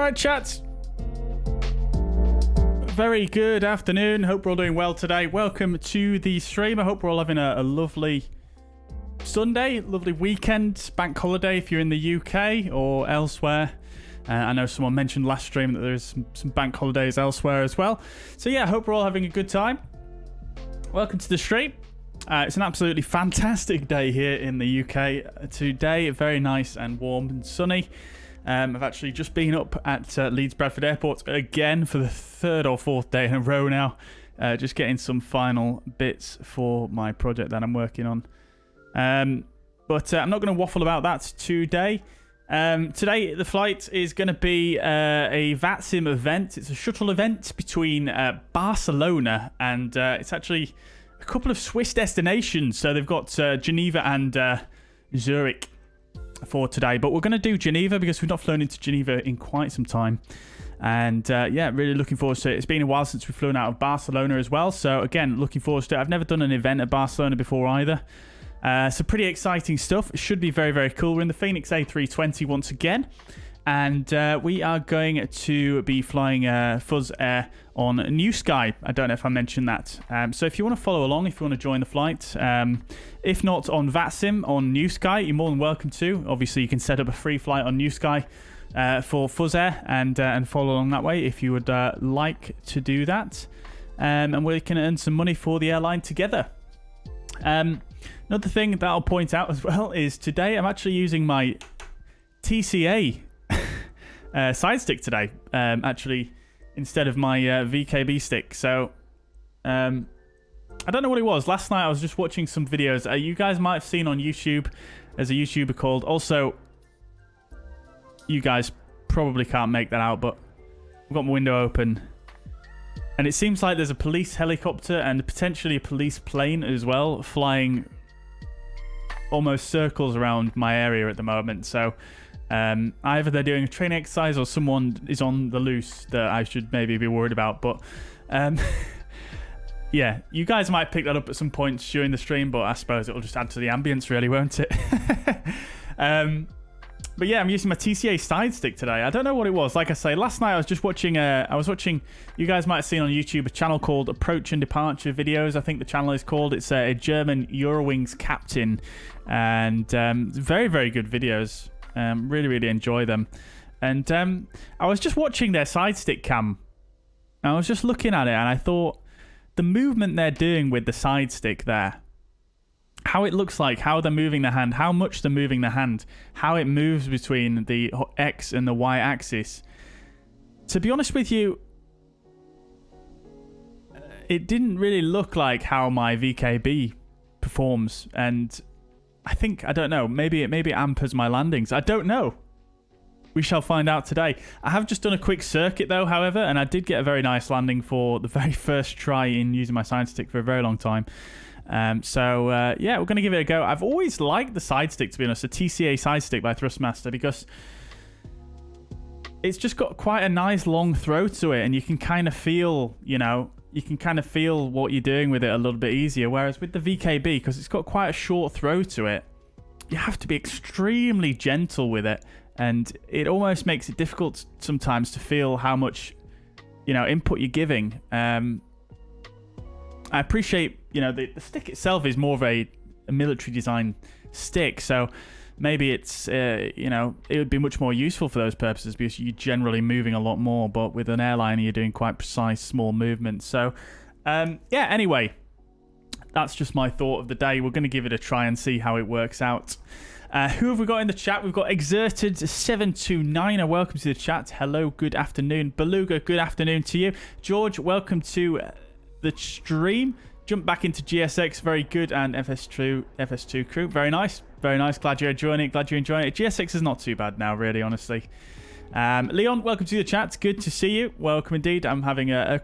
right, chat. Very good afternoon. Hope we're all doing well today. Welcome to the stream. I hope we're all having a lovely Sunday, lovely weekend, bank holiday if you're in the UK or elsewhere. I know someone mentioned last stream that there's some bank holidays elsewhere as well. So yeah, I hope we're all having a good time. Welcome to the stream. It's an absolutely fantastic day here in the UK today. Very nice and warm and sunny. I've actually just been up at Leeds Bradford Airport again for the third or fourth day in a row now. Just getting some final bits for my project that I'm working on. But I'm not going to waffle about that today. Today, the flight is going to be a VATSIM event. It's a shuttle event between Barcelona and it's actually a couple of Swiss destinations. So they've got Geneva and Zurich for today. But we're going to do Geneva because we've not flown into Geneva in quite some time. And yeah, really looking forward to it. It's been a while since we've flown out of Barcelona as well. So again, looking forward to it. I've never done an event at Barcelona before either. So pretty exciting stuff. It should be very, very cool. We're in the Fenix A320 once again. And we are going to be flying fuzzair on New Sky. I don't know if I mentioned that. So if you want to follow along, if you want to join the flight, if not on VATSIM, on New Sky, you're more than welcome to. Obviously, you can set up a free flight on New Sky for fuzzair and follow along that way if you would like to do that. And we can earn some money for the airline together. Another thing that I'll point out as well is today I'm actually using my TCA side stick today, actually, instead of my VKB stick. So, I don't know what it was. Last night I was just watching some videos. You guys might have seen on YouTube, there's a YouTuber called, also, you guys probably can't make that out, but I've got my window open. And it seems like there's a police helicopter and potentially a police plane as well flying almost circles around my area at the moment. So either they're doing a training exercise or someone is on the loose that I should maybe be worried about. But yeah, you guys might pick that up at some point during the stream, but I suppose it'll just add to the ambience really, won't it? But yeah, I'm using my TCA side stick today. I don't know what it was. Like I say, last night I was just watching, you guys might have seen on YouTube a channel called Approach and Departure Videos. I think the channel is called. It's a German Eurowings captain. And very, very good videos. Really, really enjoy them. And I was just watching their side stick cam. I was just looking at it and I thought the movement they're doing with the side stick there, how it looks like, how they're moving the hand, how much they're moving the hand, how it moves between the X and the Y axis. To be honest with you, it didn't really look like how my VKB performs. And I think, I don't know, maybe it hampers my landings. I don't know. We shall find out today. I have just done a quick circuit though, however, and I did get a very nice landing for the very first try in using my side stick for a very long time. So yeah, we're going to give it a go. I've always liked the side stick, to be honest, the TCA side stick by Thrustmaster, because it's just got quite a nice long throw to it, and you can kind of feel, you know, you can kind of feel what you're doing with it a little bit easier. Whereas with the VKB, because it's got quite a short throw to it, you have to be extremely gentle with it, and it almost makes it difficult sometimes to feel how much, you know, input you're giving. I appreciate, you know, the stick itself is more of a military design stick, so maybe it's, you know, it would be much more useful for those purposes because you're generally moving a lot more, but with an airliner, you're doing quite precise, small movements. So, yeah, anyway, that's just my thought of the day. We're going to give it a try and see how it works out. Who have we got in the chat? We've got Exerted729. Welcome to the chat. Hello, good afternoon. Beluga, good afternoon to you. George, welcome to the stream. Jump back into GSX, very good, and FS2 crew, very nice, very nice. Glad you're enjoying it. Glad you're enjoying it. GSX is not too bad now, really, honestly. Leon, welcome to the chat. Good to see you. Welcome indeed. I'm having a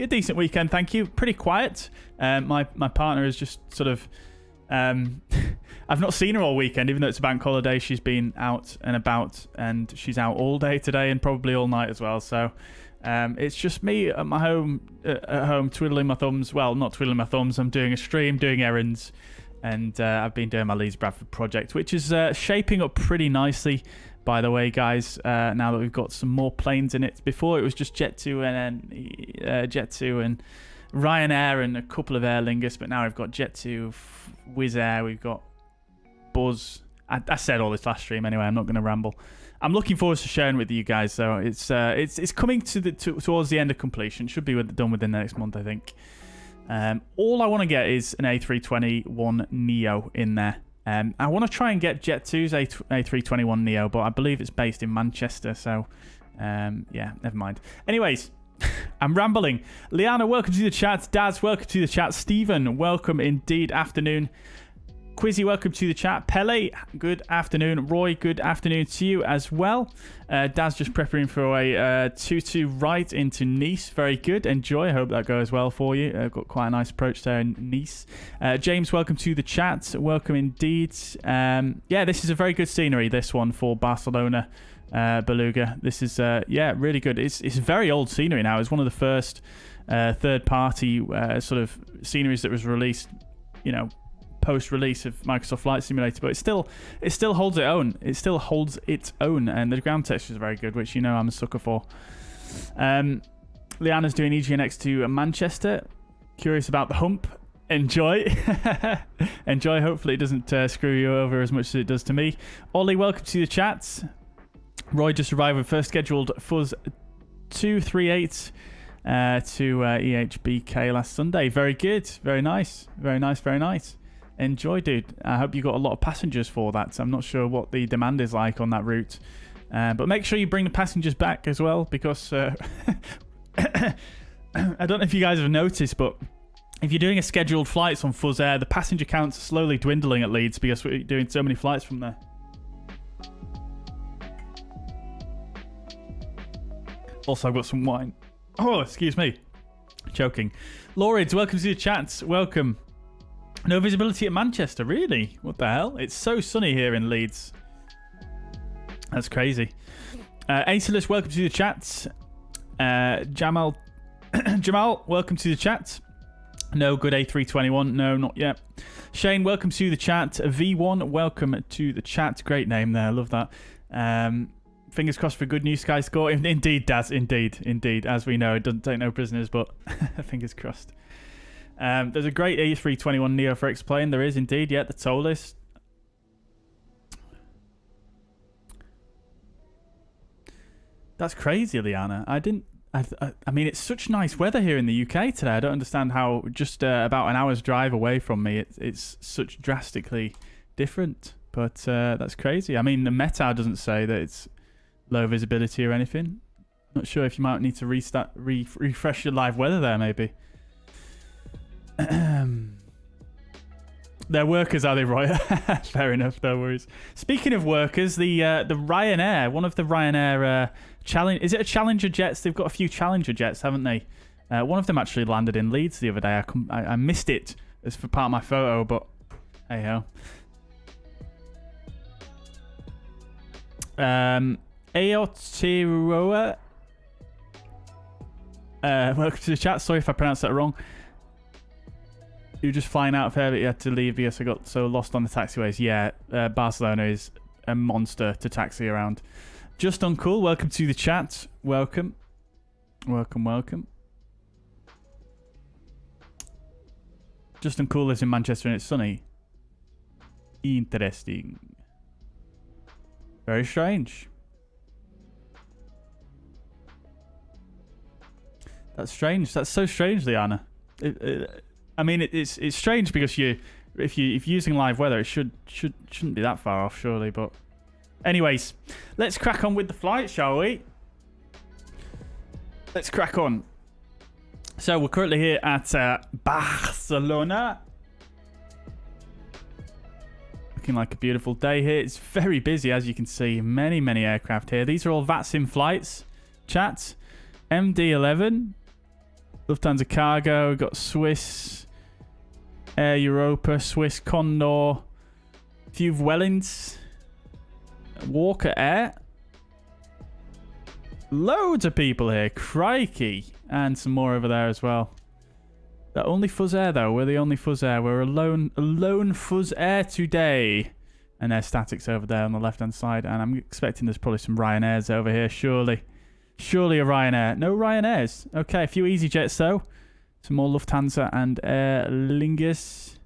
decent weekend, thank you. Pretty quiet. My partner is just sort of I've not seen her all weekend, even though it's a bank holiday. She's been out and about, and she's out all day today and probably all night as well. So it's just me at home twiddling my thumbs. Well, not twiddling my thumbs. I'm doing a stream, doing errands, And I've been doing my Leeds Bradford project, which is shaping up pretty nicely, by the way, guys. Now that we've got some more planes in it. Before it was just Jet2 and Jet2 and Ryanair and a couple of Aer Lingus, but now we've got Jet2, Wizz Air, we've got Buzz. I said all this last stream anyway. I'm not going to ramble. I'm looking forward to sharing with you guys, though. It's coming towards the end of completion. Should be done within the next month, I think. All I want to get is an A321 Neo in there. I want to try and get Jet2's A321 Neo, but I believe it's based in Manchester, so yeah, never mind. Anyways, I'm rambling. Liana, welcome to the chat. Daz, welcome to the chat. Stephen, welcome indeed. Afternoon. Quizzy, welcome to the chat. Pele, good afternoon. Roy, good afternoon to you as well. Daz just preparing for a 2-2 right into Nice. Very good. Enjoy. Hope that goes well for you. Got quite a nice approach there in Nice. James, welcome to the chat. Welcome indeed. Yeah, this is a very good scenery, this one, for Barcelona Beluga. This is, yeah, really good. It's very old scenery now. It's one of the first third-party sort of sceneries that was released, you know, post-release of Microsoft Flight Simulator, but it still holds its own. It still holds its own, and the ground texture is very good, which you know I'm a sucker for. Leanna's doing EGNX to Manchester. Curious about the hump. Enjoy. Enjoy. Hopefully it doesn't screw you over as much as it does to me. Ollie, welcome to the chat. Roy just arrived with first scheduled Fuzz 238 to EHBK last Sunday. Very good. Very nice. Very nice. Very nice. Enjoy, dude. I hope you got a lot of passengers for that. I'm not sure what the demand is like on that route. But make sure you bring the passengers back as well, because I don't know if you guys have noticed, but if you're doing a scheduled flights on fuzzair, the passenger counts are slowly dwindling at Leeds because we're doing so many flights from there. Also, I've got some wine. Oh, excuse me. Choking. Lorids, welcome to the chat. Welcome. No visibility at Manchester, really? What the hell? It's so sunny here in Leeds. That's crazy. Acelus, welcome to the chat. Jamal, welcome to the chat. No good A321. No, not yet. Shane, welcome to the chat. V1, welcome to the chat. Great name there. I love that. Fingers crossed for good news, Sky Score. Indeed, Daz. Indeed. As we know, it doesn't take no prisoners, but fingers crossed. There's a great A321 Neo for X-Plane. There is indeed, yeah, the toll list. That's crazy, Liana. I mean, it's such nice weather here in the UK today. I don't understand how just about an hour's drive away from me, it's such drastically different. But that's crazy. I mean, the Meta doesn't say that it's low visibility or anything. Not sure if you might need to refresh your live weather there, maybe. They're workers, are they, Roy? Fair enough, no worries. Speaking of workers, the Ryanair, one of the Ryanair is it a Challenger jets? They've got a few Challenger jets, haven't they? One of them actually landed in Leeds the other day. I missed it as for part of my photo, but hey ho. Aotearoa, welcome to the chat. Sorry if I pronounced that wrong. You were just flying out of here, but you had to leave because I got so lost on the taxiways. Yeah, Barcelona is a monster to taxi around. Just Uncool, welcome to the chat. Welcome. Just Uncool lives in Manchester and it's sunny. Interesting. Very strange. That's strange. That's so strange, Liana. I mean, it's strange because if you're using live weather, it shouldn't be that far off, surely. But anyways, let's crack on with the flight, shall we? Let's crack on. So we're currently here at Barcelona. Looking like a beautiful day here. It's very busy, as you can see. Many aircraft here. These are all VATSIM flights. Chat. MD-11. Lufthansa Cargo. We've got Swiss. Air Europa. Swiss Condor. A few Wellings. Walker Air. Loads of people here. Crikey. And some more over there as well. The only fuzzair though. We're the only fuzzair. We're a lone fuzzair today. And there's statics over there on the left hand side. And I'm expecting there's probably some Ryanairs over here. Surely a Ryanair. No Ryanairs. Okay, a few EasyJets though. Some more Lufthansa and Aer Lingus.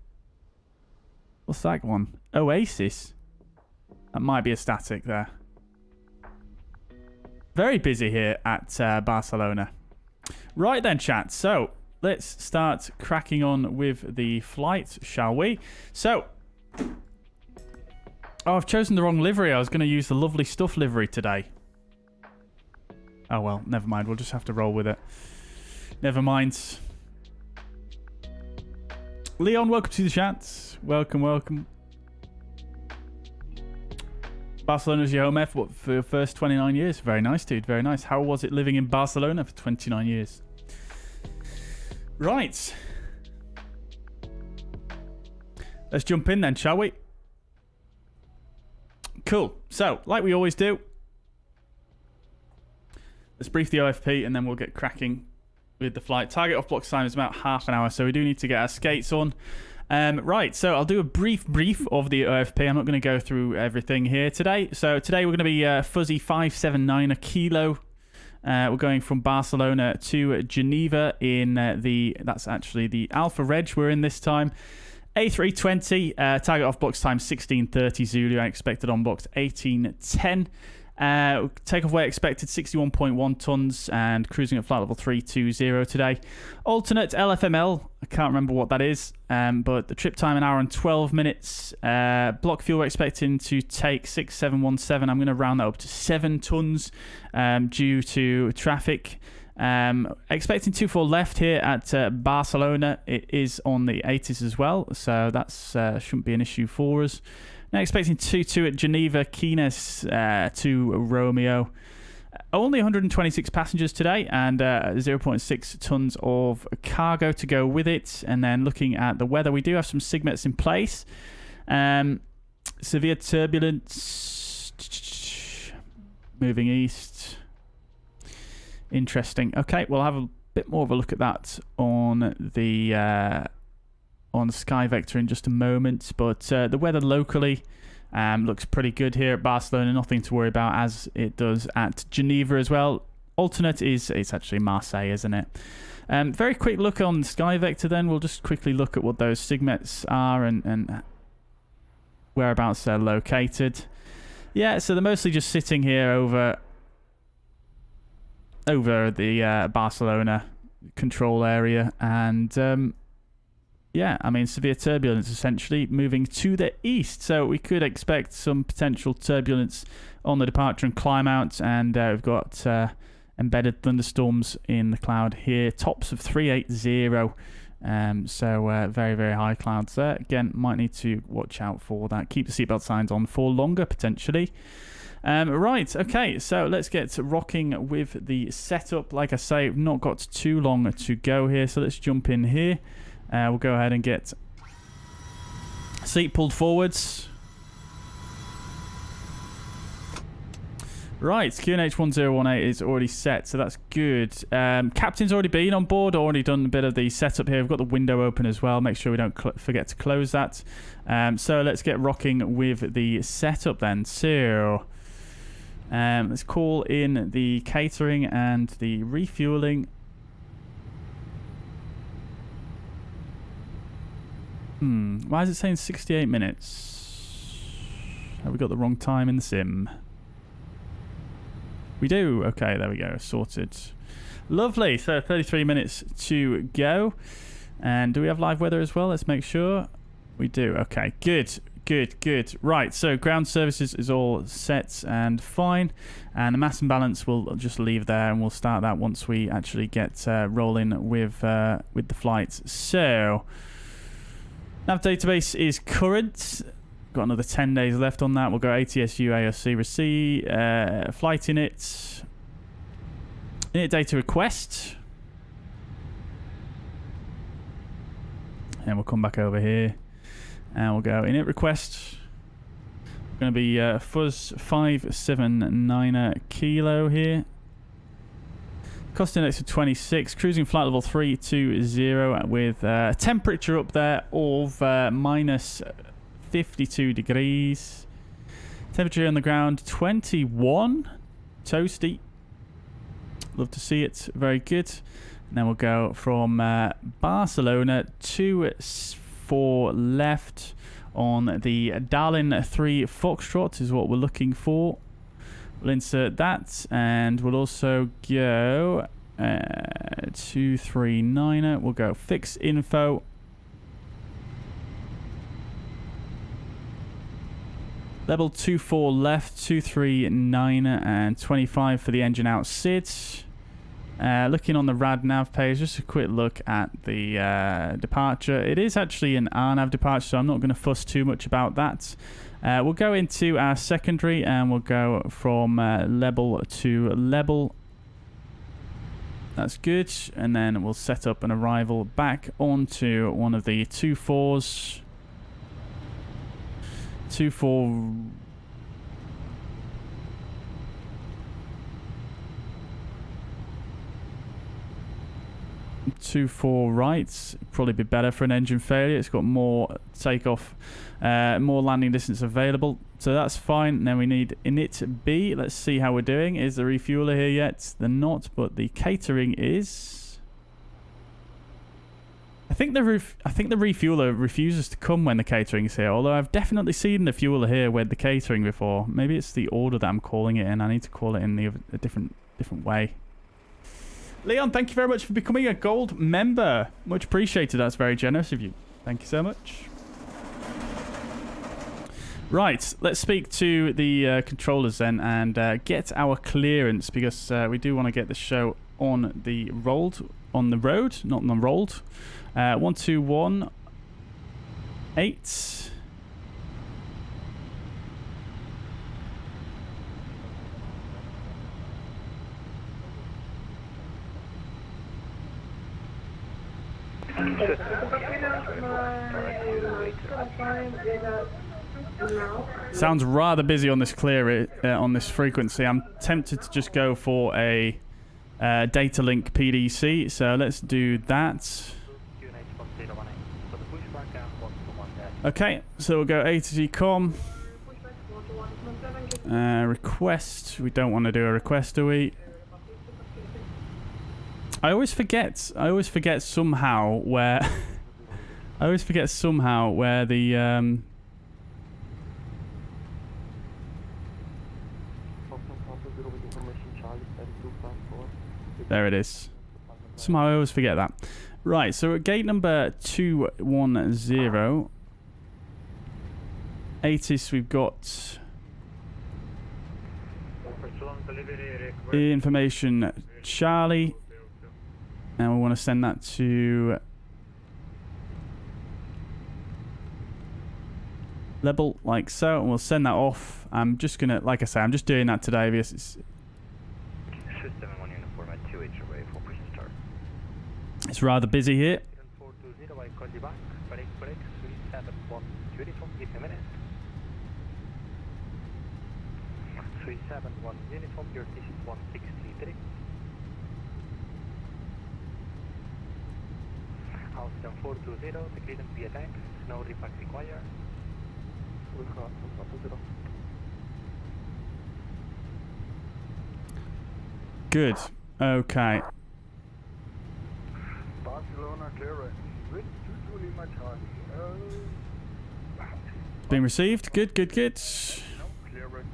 What's that one? Oasis. That might be a static there. Very busy here at Barcelona. Right then, chat. So let's start cracking on with the flight, shall we? So, oh, I've chosen the wrong livery. I was going to use the Lovely Stuff livery today. Oh well, never mind. We'll just have to roll with it. Never mind. Leon, welcome to the chat. Welcome, welcome. Barcelona's your home F for your first 29 years. Very nice, dude. Very nice. How was it living in Barcelona for 29 years? Right. Let's jump in then, shall we? Cool. So, like we always do, let's brief the OFP and then we'll get cracking with the flight. Target off block time is about half an hour, so we do need to get our skates on. Right, so I'll do a brief of the OFP. I'm not going to go through everything here today. So today we're going to be Fuzzy 579 a kilo. We're going from Barcelona to Geneva in that's actually the Alpha Reg we're in this time. A320, target off box time 16:30 Zulu, expected on box 18:10. Takeoff weight expected 61.1 tons and cruising at flight level 320 today. Alternate LFML, I can't remember what that is, but the trip time 1 hour and 12 minutes. Block fuel we're expecting to take 6717. I'm going to round that up to 7 tons due to traffic. Expecting 24 left here at Barcelona. It is on the 80s as well, so that's shouldn't be an issue for us. Now expecting 22 at Geneva, Kines to Romeo. Only 126 passengers today and 0.6 tons of cargo to go with it. And then looking at the weather, we do have some SIGMETs in place. Severe turbulence. Moving east. Interesting. Okay, we'll have a bit more of a look at that on the Sky Vector in just a moment, but the weather locally looks pretty good here at Barcelona. Nothing to worry about, as it does at Geneva as well. Alternate it's actually Marseille, isn't it? Very quick look on Sky Vector then. We'll just quickly look at what those SIGMETs are and whereabouts they're located. Yeah, so they're mostly just sitting here over the Barcelona control area, and yeah, I mean, severe turbulence essentially moving to the east. So we could expect some potential turbulence on the departure and climb out. And we've got embedded thunderstorms in the cloud here. Tops of 380. So very, very high clouds there. Again, might need to watch out for that. Keep the seatbelt signs on for longer, potentially. Right, okay, so let's get rocking with the setup. Like I say, we've not got too long to go here. So let's jump in here. We'll go ahead and get seat pulled forwards. Right, QNH 1018 is already set, so that's good. Captain's already been on board, already done a bit of the setup here. We've got the window open as well. Make sure we don't forget to close that. So let's get rocking with the setup then. So let's call in the catering and the refueling. Why is it saying 68 minutes? Have we got the wrong time in the sim? We do. Okay, there we go. Sorted. Lovely. So 33 minutes to go. And do we have live weather as well? Let's make sure. We do. Okay, good. Good. Right, so ground services is all set and fine. And the mass and balance we'll just leave there, and we'll start that once we actually get rolling with the flights. So nav database is current. Got another 10 days left on that. We'll go ATSU, AOC, receive, flight init data request. And we'll come back over here. And we'll go init request. Going to be Fuzz 579 kilo here. Cost index of 26. Cruising flight level 320 with temperature up there of minus 52 degrees. Temperature on the ground 21. Toasty. Love to see it. Very good. And then we'll go from Barcelona to 4 left on the Darlin 3 Foxtrot is what we're looking for. We'll insert that, and we'll also go 239. We'll go fix info. Level 24 left, 239 and 25 for the engine out SID. Looking on the rad nav page, just a quick look at the departure. It is actually an RNAV departure, so I'm not going to fuss too much about that. We'll go into our secondary and we'll go from LEBL to LEBL. That's good. And then we'll set up an arrival back onto one of the 24s. 24. 24 right. Probably be better for an engine failure. It's got more takeoff, more landing distance available, so that's fine. And then we need init B. Let's see how we're doing. Is the refueler here yet? They're not, but the catering is. I think the refueler refuses to come when the catering is here. Although I've definitely seen the fueler here with the catering before. Maybe it's the order that I'm calling it in. I need to call it in a different way. Leon, thank you very much for becoming a gold member. Much appreciated. That's very generous of you. Thank you so much. Right, let's speak to the controllers then and get our clearance, because we do want to get the show on the road, not on the rolled. 1218. Sounds rather busy on this on this frequency. I'm tempted to just go for a data link PDC, so let's do that. Okay, so we'll go A to Z com. Request. We don't want to do a request, do we? I always forget somehow where the there it is. Somehow I always forget that. Right, so at gate number 210, ATIS, we've got information Charlie, and we want to send that to LEBL like so, and we'll send that off. I'm just gonna, like I say, I'm just doing that today because it's rather busy here. 371 uniform, your digit 1633. House 420, the clearance via tank, no repack required. Good. Okay. Barcelona clearance with 2 Lima Charlie. Being received. Good, good, good. No clearance.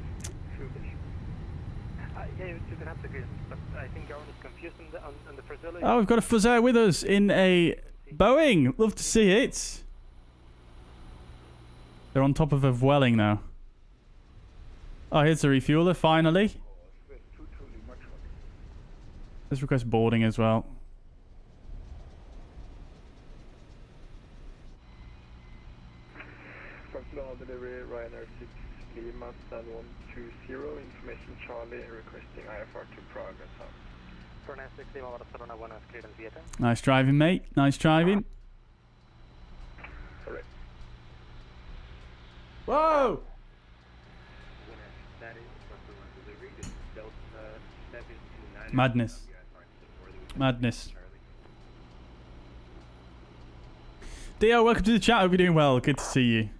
Yeah, you can have the clearance, but I think Aaron is confused on the facility. Oh, we've got a fuzzair with us in a Boeing. Love to see it. They're on top of a Vueling now. Oh, here's the refueler, finally. Let's request boarding as well. Barcelona delivery, Ryanair 6 Lima, stand 120, information Charlie, requesting IFR to Prague and South. Ryanair 6 Lima, Barcelona 1 has clearance via tank. Nice driving, mate. Nice driving. Sorry. Whoa! Madness. Madness. Dio, welcome to the chat. Hope you're doing well. Good to see you.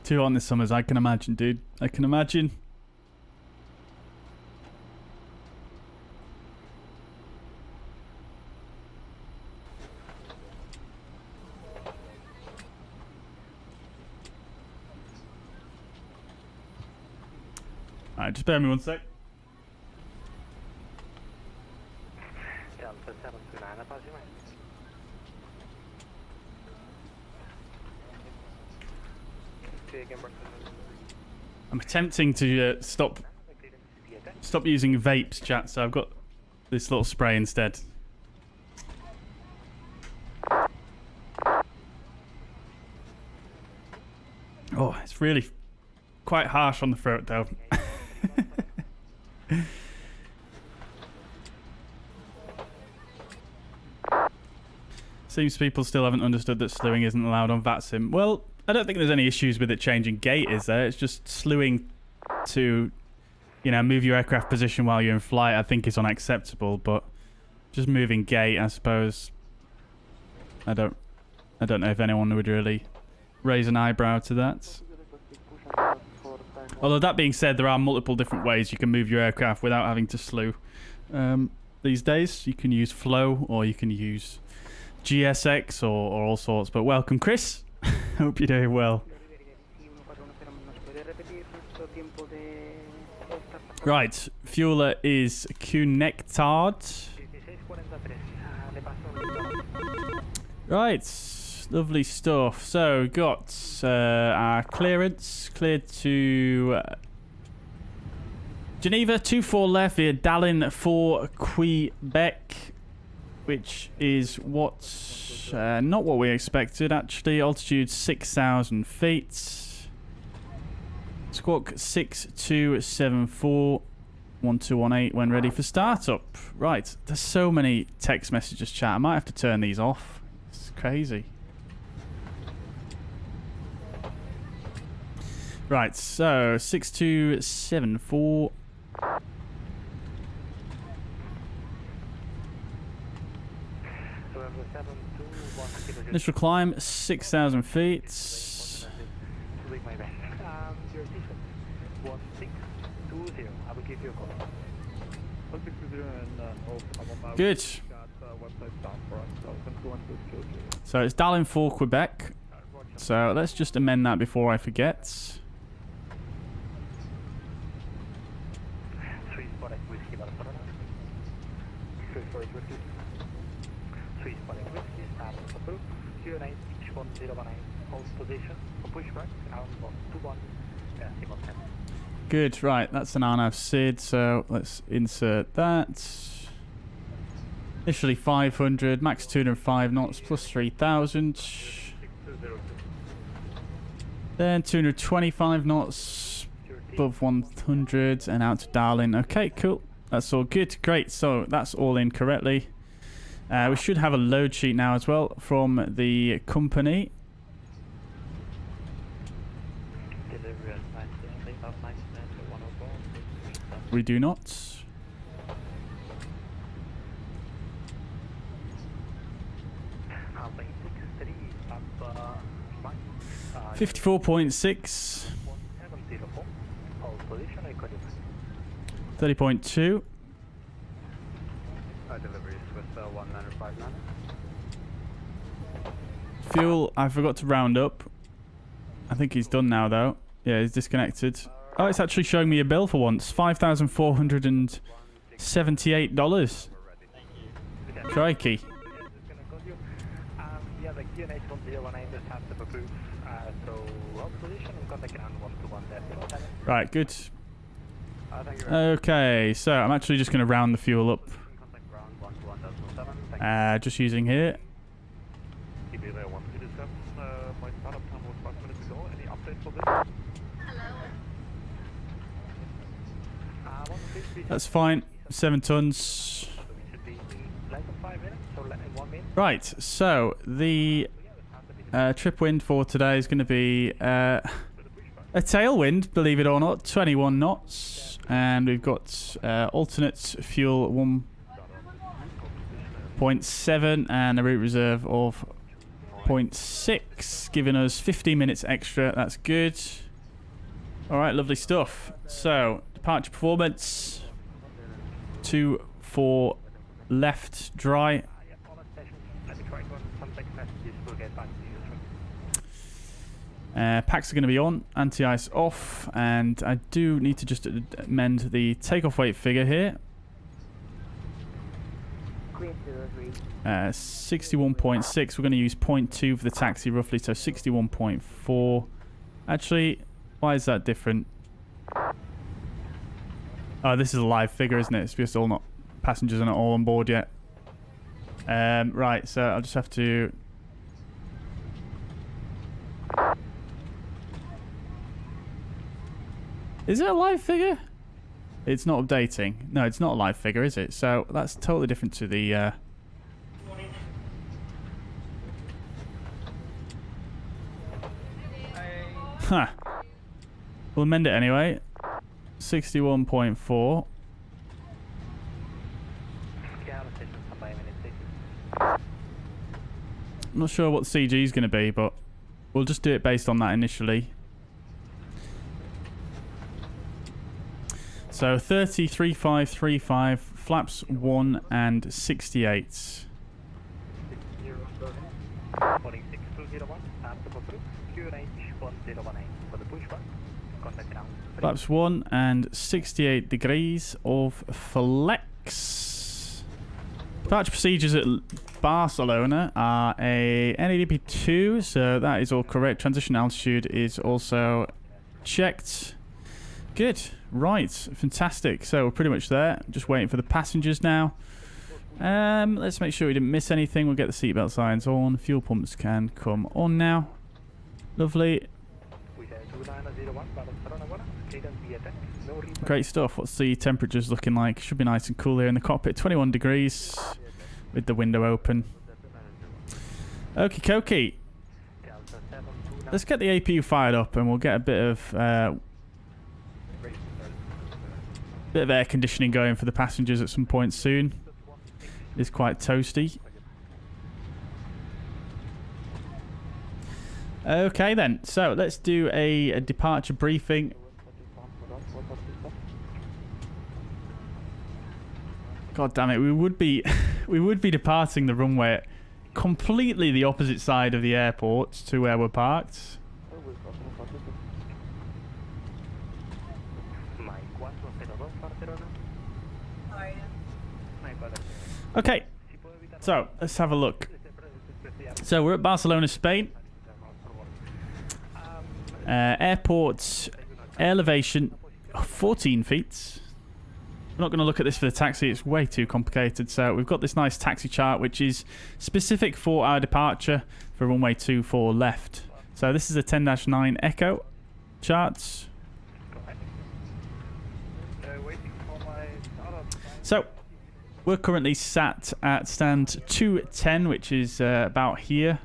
Too hot this summers, I can imagine, dude. I can imagine. Alright, just bear me one sec. I'm attempting to stop using vapes, chat, so I've got this little spray instead. Oh, it's really quite harsh on the throat, though. Seems people still haven't understood that slewing isn't allowed on VATSIM. Well, I don't think there's any issues with it changing gate, is there? It's just slewing to, you know, move your aircraft position while you're in flight, I think is unacceptable, but just moving gate, I suppose. I don't know if anyone would really raise an eyebrow to that. Although that being said, there are multiple different ways you can move your aircraft without having to slew. These days, you can use flow or you can use GSX or all sorts. But welcome, Chris. Hope you're doing well. Right, fueler is connected. Right, lovely stuff. So we've got our clearance cleared to Geneva, 24 left via Addon for Quebec, which is not what we expected actually. Altitude 6,000 feet. Squawk 6274 1218 when ready for startup. Right, there's so many text messages, chat. I might have to turn these off. It's crazy. Right, so 6274. Initial climb 6,000 feet. Good. So it's Addon for Quebec. So let's just amend that before I forget. Good, right, that's an RNAV SID, so let's insert that. Initially 500, max 205 knots plus 3,000. Then 225 knots above 100 and out to Darlin. Okay, cool. That's all good. Great, so that's all in correctly. We should have a load sheet now as well from the company. We do not. 54.6. 30.2. Fuel, I forgot to round up. I think he's done now though. Yeah, he's disconnected. Oh, it's actually showing me a bill for once. $5,478. Crikey. Right, good. Okay, so I'm actually just going to round the fuel up. Just using here. That's fine. 7 tons. Right, so the trip wind for today is going to be a tailwind, believe it or not, 21 knots. And we've got alternate fuel 1.7 and a route reserve of 0.6, giving us 15 minutes extra. That's good. All right, lovely stuff. So, departure performance. 2-4 left dry. Packs are going to be on, anti-ice off, and I do need to just amend the takeoff weight figure here. 61.6. We're going to use 0.2 for the taxi roughly, so 61.4. Actually, why is that different? Oh, this is a live figure, isn't it? It's just all not passengers are not all on board yet. Right, so I'll just have to. Is it a live figure? It's not updating. No, it's not a live figure, is it? So that's totally different to the. Huh. We'll amend it anyway. 61.4. I'm not sure what CG is going to be, but we'll just do it based on that initially. So 30.3535, flaps 1 and 68. Flaps 1 and 68 degrees of flex. Departure procedures at Barcelona are a NADP2, so that is all correct. Transition altitude is also checked. Good. Right. Fantastic. So we're pretty much there. Just waiting for the passengers now. Let's make sure we didn't miss anything. We'll get the seatbelt signs on. Fuel pumps can come on now. Lovely. Great stuff. What's the temperatures looking like? Should be nice and cool here in the cockpit. 21 degrees with the window open. Okie dokie. Let's get the APU fired up and we'll get a bit of air conditioning going for the passengers at some point soon. It's quite toasty. Okay then, so let's do a departure briefing. God damn it, we would be departing the runway at completely the opposite side of the airport to where we're parked. Okay, so let's have a look. So we're at Barcelona, Spain. Airport elevation 14 feet. We're not going to look at this for the taxi, it's way too complicated. So we've got this nice taxi chart which is specific for our departure for runway 24 left. So this is a 10-9 Echo charts. So we're currently sat at stand 210, which is about here.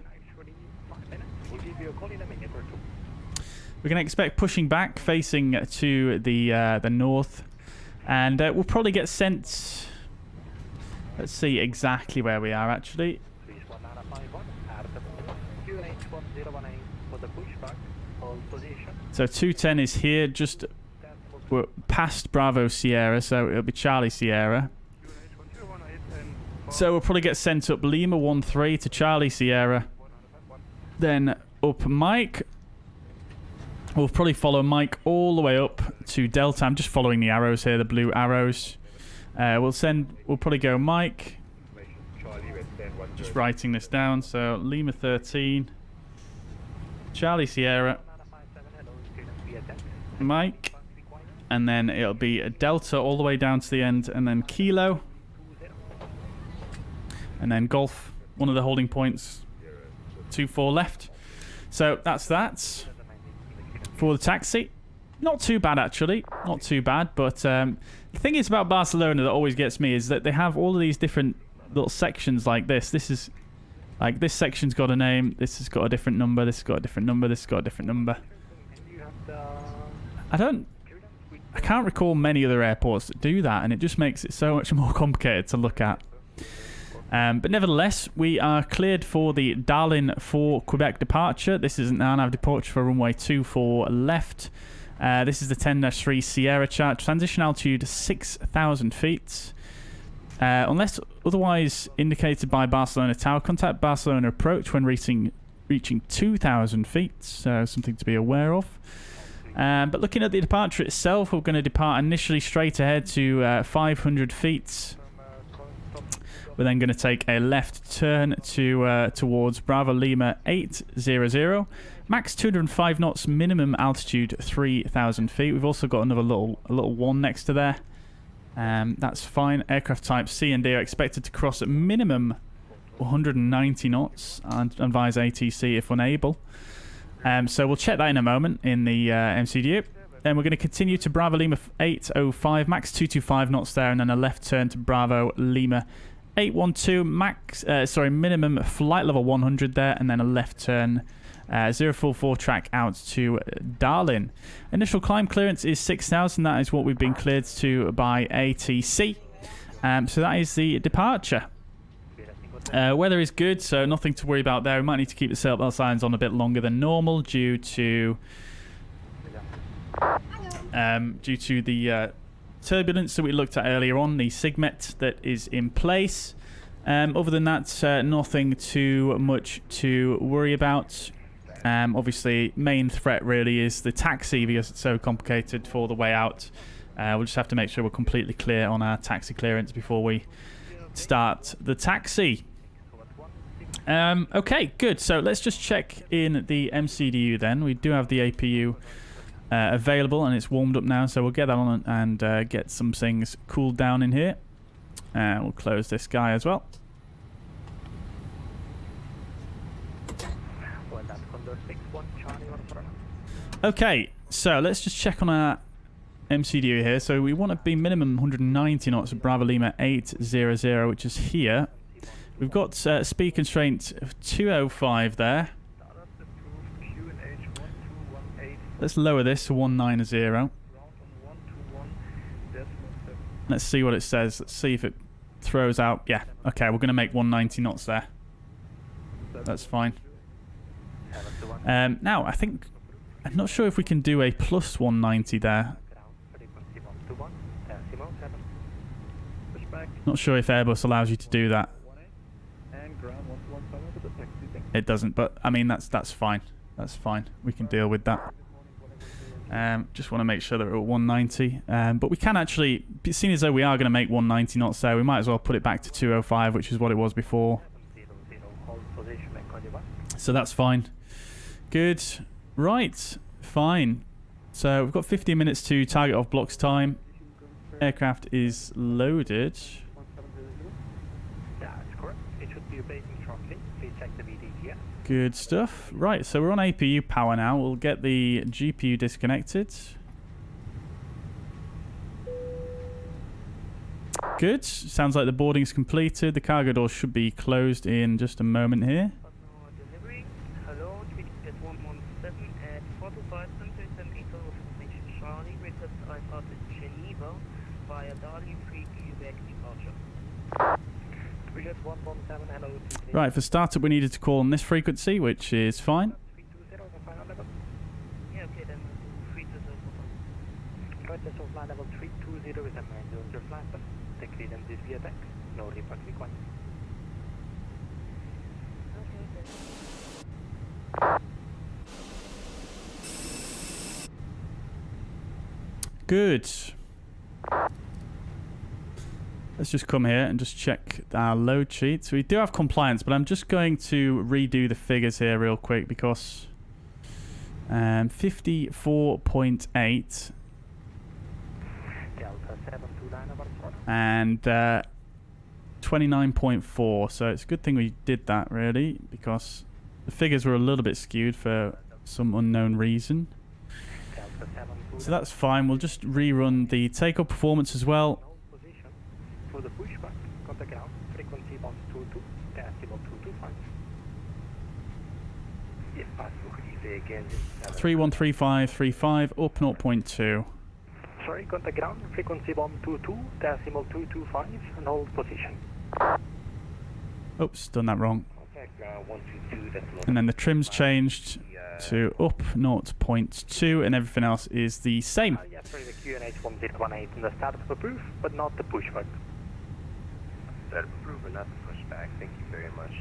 We're going to expect pushing back, facing to the north, and we'll probably get sent. Let's see exactly where we are actually. So 210 is here, just we're past Bravo Sierra, so it'll be Charlie Sierra. So we'll probably get sent up Lima 13 to Charlie Sierra, then up Mike. We'll probably follow Mike all the way up to Delta. I'm just following the arrows here, the blue arrows. We'll probably go Mike. Just writing this down. So Lima 13, Charlie Sierra, Mike, and then it'll be a Delta all the way down to the end, and then Kilo, and then Golf, one of the holding points, 24 left. So that's that for the taxi. Not too bad actually, not too bad, but the thing is about Barcelona that always gets me is that they have all of these different little sections like this. This is like, this section's got a name, this has got a different number, this has got a different number, this has got a different number. I can't recall many other airports that do that, and it just makes it so much more complicated to look at. But nevertheless, we are cleared for the Darlin for Quebec departure. This is an RNAV departure for runway 24 left. This is the 10-3 Sierra chart. Transition altitude 6,000 feet. Unless otherwise indicated by Barcelona Tower, contact Barcelona approach when reaching 2,000 feet. So something to be aware of. But looking at the departure itself, we're going to depart initially straight ahead to 500 feet. We're then going to take a left turn to towards Bravo Lima 800. Max 205 knots, minimum altitude 3,000 feet. We've also got another little one next to there. That's fine. Aircraft type C and D are expected to cross at minimum 190 knots and advise ATC if unable. So we'll check that in a moment in the MCDU. Then we're going to continue to Bravo Lima 805, max 225 knots there, and then a left turn to Bravo Lima 812, minimum flight level 100 there, and then a left turn 044 track out to Darlin. Initial climb clearance is 6,000. That is what we've been cleared to by ATC. So that is the departure. Weather is good, so nothing to worry about there. We might need to keep the seatbelt signs on a bit longer than normal due to the turbulence that we looked at earlier on, the SIGMET that is in place. Other than that, nothing too much to worry about. Obviously, main threat really is the taxi because it's so complicated for the way out. We'll just have to make sure we're completely clear on our taxi clearance before we start the taxi. Okay, good. So let's just check in the MCDU then. We do have the APU available and it's warmed up now, so we'll get that on and get some things cooled down in here. We'll close this guy as well. Okay, so let's just check on our MCDU here. So we want to be minimum 190 knots at Bravo Lima 800, which is here. We've got speed constraint of 205 there. Let's lower this to 190. Let's see what it says. Let's see if it throws out. Yeah, okay, we're going to make 190 knots there. That's fine. Now, I'm not sure if we can do a plus 190 there. Not sure if Airbus allows you to do that. It doesn't, but I mean that's fine. That's fine. We can deal with that. Just want to make sure that we're at 190. But we can actually, seeing as though we are going to make 190 knots there, we might as well put it back to 205, which is what it was before. So that's fine. Good. Right. Fine. So we've got 15 minutes to target off blocks time. Aircraft is loaded. That's correct. It should be obeying shortly. Please check the VDG. Good stuff. Right, so we're on APU power now. We'll get the GPU disconnected. Good. Sounds like the boarding's completed. The cargo door should be closed in just a moment here. Hello, at 117 at 425 Charlie, request IFR to Geneva via Darlin 3 Quebec departure. Right, for startup we needed to call on this frequency, which is fine. Yeah, okay, then 320. Right, that's on flight level 320 is a manual your flight, but take clearance this via deck. No report required. Good. Let's just come here and just check our load sheet. So we do have compliance, but I'm just going to redo the figures here real quick because 54.8 and 29.4. So it's a good thing we did that really because the figures were a little bit skewed for some unknown reason. So that's fine. We'll just rerun the takeoff performance as well. For the pushback, contact ground, frequency bound 22, decimal 225. If possible, 313535 up 0.2. Sorry, contact ground, frequency 122, decimal 225, and hold position. Oops, done that wrong. 122, And then the trim's changed to up 0.2 and everything else is the same. Yes, sorry, the QNH 1018 and the status approved, but not the pushback. Status approved, but not the pushback. Thank you very much.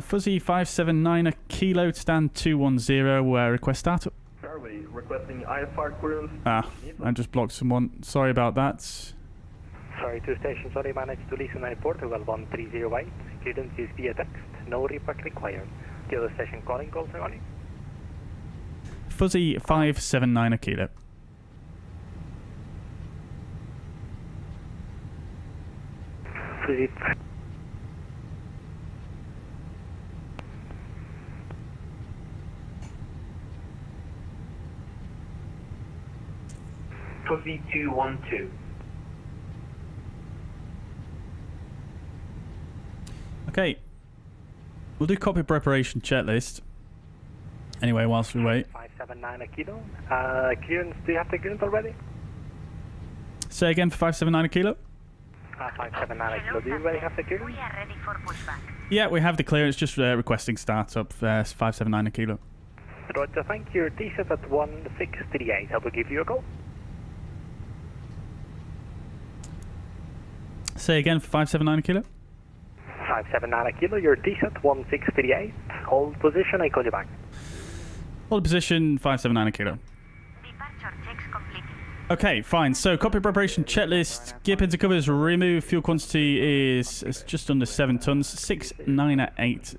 Fuzzy 579 a kilo, stand 210, request startup. Charlie, requesting IFR clearance. I just blocked someone. Sorry about that. Sorry, two stations only managed to listen at Portugal 1308. Clearance is via text, no repack required. The other station calling Callsign only. Fuzzy 579 a kilo. Fuzzy. Fuzzy 212. Okay, we'll do copy preparation checklist. Anyway, whilst we wait. 579 a kilo. Clearance, do you have the clearance already? Say again for 579 a kilo? 579 a kilo. Do you already have the clearance? We are ready for pushback. Yeah, we have the clearance, just requesting startup 579 a kilo. Roger, thank you. T-set at 1638. I will give you a call. Say again for 579 a kilo? 579 a kilo, your T-set 1638. Hold position, I call you back. Hold position 579 a kilo. Departure checks completed. Okay, fine. So copy preparation checklist. Gear pins and covers removed. Fuel quantity is just under 7 tons. 6980.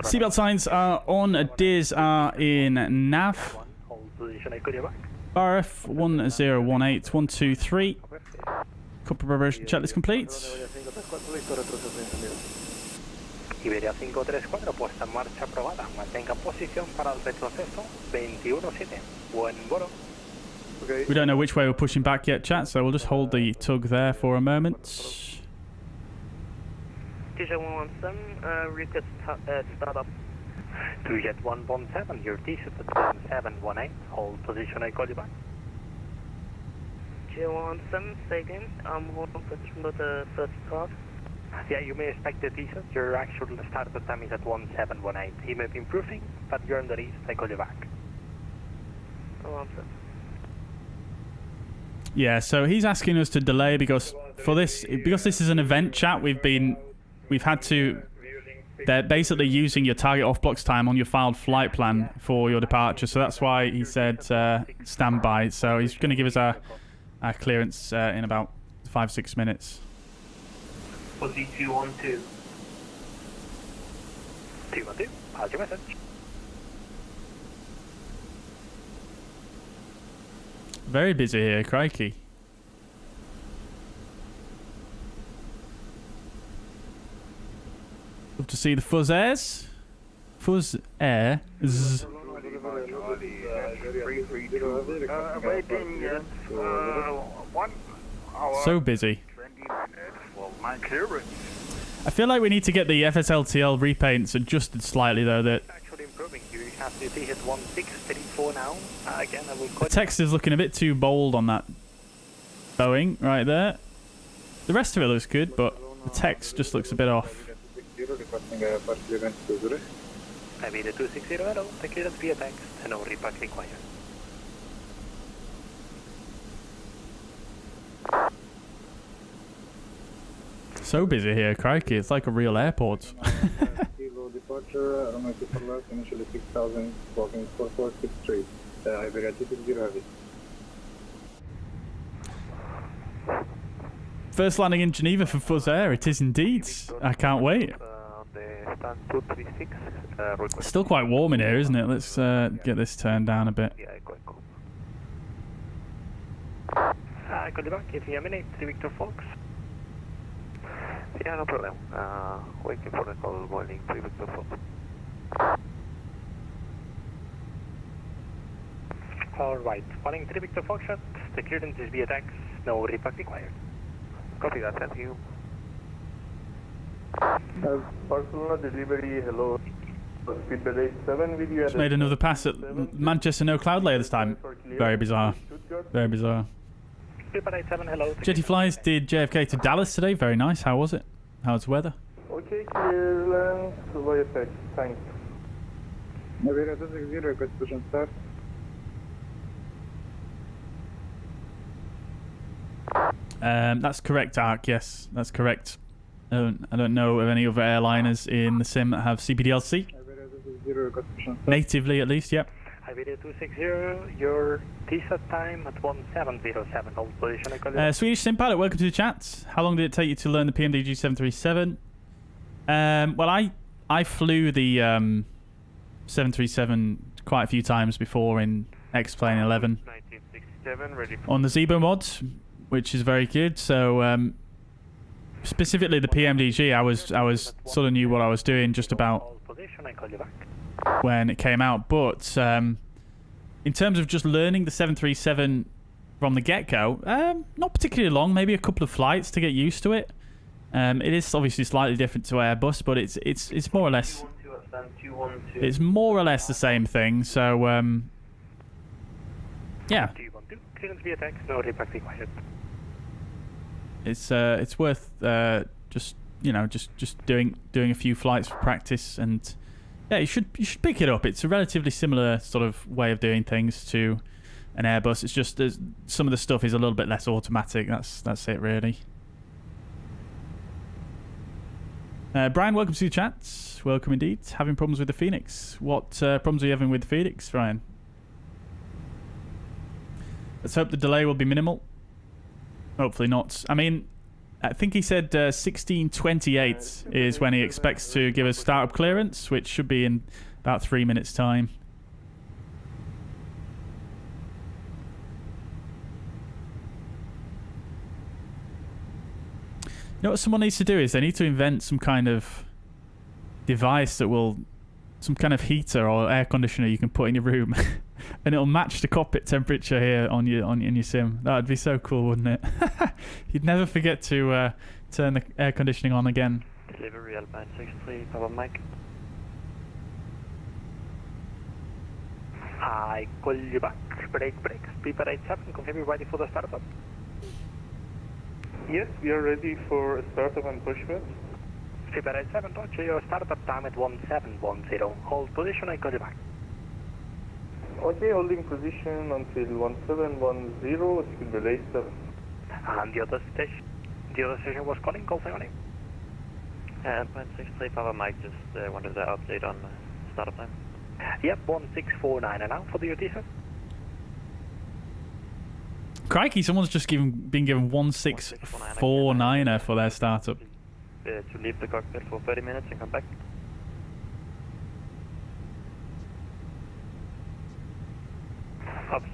Seatbelt signs are on. DIS are in nav. Hold position, I call you back. RF 1018123. Copy preparation checklist complete. Iberia 534, puesta en marcha aprobada. Mantenga posición para el retroceso 217. Buen vuelo. Okay. We don't know which way we're pushing back yet, chat, so we'll just hold the tug there for a moment. TJ 117, request startup. To jet 117, your T-set at 1718. Hold position, I call you back. J17, say again. I'm holding position with the first start. Yeah, you may expect the T-set. Your actual start time is at 1718. He may be improving, but you're on the east, I call you back. Yeah, so he's asking us to delay because this is an event, chat. We've had to. They're basically using your target off blocks time on your filed flight plan for your departure, so that's why he said stand by. So he's going to give us our clearance in about 5-6 minutes. Fuzzy 212. 212, pass your message. Very busy here, crikey. Love to see the fuzzairs. Fuzzairs. Waiting at 1 hour. So busy. 20 minutes for my clearance. I feel like we need to get the FSLTL repaints adjusted slightly though. That Actually improving. You have to hit 1634 now. Again, I will the text is looking a bit too bold on that Boeing right there. The rest of it looks good, but the text just looks a bit off. Maybe the 260, hello. The clearance via text. No repack required. So busy here, crikey. It's like a real airport. Departure, runway 24 left, initially 6000, walking 4463. Iberia 260 heavy. First landing in Geneva for fuzzair. It is indeed. I can't wait. The stand 236. Still quite warm in here, isn't it? Let's get this turned down a bit. Yeah, go. Call you back if you have a minute, Victor Fox. Yeah, no problem. Waiting for the call, boiling 3 Victor Fox. Alright, boiling 3 Victor Fox shot. The clearance is via text, no repack required. Copy that, thank you. Barcelona delivery, hello. Speedbed 87 with you. Just made another pass at Manchester no cloud layer this time. Very bizarre. Very bizarre. Speedbed 87, hello. Jetty Flies did JFK to Dallas today. Very nice. How was it? How's the weather? Okay, clear land, VFX, thanks. Navigraph 260, request push and start. That's correct, Ark. Yes, that's correct. I don't know of any other airliners in the sim that have CPDLC. Navigraph 260, request push and start. Natively, at least, yep. Iberia 260, your TSAT time at 1707, hold position, I call you. Swedish Sim Pilot, welcome to the chat. How long did it take you to learn the PMDG 737? Well, I flew the 737 quite a few times before in X-Plane 11 1967, ready for on the Zebo mod, which is very good. So specifically the PMDG, I was sort of knew what I was doing just about Hold position, I call you back. when it came out. But in terms of just learning the 737 from the get-go, not particularly long, maybe a couple of flights to get used to it. It is obviously slightly different to Airbus, but it's more or less the same thing. So yeah, 212, clearance VTX, no repack required. it's worth just doing a few flights for practice, and yeah, you should pick it up. It's a relatively similar sort of way of doing things to an Airbus. It's just some of the stuff is a little bit less automatic. That's it really. Brian, welcome to the chat. Welcome indeed. Having problems with the Fenix. What problems are you having with the Fenix, Brian? Let's hope the delay will be minimal. Hopefully not. I mean, I think he said 1628 is when he expects to give us startup clearance, which should be in about 3 minutes' time. You know what someone needs to do is they need to invent some kind of device that will, some kind of heater or air conditioner you can put in your room, and it'll match the cockpit temperature here in your sim. That would be so cool, wouldn't it? You'd never forget to turn the air conditioning on again. Delivery Alpine 63, Papa Mike. I call you back. Break. Speedbed 87, confirm you're ready for the startup. Yes, we are ready for startup and pushback. Speedbed 87, roger, your startup time at 1710. Hold position, I call you back. Okay, holding position until 1710, speedbed 87. And the other station was calling, Callsign on it. Alpine 63, Papa Mike, just wanted to update on startup time. Yep, 1649 and now for the UTC. Crikey, someone's just been given 1649er for their startup. To leave the cockpit for 30 minutes and come back.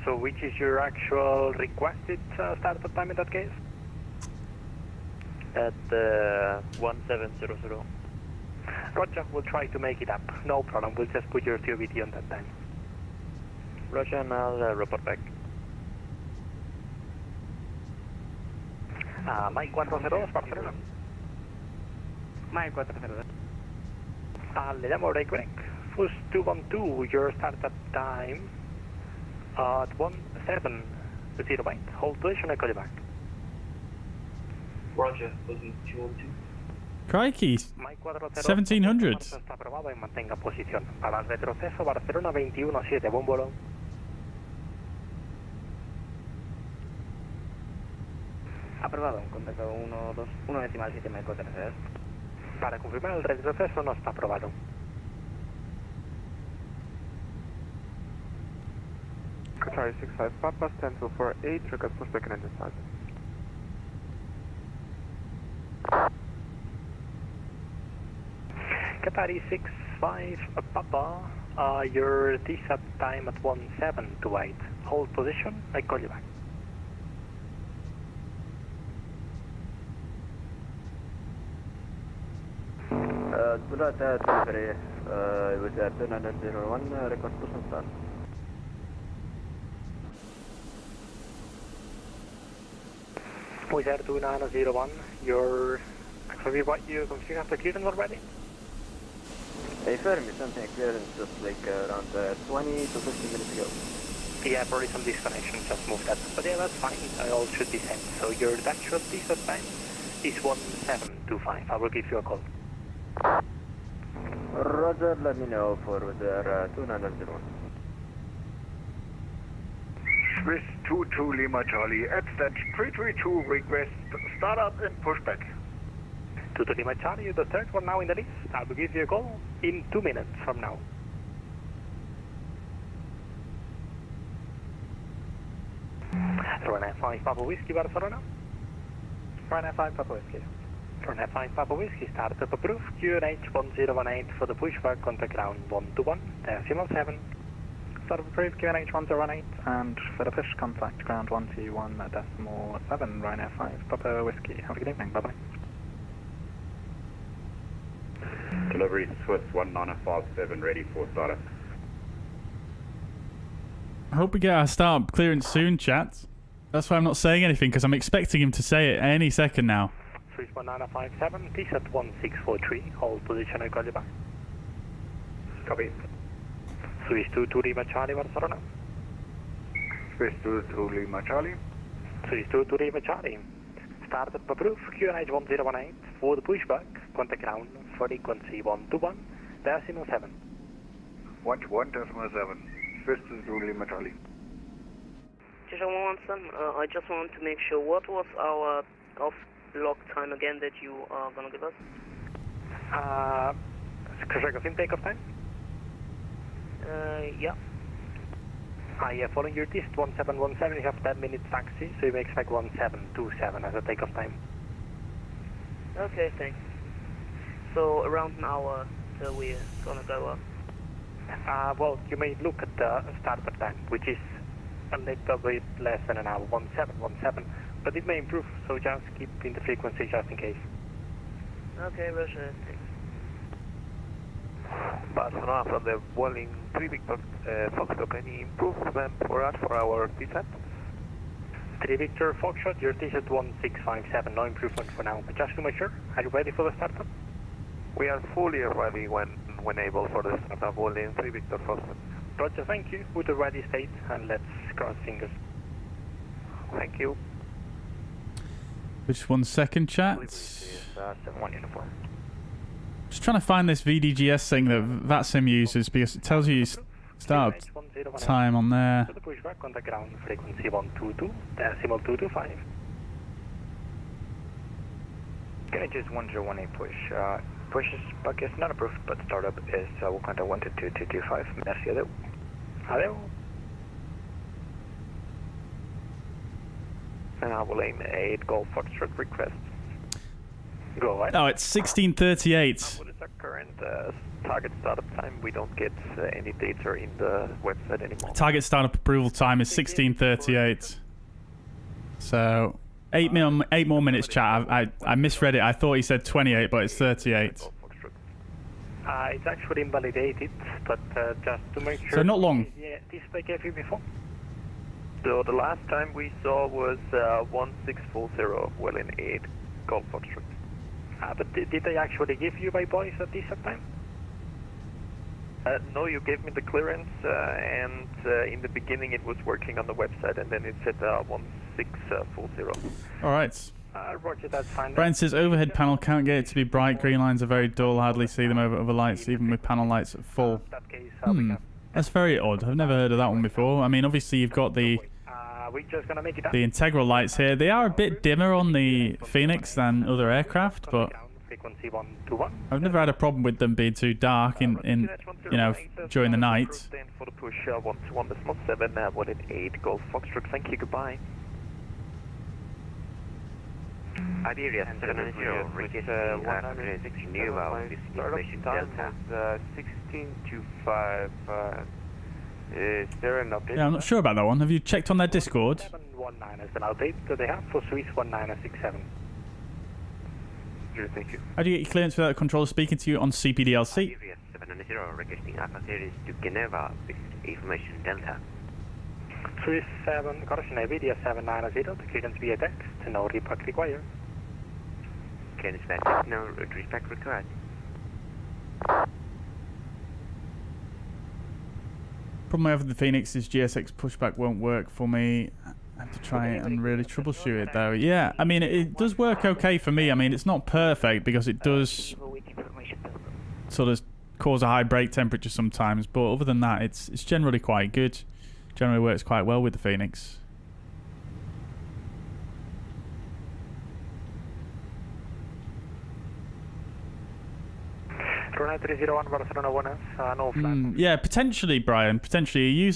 So which is your actual requested startup time in that case? At 1700. Roger, we'll try to make it up. No problem, we'll just put your TOBT on that time. Roger, and I'll report back. Mike 402, Barcelona. Mike 402. Le llamo break. Fus 212, your startup time at 1708. Hold position, I call you back. Roger, position 212. Crikey, Mike 402. 1700s. Está aprobado y mantenga posición. Para el retroceso, Barcelona 217, buen vuelo. Aprobado, contacto 1 decimal 7 Mike 402. Para confirmar el retroceso no está aprobado. Qatari 65 Papa, stand to 48, request pushback and engine start. Qatari 65 Papa, your TSAT time at 1728. Hold position, I call you back. Delivery with Addon 901, request push and start. With Air 2901, your So we want you to have the clearance already? Hey, firm, you sent me a clearance just like around 20 to 15 minutes ago. Yeah, probably some disconnection, just move that. But yeah, that's fine, all should be sent. So your actual descent time is 1725. I will give you a call. Roger, let me know for the 2901. Swiss 22 Lima Charlie, at that 332 request, start up and push back. 22 Lima Charlie, you're the third one now in the list. I will give you a call in 2 minutes from now. Runway 5 Papa Whiskey, Barcelona. Runway 5 Papa Whiskey. Runway 5 Papa Whiskey, startup approved. QNH 1018 for the pushback, contact ground 121, decimal 7. Startup approved, QNH 1018, and for the push, contact ground 121.7, Ryanair 5 Papa Whiskey. Have a good evening, bye-bye. Delivery Swiss 1957, ready for startup. I hope we get our startup clearance soon, chat. That's why I'm not saying anything, because I'm expecting him to say it any second now. Swiss 1957, TSAT 1643, hold position, I call you back. Copy. Swiss 22 Lima Charlie, Barcelona. Swiss 22 Lima Charlie. Swiss 22 Lima Charlie. Startup approved, QNH 1018 for the pushback, contact ground, frequency 121, decimal 7. 121.7, Swiss 22 Lima Charlie. I just want to make sure, what was our off-block time again that you are going to give us? Correct of intake of time? Yeah. Following your test 1717, you have 10 minutes taxi, so you may expect 1727 as a takeoff time. Okay, thanks. So around an hour till we're going to go up? Well, you may look at the startup time, which is a little bit less than an hour, 1717, but it may improve, so just keep in the frequency just in case. Okay, Roger, thanks. Barcelona from the Boeing 3 Victor Foxtrot, any improvement for us for our descent? 3 Victor Foxtrot, your TSAT 1657, no improvement for now, but just to make sure, are you ready for the startup? We are fully ready when able for the startup, Boeing 3 Victor Foxtrot. Roger, thank you, with the ready state, and let's cross fingers. Thank you. Just 1 second, chat. 71 uniform. Just trying to find this VDGS thing that VATSIM uses, because it tells you startup time on there. So the pushback on the ground, frequency 122, decimal 225. QNH 1018 push. Push is bucket not approved, but startup is we'll contact 122.225. Merci, adeu. Adeu. And I will aim 8 Golf Foxtrot request. Go ahead. Oh, it's 1638. What is our current target startup time? We don't get any data in the website anymore. Target startup approval time is 1638. So 8 more minutes, chat. I misread it. I thought he said 28, but it's 38. It's actually invalidated, but just to make sure. So not long. Yeah, this I gave you before. So the last time we saw was 1640, well in 8 Golf Foxtrot. But did I actually give you my voice at this time? No, you gave me the clearance, and in the beginning it was working on the website, and then it said 1640. All right. Roger, that's fine. Brian says overhead panel can't get it to be bright. Green lines are very dull. Hardly see them over other lights, even with panel lights at full. That case, That's very odd. I've never heard of that one before. I mean, obviously you've got the we're just gonna make it up. the integral lights here. They are a bit dimmer on the Fenix than other aircraft, but Frequency 121. I've never had a problem with them being too dark in during the night. Stand for the push 121.7, 118 Golf Foxtrot. Thank you. Goodbye. Iberia 790, request 106 Geneva, this information Delta. 1625. Is there an update? Yeah, I'm not sure about that one. Have you checked on their Discord? 719 is an update that they have for Swiss 1967. Thank you. How do you get your clearance without a controller speaking to you on CPDLC? Iberia 790, requesting Alpha Series to Geneva, with information Delta. Swiss 7, correction, Iberia 790, the clearance via text, no repack required. Okay, dispatch. No respect required. Problem I have with the Fenix is GSX pushback won't work for me. I have to try it and really troubleshoot it though. Yeah, I mean it does work okay for me. I mean it's not perfect because it does sort of cause a high brake temperature sometimes, but other than that it's generally quite good. Generally works quite well with the Fenix. Runway 301 Barcelona 1S, no flat. Yeah, potentially, Brian. Potentially, are you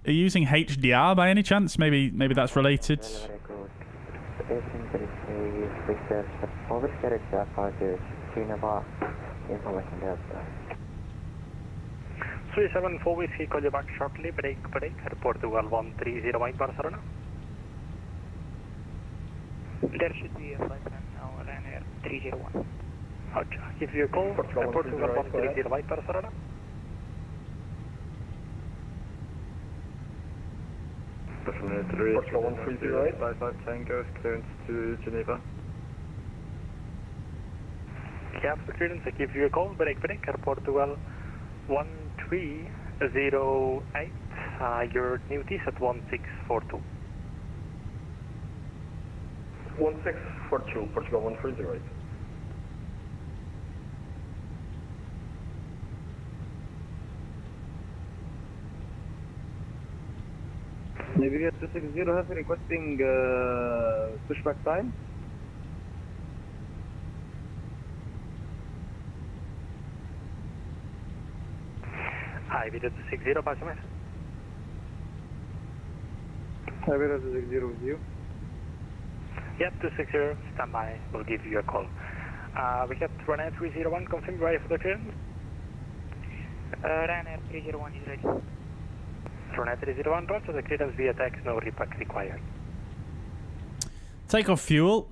using HDR by any chance? Maybe that's related. 374 whiskey, call you back shortly. Break. Report to 1308 Barcelona. There should be a flight plan now, Ryanair 301. Roger. Give you a call. Report to 1308 Barcelona. Barcelona 130, 55 Tango, clearance to Geneva. Yeah, the clearance, I give you a call. Break. Report to 1308. Your new T at 1642. 1642, Portugal 130. Navigraph 260 have requesting pushback time. Hi, Bijan 260, Passenger. Navigraph 260 with you. Yep, 260, stand by. We'll give you a call. We got Ryanair 301, confirm ready for the clearance. Ryanair 301 is ready. Ryanair 301, roger, the clearance via text, no repack required. Take off fuel.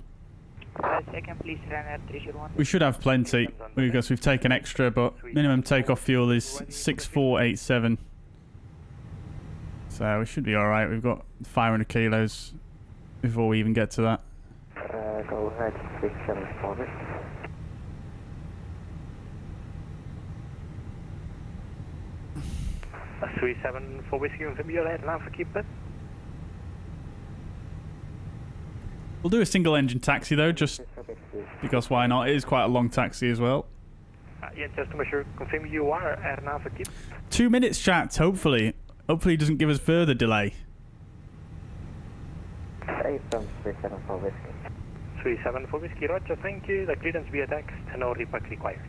Second, please, Ryanair 301. We should have plenty because we've taken extra, but minimum takeoff fuel is 6487. So we should be alright. We've got 500 kilos before we even get to that. Go ahead, 674. 374 whiskey, confirm your head now for keep it. We'll do a single engine taxi though, just because why not? It is quite a long taxi as well. Yeah, just to make sure, confirm you are air now for keep. 2 minutes chat, hopefully. Hopefully it doesn't give us further delay. 374 whiskey. 374 whiskey, roger, thank you. The clearance via text, no repack required.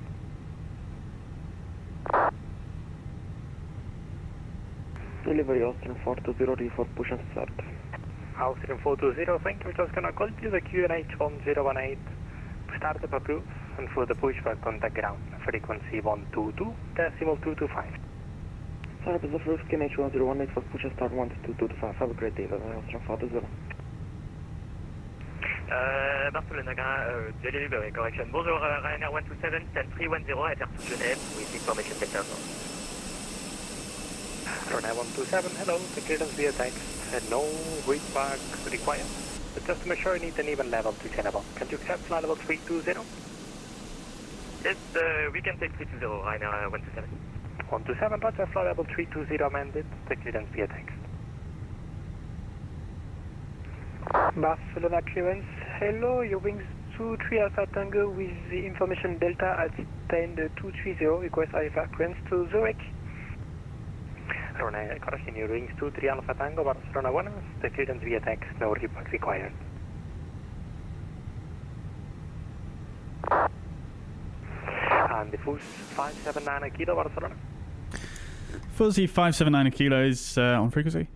Delivery Austrian 420, ready for push and start. Austrian 420, thank you. We're just gonna call you the QNH 1018. Startup approved, and for the pushback contact ground. Frequency 122.225. Startup is approved, QNH 1018 for push and start 12225. Have a great day, Austrian 420. Barcelona, delivery correction. Bonjour, Ryanair 127, 10310, air to Genève, with information delta. Ryanair 127, hello, the clearance via text, and no readback required. But just to make sure, I need an even level to Geneva. Can you accept flight level 320? Yes, we can take 320, Ryanair 127. 127, roger, flight level 320 amended, the clearance via text. Barcelona clearance, hello, your wings 23 Alpha Tango with the information delta at stand 230, request IFR clearance to Zurich. Ryanair, correction, your wings 23 Alpha Tango, Barcelona 1, the clearance via text, no report required. And the Fuzz 579 kilo, Barcelona. Fuzzy 579 kilos on frequency.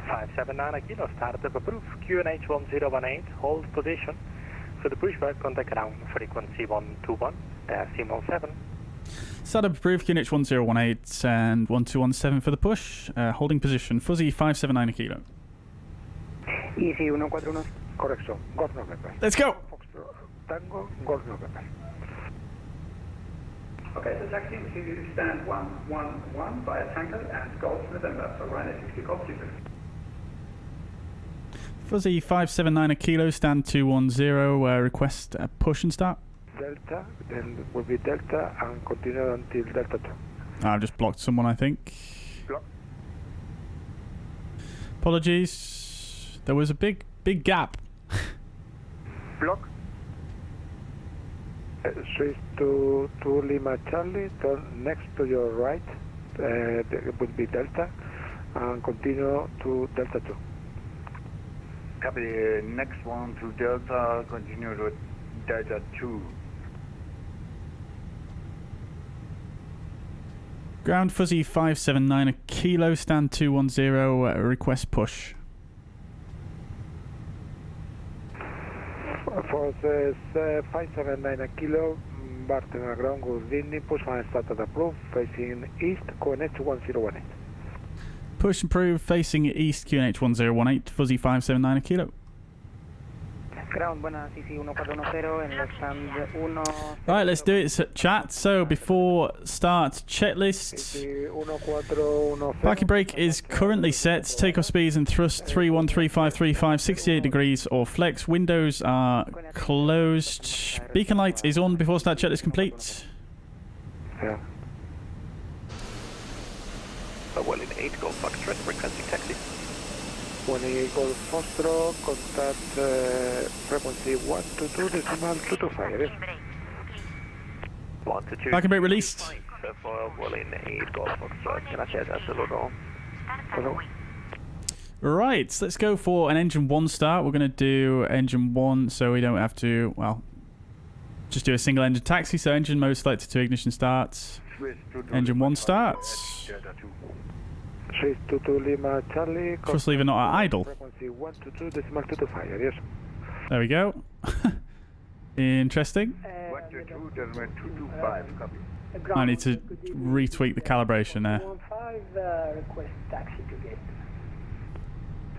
579 kilo, startup approved, QNH 1018, hold position. For the pushback, contact ground, frequency 121, .17. Startup approved, QNH 1018 and 1217 for the push. Holding position, Fuzzy 579 kilo. Easy 141, correction, Golf November. Let's go! Tango, Golf November. Okay, so taxi to stand 111 via Tango and Golf November for Ryanair 60 Golf 26. Fuzzy 579 a kilo, stand 210, request push and start. Delta, then will be Delta and continue until Delta 2. I've just blocked someone, I think. Block. Apologies. There was a big gap. Block. Switch to Lima Charlie, turn next to your right, it will be Delta, and continue to Delta 2. Copy, next one to Delta, continue to Delta 2. Ground Fuzzy 579 a kilo, stand 210, request push. For the 579 a kilo, Barcelona ground, good evening, push and start at approved, facing east, QNH 1018. Push and prove, facing east, QNH 1018, Fuzzy 579 a kilo. Ground, buenas, CC 1410 en el stand 1. Right, let's do it, chat. So before start, checklist. Parking brake is currently set. Takeoff speeds and thrust 313535, 68 degrees or flex. Windows are closed. Beacon light is on before start. Checklist complete. Yeah. Well in 8 Golf Foxtrot, requesting taxi. 20 Golf Foxtrot, contact frequency 122 decimal 225. Yes. 122. Parking brake released. Well in 8 Golf Foxtrot, gracias, hasta luego. Right, let's go for an engine 1 start. We're going to do engine 1 so we don't have to, well, just do a single engine taxi. So engine mode selected to ignition starts. Engine 1 starts. Switch to Lima Charlie. Thrust lever not at idle. Frequency 122 decimal 225. Yes. There we go. Interesting. 122 decimal 225, copy. I need to retweak the calibration there. Request taxi to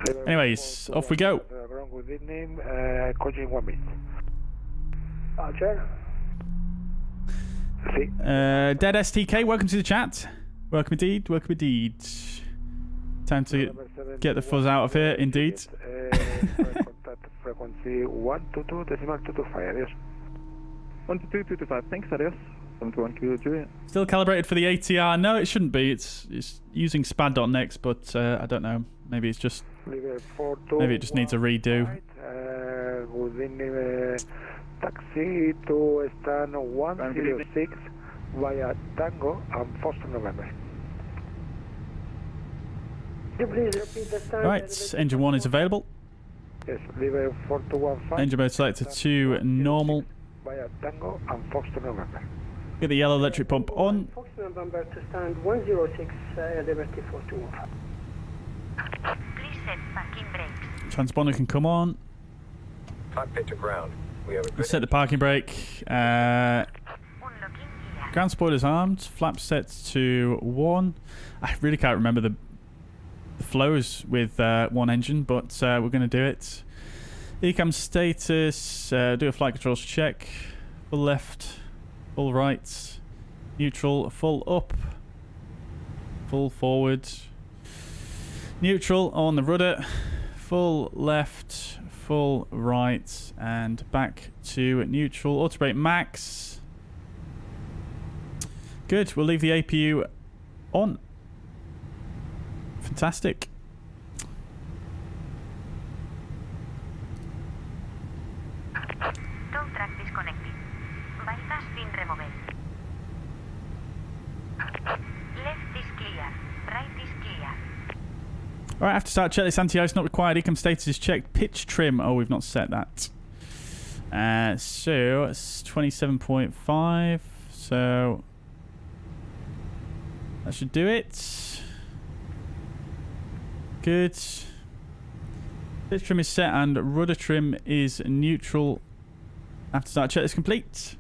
get. Anyways, off we go. Good evening, coaching 1 minute. Roger. Dead STK, welcome to the chat. Welcome indeed, welcome indeed. Time to get the fuzz out of here, indeed. Contact frequency 122 decimal 225, yes. 122 225, thanks, adios. 71 Kilo Juliet. Still calibrated for the ATR? No, it shouldn't be. It's using SPAD.neXt, but I don't know. Maybe it's just. Maybe it just needs a redo. Good evening, taxi to stand 106 via Tango and Foster November. Please repeat the start. Right, engine 1 is available. Yes, lever 4215. Engine mode selected to normal. Via Tango and Foster November. Get the yellow electric pump on. Foster November to stand 106, Liberty 4215. Please set parking brakes. Transponder can come on. Cockpit to ground. We have a good Set the parking brake. Unlocking gear. Ground spoilers armed. Flaps set to 1. I really can't remember the flows with one engine, but we're going to do it. ECAM status. Do a flight controls check. Full left. Full right. Neutral. Full up. Full forward. Neutral on the rudder. Full left. Full right. And back to neutral. Auto brake max. Good. We'll leave the APU on. Fantastic. Tow track disconnected. Bypass pin removed. Left is clear. Right is clear. Alright, after start checklist anti-ice not required. Ecam status is checked. Pitch trim. Oh, we've not set that. So it's 27.5. So that should do it. Good. Pitch trim is set and rudder trim is neutral. After start checklist complete.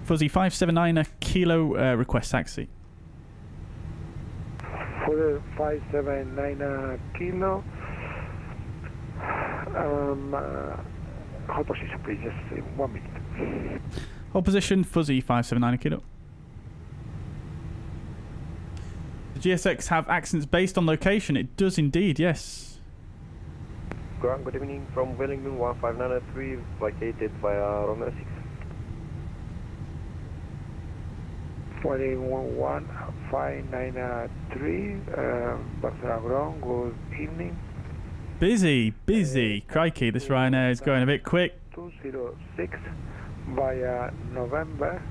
Fuzzy 579 a kilo request taxi. For 579 kilo. Hold position, please. Just 1 minute. Hold position. Fuzzy 579 a kilo. The GSX have accents based on location. It does indeed, yes. Ground, good evening from Wellington 1593, vacated via Romeo 6. Wellington 1593, Barcelona ground, good evening. Busy. Crikey, this Ryanair is going a bit quick. 206 via November,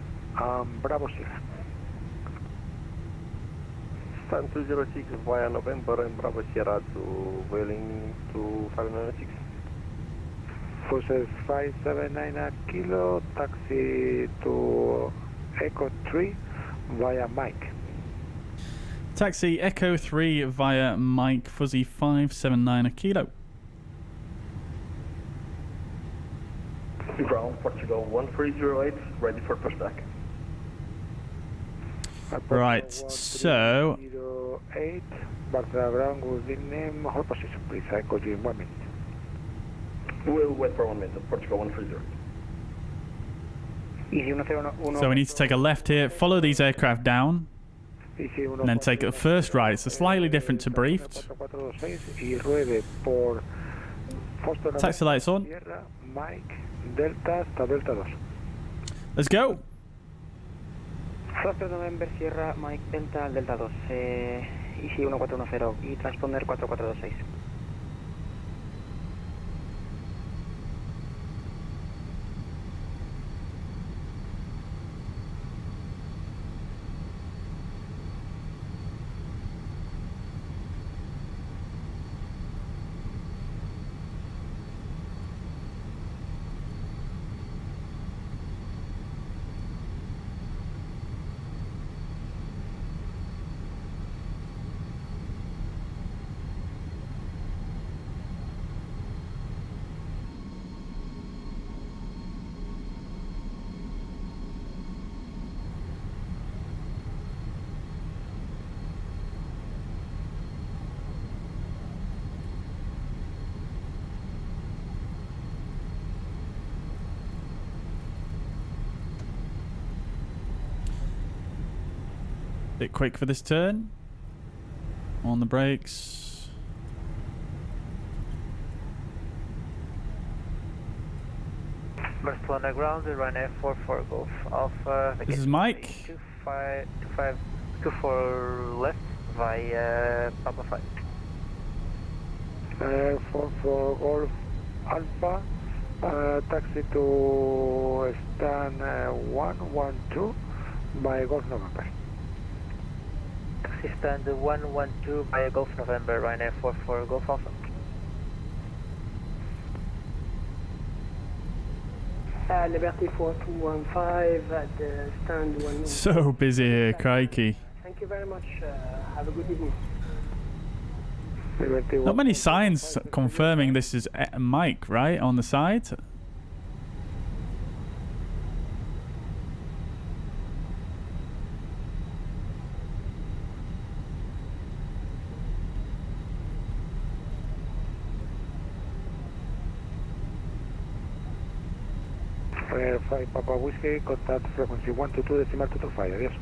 Bravo Sierra. Stand 206 via November and Bravo Sierra to Wellington to 596. Fuzxxx 579 kilo, taxi to Echo 3 via Mike. Taxi Echo 3 via Mike Fuzzy 579 a kilo. Ground, Portugal 1308, ready for pushback. Right, so 08, Barcelona ground, good evening, hold position please, I call you in 1 minute. We'll wait for 1 minute, Portugal 130. So we need to take a left here, follow these aircraft down, and then take a first right. It's slightly different to briefed. Taxi lights on. Mike, Delta, hasta Delta 2. Let's go. Foster November Sierra, Mike Delta, Delta 2, Easy 1410 y transponder 4426. Bit quick for this turn. On the brakes. Barcelona ground, Ryanair 44 Golf Alpha. This is Mike. 24 left via Papa 5. 44 Golf Alpha, taxi to stand 112 by Golf November. Taxi stand 112 via Golf November, Ryanair 44 Golf Alpha. Liberty 4215 at stand 1. So busy here, crikey. Thank you very much. Have a good evening. Not many signs confirming this is Mike, right, on the side. Ryanair 5 Papa Whiskey, contact frequency 122 decimal 225, adiós.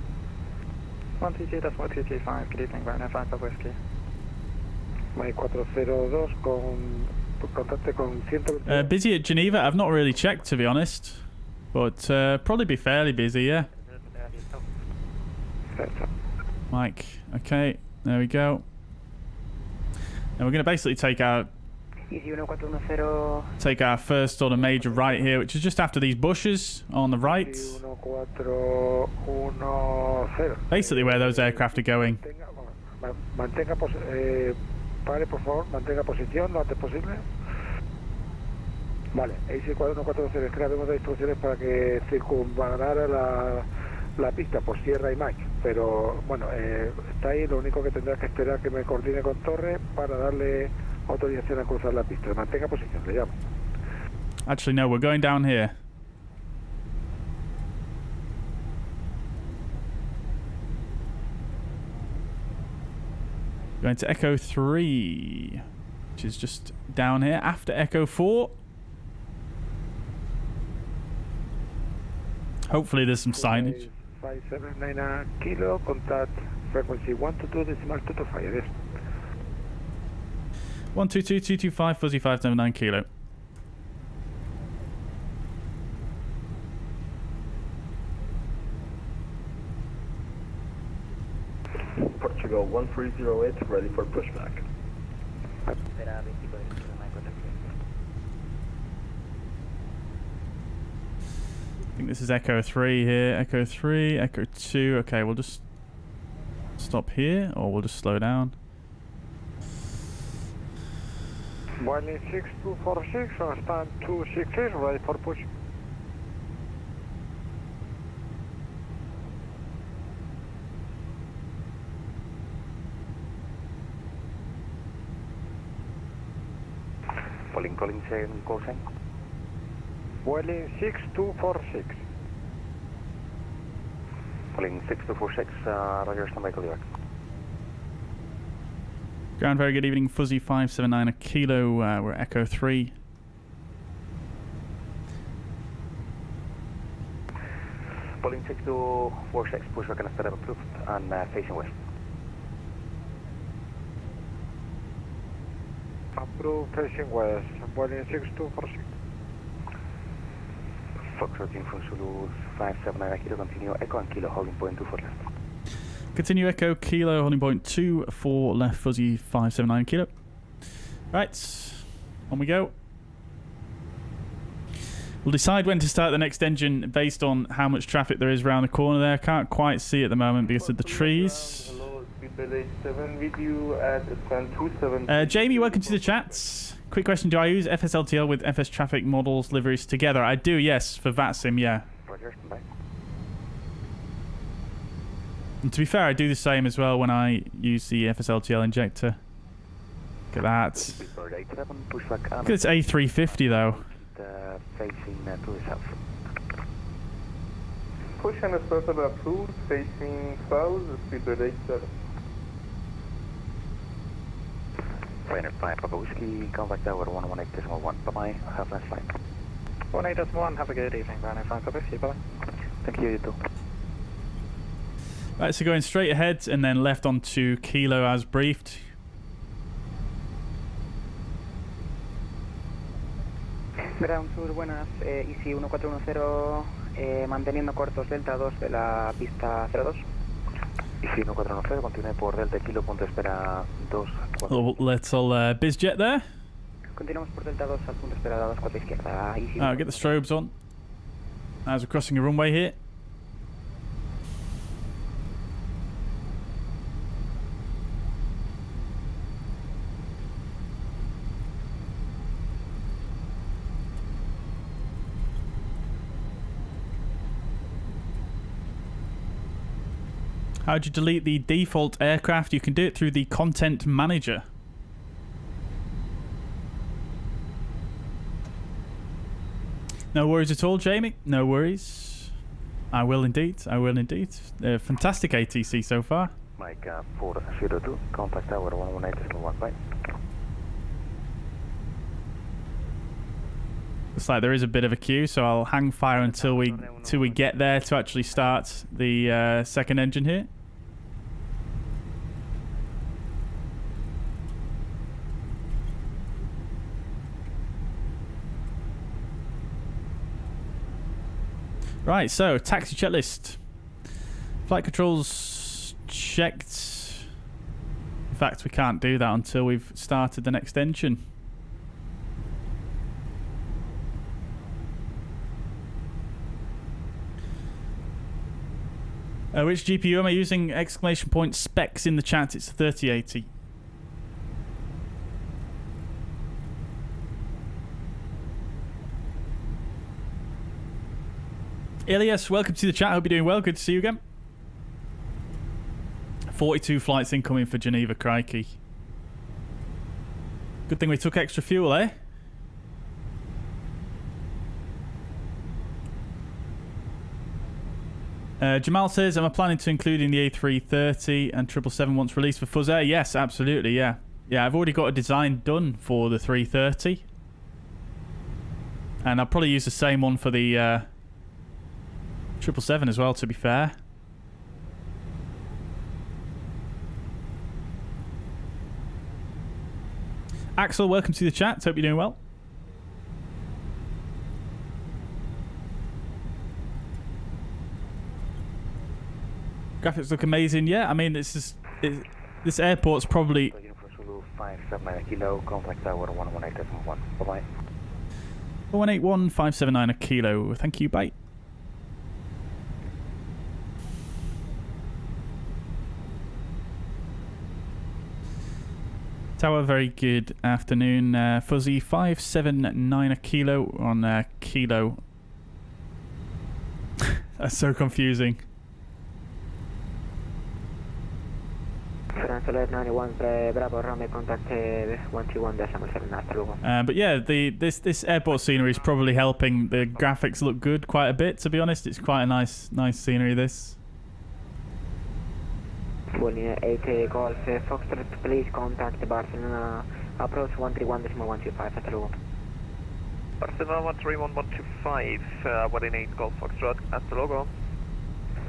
132, that's 135, good evening, Ryanair 5 Papa Whiskey. Mike 402 con contacte con 120. Busy at Geneva? I've not really checked, to be honest. But probably be fairly busy, yeah. Mike, okay, there we go. And we're going to basically take our first sort of major right here, which is just after these bushes on the right. Basically where those aircraft are going. Pare, por favor, mantenga posición lo antes posible. Vale, AC4140, es que vemos de instrucciones para que circunvalara la pista por Sierra y Mike, pero bueno, está ahí, lo único que tendrá que esperar que me coordine con Torre para darle autorización a cruzar la pista. Mantenga posición, le llamo. Actually, no, we're going down here. Going to Echo 3, which is just down here after Echo 4. Hopefully there's some signage. 579 kilo, contact frequency 122 decimal 225, yes. 122-225 fuzzy 579 kilo. Portugal 1308, ready for pushback. I think this is Echo 3 here. Echo 3, Echo 2. Okay, we'll just stop here, or we'll just slow down. Boeing 6246 on stand 266, ready for push. Calling second Callsign. Boeing 6246. Calling 6246, Roger, standby call back. Ground, very good evening. Fuzzy 579 a kilo. We're Echo 3. Calling 6246, pushback and startup approved, and facing west. Approved facing west. Boeing 6246. Fox 13 from Zulu 579 kilo, continue Echo and kilo, holding point 2 for left. Continue Echo Kilo, holding point 2 for left Fuzzy 579 kilo. Right, on we go. We'll decide when to start the next engine based on how much traffic there is around the corner there. Can't quite see at the moment because of the trees. Hello, Speedbird 87 with you at stand 27. Jamie, welcome to the chat. Quick question, do I use FSLTL with FS traffic models liveries together? I do, yes, for VATSIM, yeah. Roger, standby. And to be fair, I do the same as well when I use the FSLTL injector. Look at that. Speedbird 87, pushback. Look at this A350 though. Facing to the south. Push and a startup approved, facing south, Speedbird 87. Trainer 5 Papa Whiskey, contact tower 118.1. Bye-bye, have a nice flight. 18.1, have a good evening, Trainer 5 Papa Whiskey, bye. Thank you, you too. Right, so going straight ahead and then left onto Kilo as briefed. Ground Sur, buenas. Easy 1410, manteniendo cortos Delta 2 de la pista 02. Easy 1410, continúe por Delta Kilo, punto espera 2. Little bizjet there. Continuamos por Delta 2 al punto espera 24 izquierda. Easy. Get the strobes on as we're crossing a runway here. How do you delete the default aircraft? You can do it through the content manager. No worries at all, Jamie. No worries. I will indeed. I will indeed. Fantastic ATC so far. Mike 402, contact tower 118.1. Bye. Looks like there is a bit of a queue, so I'll hang fire until we get there to actually start the second engine here. Right, so taxi checklist. Flight controls checked. In fact, we can't do that until we've started the next engine. Which GPU am I using? Exclamation point specs in the chat. It's 3080. Elias, welcome to the chat. Hope you're doing well. Good to see you again. 42 flights incoming for Geneva, crikey. Good thing we took extra fuel, eh? Jamal says, am I planning to include in the A330 and 777 once released for fuzzair? Yes, absolutely, yeah. Yeah, I've already got a design done for the 330. And I'll probably use the same one for the 777 as well, to be fair. Axel, welcome to the chat. Hope you're doing well. Graphics look amazing. Yeah, I mean, this airport's probably... 579 kilo, contact tower 118.1. Bye-bye. 181.579 a kilo. Thank you, bye. Tower, very good afternoon. Fuzzy 579 a kilo on kilo. That's so confusing. But yeah, this airport scenery is probably helping the graphics look good quite a bit. To be honest, it's quite a nice scenery. This. 8 Golf Foxtrot, please contact Barcelona approach 131.125 at the logo. Barcelona 131.125, 118 Golf Foxtrot at the logo.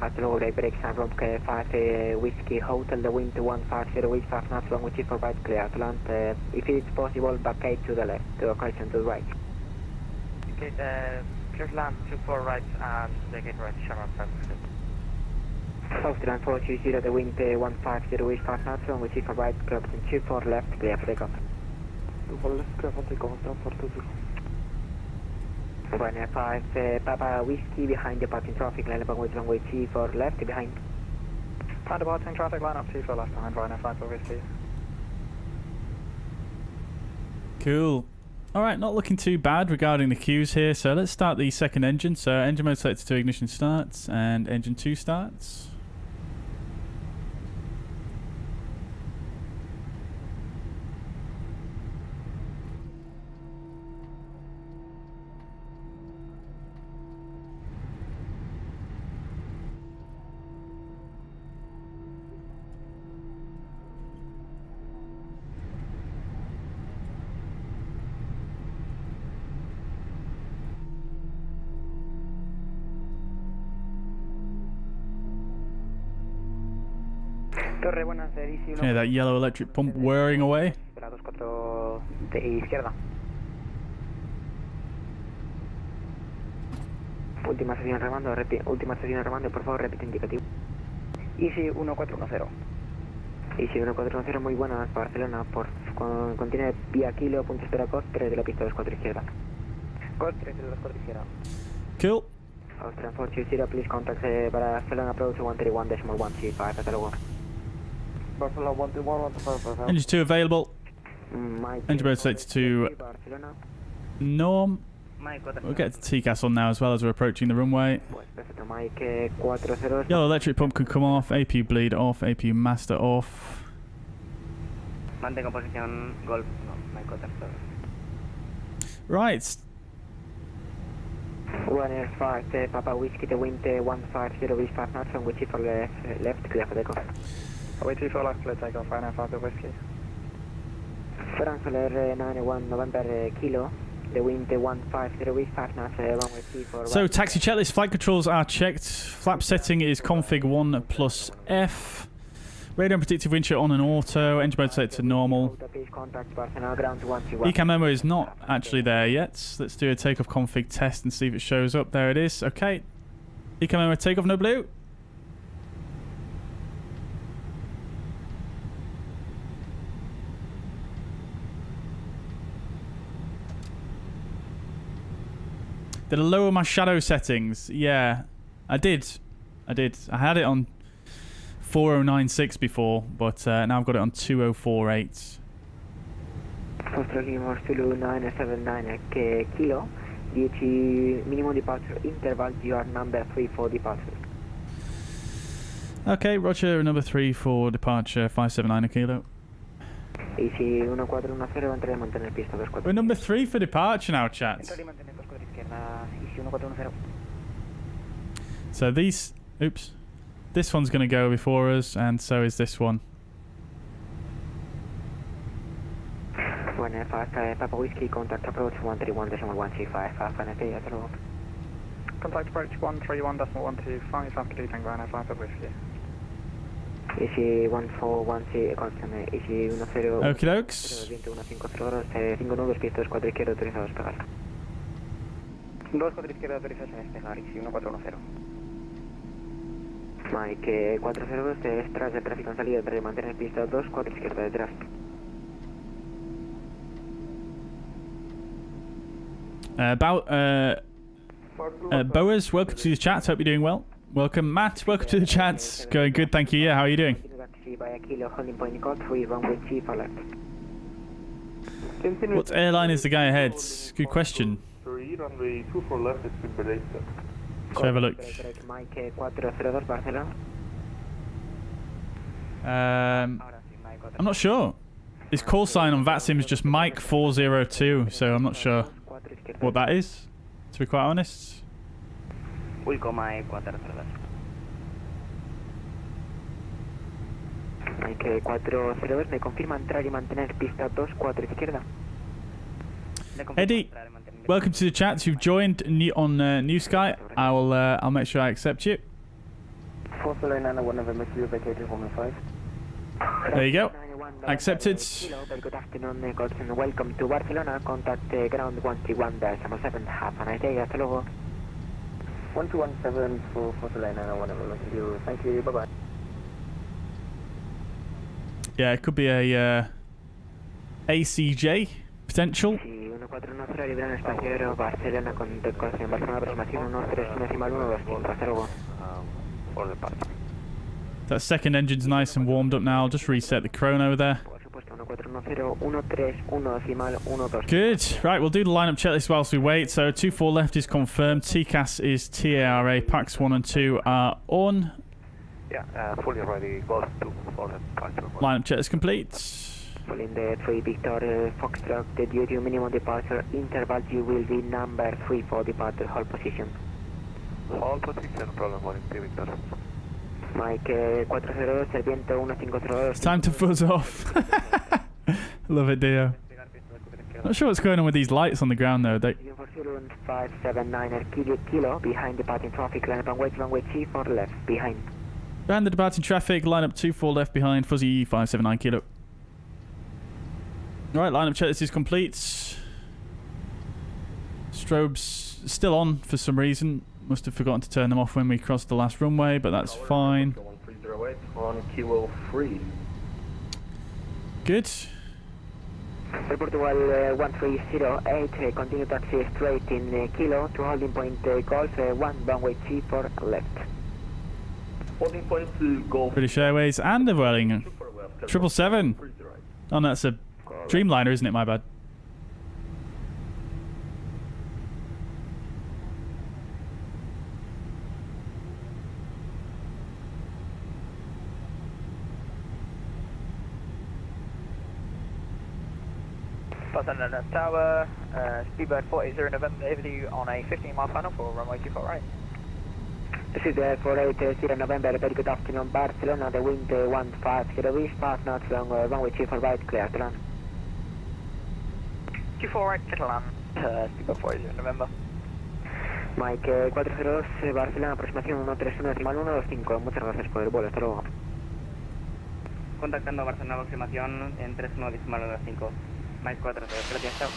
At the logo, they break San Roque 5 Whiskey Hotel, the wind 150 with 5 knots, long which is provide clear to land. If it's possible, back 8 to the left, to correction to the right. Okay, clear to land 24 right and the gate right, Shamrock 5. Austrian 420, the wind 150 with 5 knots, long which is provide correction 24 left, clear for takeoff. 24 left, clear for takeoff, down for 20. 5 Papa Whiskey behind departing traffic, line up with runway T4 left behind. Behind departing traffic, line up T4 left behind, Ryanair 5 Whiskey. Cool. Alright, not looking too bad regarding the queues here, so let's start the second engine. So engine mode selected to ignition starts and engine 2 starts. Okay, that yellow electric pump whirring away. Última sesión remando, por favor, repite indicativo. Easy 1410. Easy 1410, muy buenas, Barcelona, contiene vía kilo, punto espera COS 3 de la pista 24 izquierda. COS 3 de la 24 izquierda. Cool. Austrian 420, please contact Barcelona approach 131.125 at the logo. Barcelona 131.125. Engine 2 available. Engine mode selected to norm. We'll get to TCAS on now as well as we're approaching the runway. Yellow electric pump can come off. APU bleed off. APU master off. Mantenga posición Golf. Right. 1Air 5 Papa Whiskey, the wind 150 with 5 knots, on which is for left, clear for takeoff. Away T4 left, clear takeoff, Ryanair 5 Whiskey. Francoler 91 November Kilo, the wind 150 with 5 knots, runway T4. So taxi checklist, flight controls are checked. Flap setting is config 1 plus F. Radar and predictive wind shear on and auto. Engine mode set to normal. Ecam memo is not actually there yet. Let's do a takeoff config test and see if it shows up. There it is. Okay. Ecam memo takeoff, no blue. Did I lower my shadow settings? Yeah, I did. I had it on 4096 before, but now I've got it on 2048. Australia Zulu 979 Kilo, DH minimum departure interval, you are number 3 for departure. Okay, roger, number 3 for departure, 579 a kilo. Easy 1410, entrar y mantener pista 24. We're number 3 for departure now, chat. Entrar y mantener 24 izquierda, Easy 1410. So these, oops. This one's going to go before us, and so is this one. 1F5 Papa Whiskey, contact approach 131.125, FNP at the logo. Contact approach 131.125 after deeping Ryanair 5 Whiskey. Easy 1416, constante, Easy 10. Okie dokes. Viento 1502, 5 nudos, pista 4 izquierda, autorizado a despegar. 24 izquierda, autorización a despegar, Easy 1410. Mike 402, detrás de tráfico en salida, para mantener pista 2, 4 izquierda detrás. Boas, welcome to the chat. Hope you're doing well. Welcome, Matt. Welcome to the chat. Going good, thank you. Yeah, how are you doing? What airline is the guy ahead? Good question. Runway 24 left is with Bleriot. Let's have a look. Mike 402, Barcelona. I'm not sure. His call sign on VATSIM is just Mike 402, so I'm not sure what that is, to be quite honest. We'll go Mike 402. Mike 402, me confirma entrar y mantener pista 2, 4 izquierda. Eddie, welcome to the chat. You've joined on New Sky. I'll make sure I accept you. There you go. Accepted. Good afternoon, Callsign. Welcome to Barcelona. Contact ground 131-7. Have a nice day. Hasta luego. 1217 for Barcelona. Thank you. Bye bye. Yeah, it could be a ACJ potential. Sí, 1410, libran espacio aéreo Barcelona con Callsign. Barcelona, aproximación 13.125. Hasta luego. For the part. That second engine's nice and warmed up now. I'll just reset the chrono there. Good. Right, we'll do the lineup checklist whilst we wait. So 24 left is confirmed. TCAS is TARA. Packs 1 and 2 are on. Yeah, fully ready. Goes to for the Lineup check is complete. Following the 3 Victor Foxtrot, the due to minimum departure interval, you will be number 3 for departure hold position. Hold position, problem 1 in Victor. Mike 402, el viento 1502. It's time to fuzz off. Love it, Dio. Not sure what's going on with these lights on the ground though. 579 kilo behind departing traffic, line up and wait, runway T4 left behind. Behind the departing traffic, line up 24 left behind, fuzzy 579 kilo. Alright, lineup checklist is complete. Strobes still on for some reason. Must have forgotten to turn them off when we crossed the last runway, but that's fine. 1308 on kilo 3. Good. Portugal 1308, continue taxi straight in kilo to holding point Golf 1, runway T4 left. Holding point to Golf. British Airways and the Vueling 777. Oh, no, that's a Dreamliner, isn't it? My bad. Barcelona Tower, speedbird 40 November, over to you on a 15-mile final for runway 24 right. This is 480 November, very good afternoon, Barcelona, the wind 150 east, 5 knots long, runway 24 right, clear to land. 24 right, clear to land, speedbird 40 November. Mike 402, Barcelona, aproximación 131.125, muchas gracias por el vuelo, hasta luego. Contactando Barcelona, aproximación en 31.125. Mike 402, gracias, chao.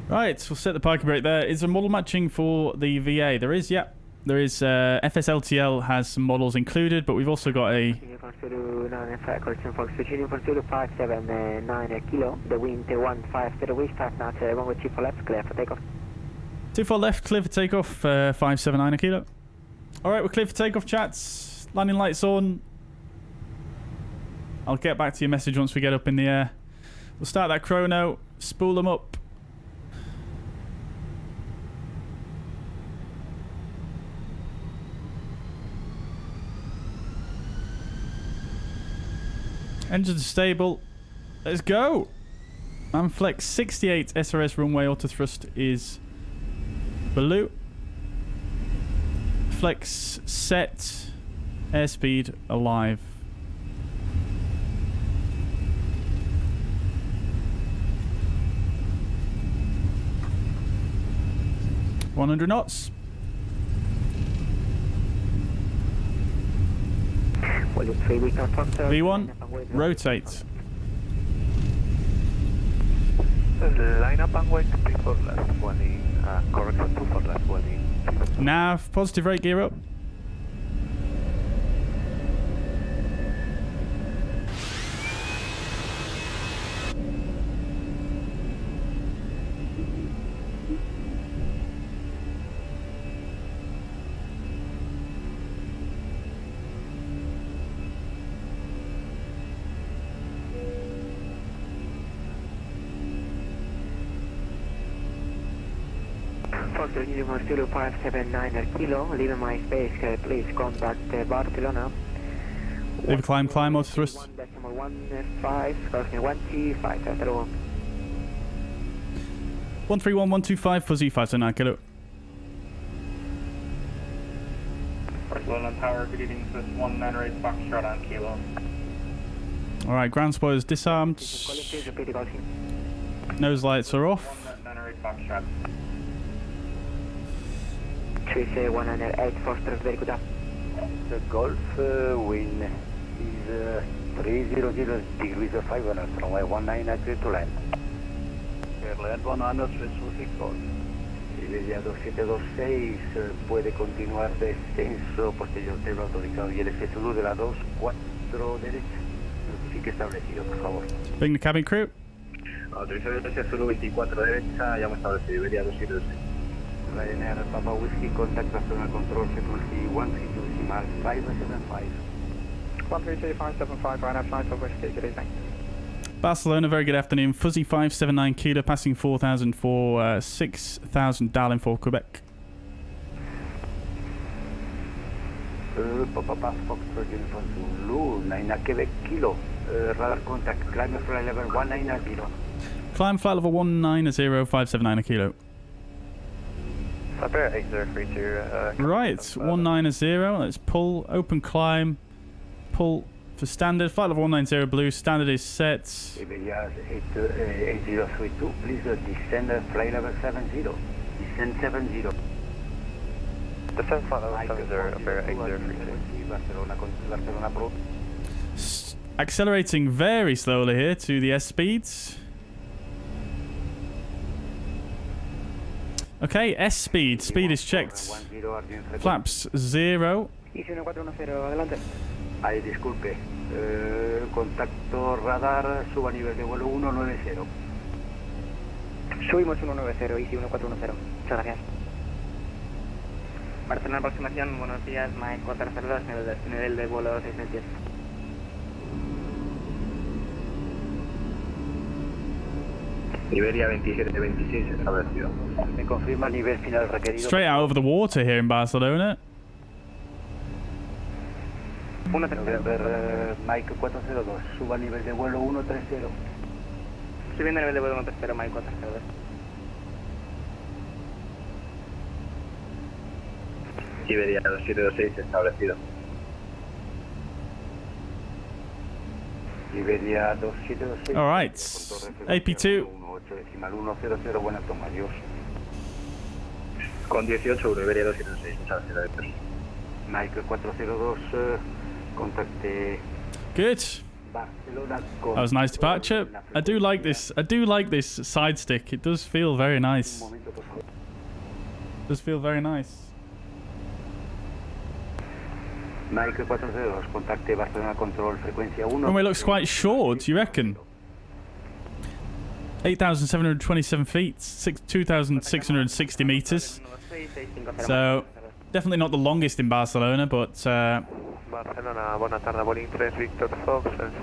Right, we'll set the parking brake there. Is there model matching for the VA? There is, yeah. There is. FSLTL has some models included, but we've also got a... 579 kilo, the wind 150 east, 5 knots, runway 24 left, clear for takeoff. 24 left, clear for takeoff, 579 a kilo. Alright, we're clear for takeoff, chats. Landing lights on. I'll get back to your message once we get up in the air. We'll start that chrono, spool them up. Engines are stable. Let's go. Manflex 68 SRS runway auto thrust is below. Flex set. Airspeed alive. $100 knots. V1, rotate. Line up and wait before last one in, correction 2 for last one in. Nav, positive rate, gear up. Foxtrot Uniform Zulu 579 kilo, leaving my space, please contact Barcelona. Leave climb, auto thrust. 1.15, crossing 125, hello. 131125, fuzzy 579 kilo. Barcelona Tower, good evening, this 198 Foxtrot on kilo. Alright, ground spoilers disarmed. Nose lights are off. 198 Foxtrot. 108 Foster, very good up. The Gulf wind is 300 degrees of 5 knots, runway 19 to land. Airline 136 Golf. Iberia 2726 puede continuar descenso posterior del autorizado y el FSLTL de la 24 derecha. Notifique establecido, por favor. Bring the cabin crew. Autorizado el FSLTL 24 derecha, ya hemos establecido Iberia 2726. Ryanair Papa Whiskey, contact Barcelona Control frequency 132.575. 132.575, Ryanair flight for Whiskey, good evening. Barcelona, very good afternoon. Fuzzy 579 kilo, passing 4,000 for 6,000 dialing for Quebec. Papa Foxtrot Uniform Zulu 9 Quebec kilo, radar contact, climb flight level 190. Climb flight level 190, 579 kilo. Cyber 8032. Right, 190. Let's pull, open climb, pull for standard. Flight level 190 blue, standard is set. Iberia 8032, please descend flight level 70. Descend 70. Descend flight level 70, Iberia 8032. Barcelona Pro. Accelerating very slowly here to the S speeds. Okay, S speed. Speed is checked. Flaps 0. Ay, disculpe. Contacto radar, suba nivel de vuelo 190. Subimos 190, Easy 1410. Muchas gracias. Barcelona aproximación, buenos días, Mike 402, nivel de vuelo 610. Iberia 2726 establecido. Me confirma el nivel final requerido. Straight out over the water here in Barcelona. November, Mike 402, suba nivel de vuelo 130. Subiendo nivel de vuelo 130, Mike 402. Iberia 2726 establecido. Iberia 2726. All right, AP2. 100, buena toma, adiós. Con 18, Iberia 2726 establecido. Mike 402, contacte. Good. Barcelona. That was a nice departure. I do like this. I do like this side stick. It does feel very nice. Does feel very nice. Mike 402, contacte Barcelona Control, frecuencia 1. Runway looks quite short, do you reckon? 8,727 feet, 2,660 meters. So, definitely not the longest in Barcelona, but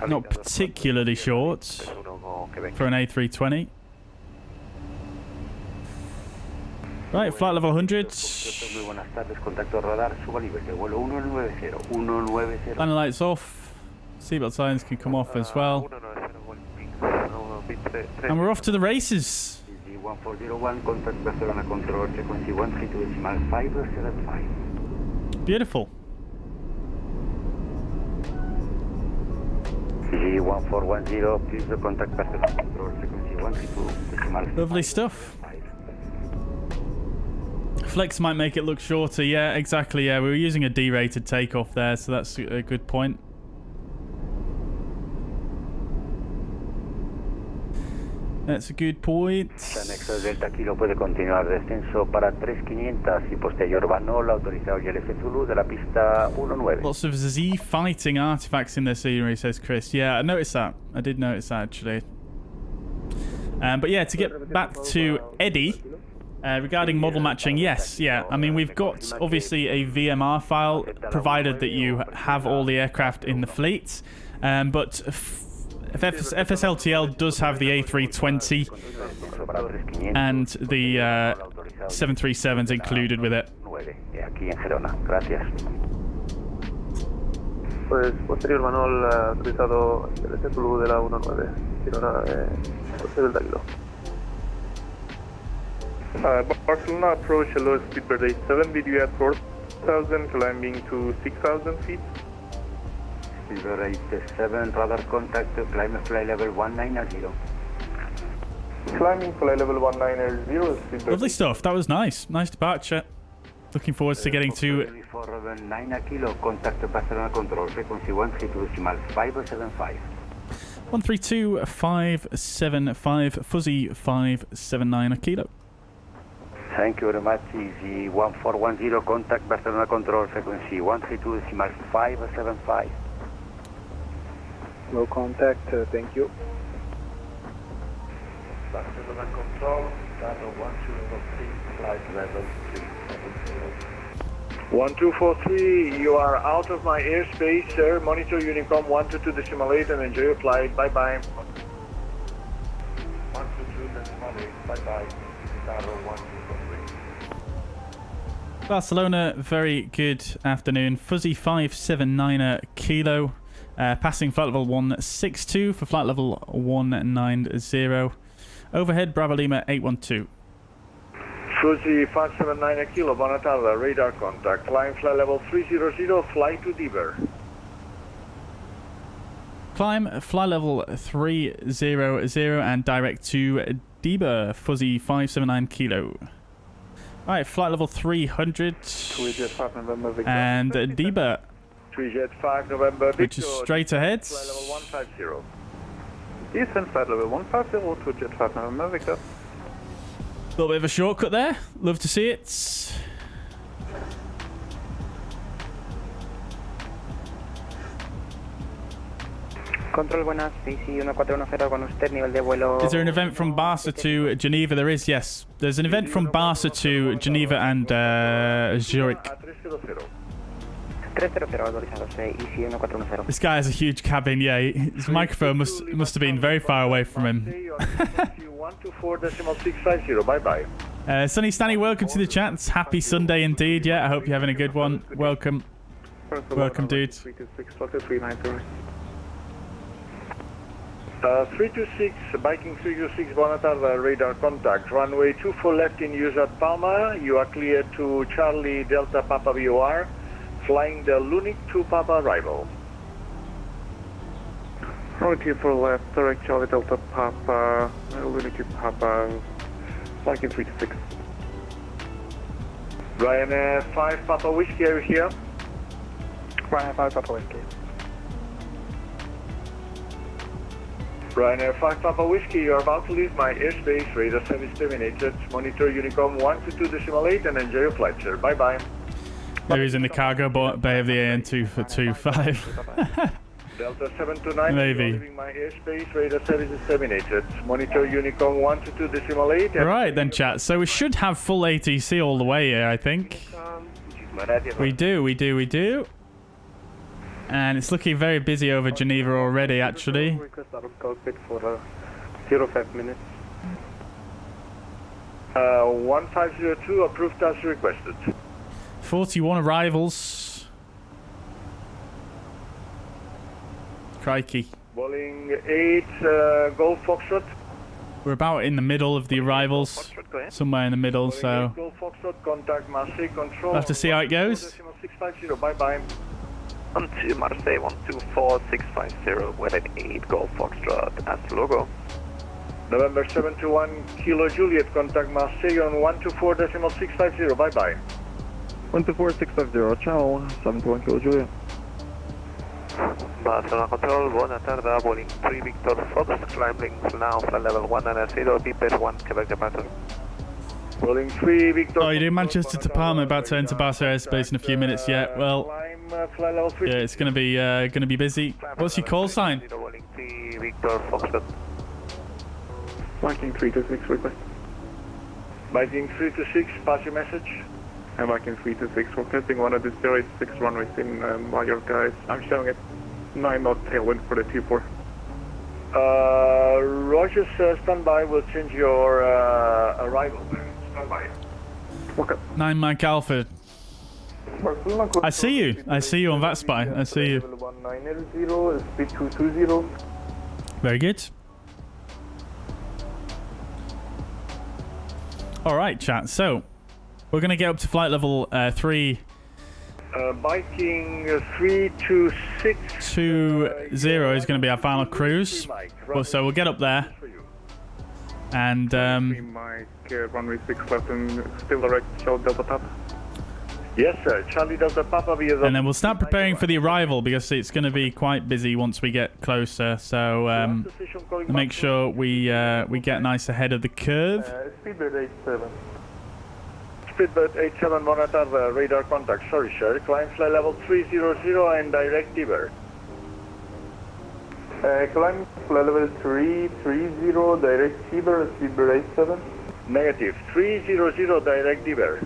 not particularly short for an A320. Right, flight level 100. Landing lights off. Seatbelt signs can come off as well. And we're off to the races. 1401, contact Barcelona Control, frequency 132.575. Beautiful. G1410, please contact personnel control frequency 132.5. Lovely stuff. Flex might make it look shorter. Yeah, exactly. Yeah, we were using a D-rated takeoff there, so that's a good point. That's a good point. Anexo Delta Kilo puede continuar descenso para 3500 y posterior Vanol autorizado GLF Zulu de la pista 19. Lots of Z fighting artifacts in their scenery, says Chris. Yeah, I noticed that. I did notice that, actually. But yeah, to get back to Eddie, regarding model matching, yes, yeah. I mean, we've got, obviously, a VMR file, provided that you have all the aircraft in the fleet. But FSLTL does have the A320 and the 737s included with it. Pues posterior Manol autorizado el Zulu de la 19, Girona, posterior del Kilo. Barcelona approach hello speed per day 7, video at 4,000, climbing to 6,000 feet. Silver 87, radar contact, climb fly level 190. Climbing fly level 190, Lovely stuff. That was nice. Nice departure. Looking forward to getting to 9 kilo, contact Barcelona control frequency 132.575. 132.575, fuzzy 579 a kilo. Thank you very much. Easy 1410, contact Barcelona control frequency 132.575. No contact, thank you. Barcelona control, Data 1243, flight level 1243, you are out of my airspace, sir. Monitor Unicom 122.8 and enjoy your flight. Bye bye. 122.8, bye bye. Data 1243. Barcelona, very good afternoon. Fuzzy 579 a kilo. Passing flight level 162 for flight level 190. Overhead Bravo Lima 812. Fuzzy 579 a kilo, Bonatala, radar contact. Climb flight level 300, fly to Deber. Climb fly level 300 and direct to Deber, Fuzzy 579 kilo. Alright, flight level 300 and Deber. 3Jet 5 November, which is straight ahead. Flight level 150. Descent flight level 150 to Jet 5 November, Victor. A little bit of a shortcut there. Love to see it. Control, buenas. AC 1410 con usted, nivel de vuelo. Is there an event from Barca to Geneva? There is, yes. There's an event from Barca to Geneva and Zurich. 300 autorizados, AC 1410. This guy has a huge cabin, yeah. His microphone must have been very far away from him. 124.650, bye bye. Sunny Stanley, welcome to the chat. Happy Sunday indeed, yeah. I hope you're having a good one. Welcome. Welcome, dude. 326, Viking 326, Bonatar, radar contact. Runway 24 left in use at Palma. You are clear to Charlie Delta Papa VOR. Flying the Lunik to Papa arrival. Runway 24 left, direct Charlie Delta Papa, Lunik to Papa, Viking 326. Ryanair 5 Papa Whiskey, are you here? Ryanair 5 Papa Whiskey. Ryanair 5 Papa Whiskey, you are about to leave my airspace. Radar service terminated. Monitor Unicom 122.8 and enjoy your flight, sir. Bye bye. Maybe he's in the cargo bay of the AN2 for 25. Delta 729, maybe. you are leaving my airspace. Radar service is terminated. Monitor Unicom 122.8. Right then, chat. So we should have full ATC all the way here, I think. We do. And it's looking very busy over Geneva already, actually. Request out of cockpit for 05 minutes. 1502, approved as requested. 41 arrivals. Crikey. Bowling 8, Golf Foxtrot. We're about in the middle of the arrivals. Somewhere in the middle, so Golf Foxtrot, contact Marseille control. we'll have to see how it goes. 650, bye bye. to Marseille 124650 with an 8 Golf Foxtrot as the logo. November 721 Kilo Juliet, contact Marseille on 124.650, bye bye. 124.650, ciao, 721 Kilo Juliet. Barcelona Control, buona tarda, Boeing 3 Victor Fox, climbing now flight level 190, beep 1 Quebec departure. Boeing 3 Victor. Oh, you're doing Manchester to Palma, about to enter Barcelona airspace in a few minutes. Yeah, well, yeah, it's gonna be busy. What's your call sign? Boeing 3 Victor Fox. Viking 326 request. Viking 326, pass your message. And Viking 326, we're testing one of the 086 runways in Mallorca. I'm showing it 9 knot tailwind for the 24. Roger, stand by. We'll change your arrival. Stand by. Okay. 9 Mike Alpha. I see you. I see you on VATSIM. I see you. 1980, speed 220. Very good. All right, chat. So we're going to get up to flight level 3. Viking 326. 20 is going to be our final cruise. Well, so we'll get up there. And Mike, runway 6 left and still direct, Shuttle Delta Papa. Yes, sir. Charlie Delta Papa via the... And then we'll start preparing for the arrival because it's going to be quite busy once we get closer. So make sure we get nice ahead of the curve. Speedbird 87. Speedbird 87, monitor the radar contact. Sorry, sir. Climb flight level 300 and direct Tiber. Climb flight level 330, direct Tiber, Speedbird 87. Negative. 300, direct Tiber.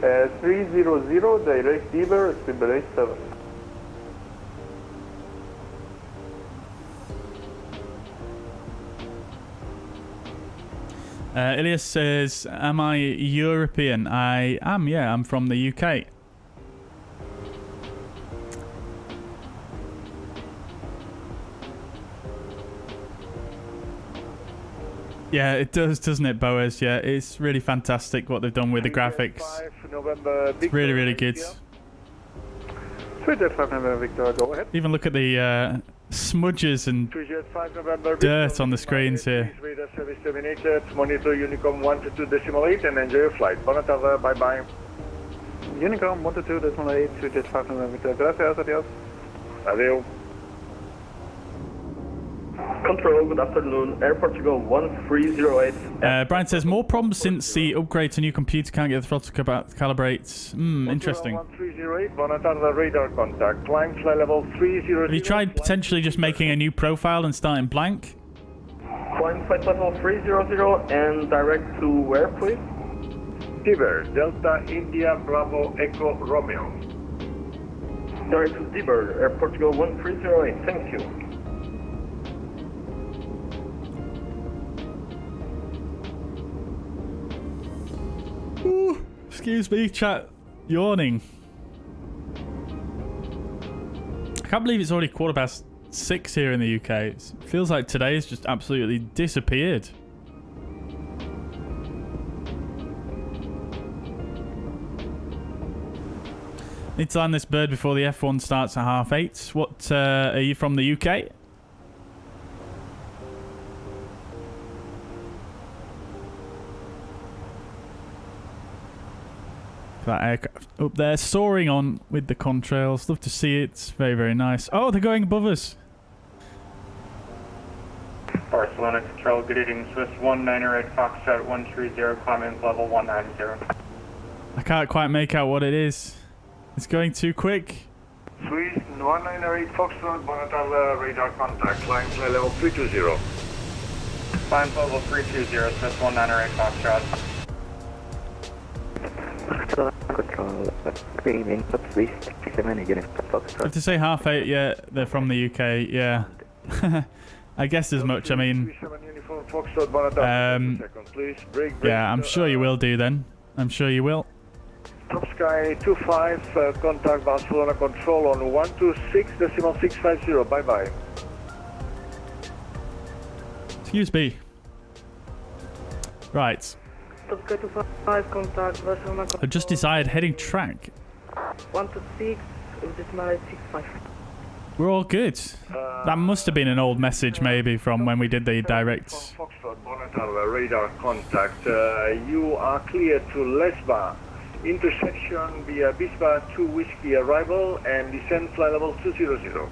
300, direct Tiber, Speedbird 87. Elias says, am I European? I am, yeah. I'm from the UK. Yeah, it does, doesn't it, Boaz? Yeah, it's really fantastic what they've done with the graphics. It's really, really good. Victor, go ahead. Even look at the smudges and dirt on the screens here. Monitor Unicom 122.8 and enjoy your flight. Buona tarda, bye bye. Unicom 122.8, Sujet 5 November Victor. Gracias, adios. Adeu. Control, good afternoon. Air Portugal 1308. Brian says, more problems since the upgrade to new computer can't get the throttle calibrate. Interesting. 1308, buona tarda, radar contact. Climb flight level 300. Have you tried potentially just making a new profile and starting blank? Climb flight level 300 and direct to where, please? Tiber, Delta India Bravo Echo Romeo. Direct to Tiber, Air Portugal 1308, thank you. Ooh, excuse me, chat. Yawning. I can't believe it's already 6:15 here in the UK. It feels like today has just absolutely disappeared. Need to land this bird before the F1 starts at 8:30. What, are you from the UK? That aircraft up there soaring on with the contrails. Love to see it. It's very, very nice. Oh, they're going above us. Barcelona Control, good evening. Swiss 198 Foxtrot 130, climbing level 190. I can't quite make out what it is. It's going too quick. Swiss 198 Foxtrot, buona tarda, radar contact. Climb flight level 320. Climb level 320, Swiss 198 Foxtrot. Control, good evening. Swiss 67 again. I have to say 8:30. Yeah, they're from the UK. Yeah. I guess as much. I mean, yeah, I'm sure you will do then. I'm sure you will. Top Sky 25, contact Barcelona Control on 126.650. Bye bye. Excuse me. Right. Top Sky 25, contact Barcelona Control. I just decided heading track. 126, We're all good. That must have been an old message maybe from when we did the direct. Foxtrot, Bonnetarve, radar contact. You are clear to Lesba. Intersection via Bisba 2 Whiskey arrival and descend fly level 200.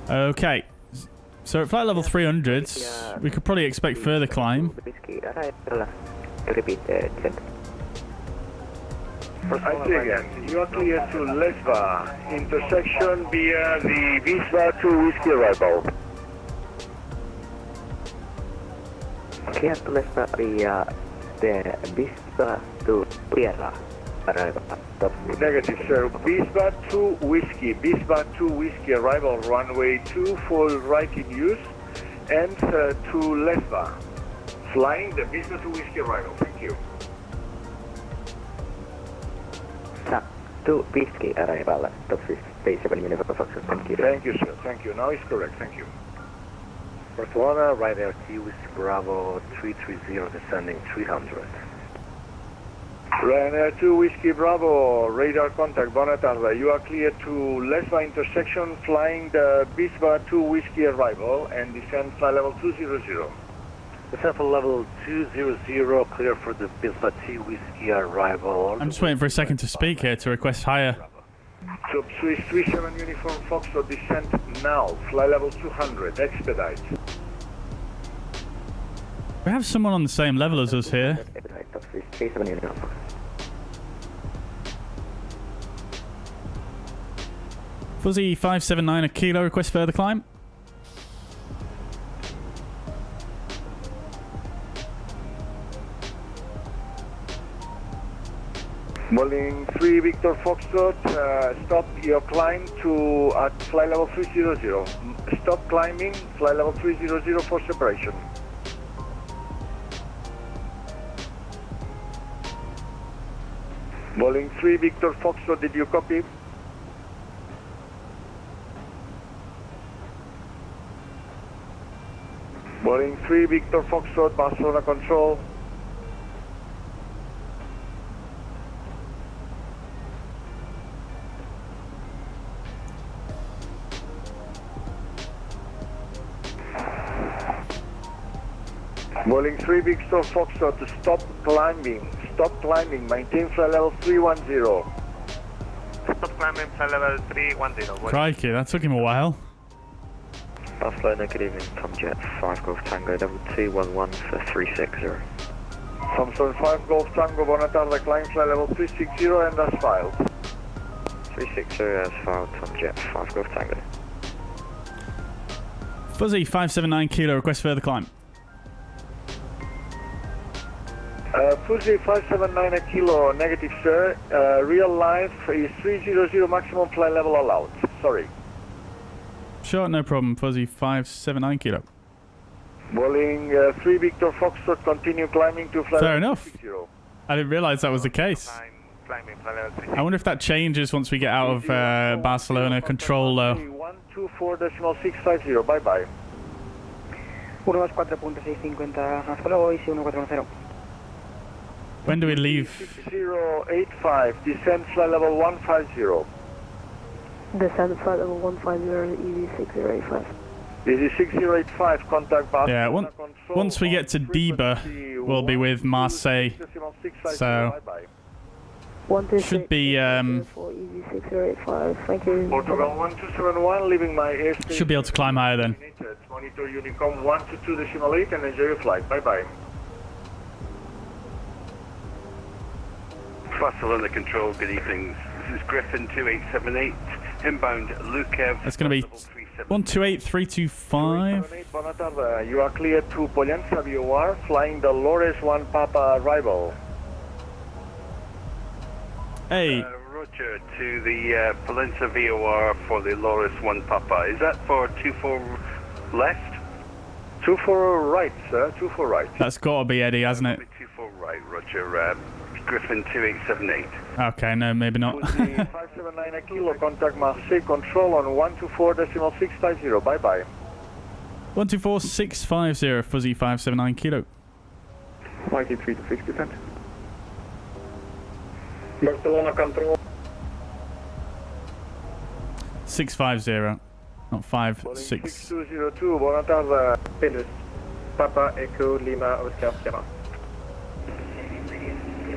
Okay. So at flight level 300, we could probably expect further climb. Repeat, I say again, you are clear to Lesba. Intersection via the Bisba 2 Whiskey arrival. Clear to Lesba via the Bisba 2 Sierra arrival. Negative, sir. Bisba 2 Whiskey arrival, runway 2 full right in use, and to Lesba. Flying the Bisba 2 Whiskey arrival. Thank you. 2 Whiskey arrival, top 57 Universal Foxtrot. Thank you. Thank you, sir. Thank you. Now it's correct. Thank you. Barcelona, right RT Whiskey Bravo 330, descending 300. Ryanair 2 Whiskey Bravo, radar contact, Bonnetarve. You are clear to Lesba intersection, flying the Bisba 2 Whiskey arrival and descend flight level 200. Descend for level 200, clear for the Bisba 2 Whiskey arrival. I'm just waiting for a second to speak here to request higher. Sub Swiss 37 Uniform Foxtrot, descent now, flight level 200, expedite. We have someone on the same level as us here. Fuzzy 579 a kilo, request further climb. Boeing 3 Victor Foxtrot, stop your climb to at flight level 300. Stop climbing, flight level 300 for separation. Boeing 3 Victor Foxtrot, did you copy? Boeing 3 Victor Foxtrot, Barcelona control. Boeing 3 Victor Foxtrot to stop climbing, maintain flight level 310. Stop climbing, flight level 310. Crikey, that took him a while. Barcelona, good evening, Tom Jet 5 Golf Tango, level 211 for 360. Thompson 5 Golf Tango, Bonnetarve, climb flight level 360 and as filed. 360 as filed, Tom Jet 5 Golf Tango. Fuzzy 579 kilo, request further climb. Fuzzy 579 a kilo, negative sir. Real life is 300 maximum flight level allowed. Sorry. Sure, no problem. Fuzzy 579 kilo. Boeing 3 Victor Foxtrot, continue climbing to flight Fair level enough. 360. I didn't realise that was the case. Climbing, flight level 360. I wonder if that changes once we get out of Barcelona control though. 124.650, bye bye. 124.650, hasta luego, IC 1410. When do we leave? 6085, descend flight level 150. Descend flight level 150, EV 6085. This is 6085, contact Barcelona. Yeah, once we get to Deba, we'll be with Marseille. So, should be, for EV 6085, thank you. Portugal 1271, leaving my airspace. Should be able to climb higher then. Monitor Unicom 122.8 and enjoy your flight, bye bye. Barcelona Control, good evening. This is Griffin 2878, inbound Lukev. That's going to be 128325. You are clear to Pollensa VOR, flying the Lores 1 Papa arrival. Hey. Roger, to the Pollensa VOR for the Loris 1 Papa. Is that for 24 left? 24 right, sir, 24 right. That's got to be Eddie, hasn't it? 24 right, Roger. Griffin 2878. Okay, no, maybe not. 579 a kilo, contact Marseille control on 124.650, bye bye. 124650, Fuzzy 579 kilo. Mikey 3 to 6%. Barcelona control. 650, not 56. 6202, buona tarda. Pelus. Papa Echo Lima Oscar Sierra.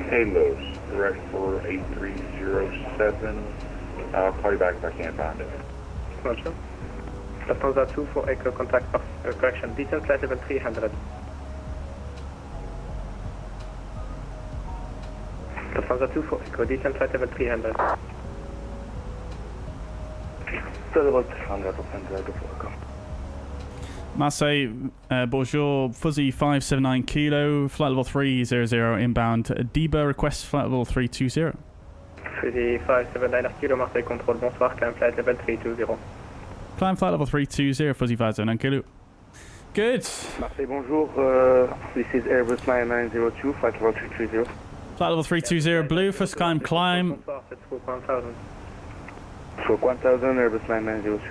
Halos, direct for 8307. I'll call you back if I can't find it. Roger. Lufthansa 2 for Echo contact correction. Distance flight level 300. Lufthansa 2 for Echo, distance flight level 300. Level 300 of Echo for Echo. Marseille, bonjour, Fuzzy 579 Kilo, flight level 300 inbound. Deba request flight level 320. Fuzzy 579 Kilo, Marseille control, bonsoir, climb flight level 320. Climb flight level 320, Fuzzy 579 Kilo. Good. Marseille, bonjour, this is Airbus 9902, flight level 330. Flight level 320 blue, first climb, climb. Bonsoir, c'est Stroke 1000. Stroke 1000, Airbus 9902.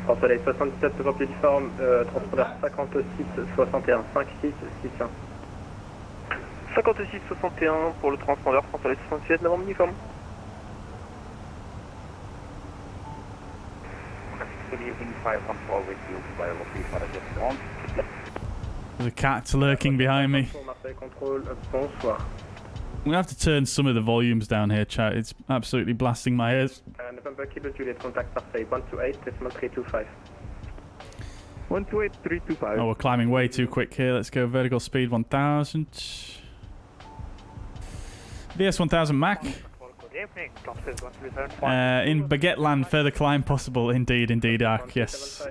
Port Soleil 77 toujours plus uniforme, transpondeur 5661, 5661. 5661 pour le transpondeur, Port Soleil 77, novembre uniforme. There's a cat lurking behind me. Marseille contrôle, bonsoir. I'm going to have to turn some of the volumes down here, chat. It's absolutely blasting my ears. November Kilo Juliet, contact Marseille 128.325. 128.325. Oh, we're climbing way too quick here. Let's go vertical speed 1000. VS 1000 Mac. In Baguette Land, further climb possible. Indeed, Ark, yes.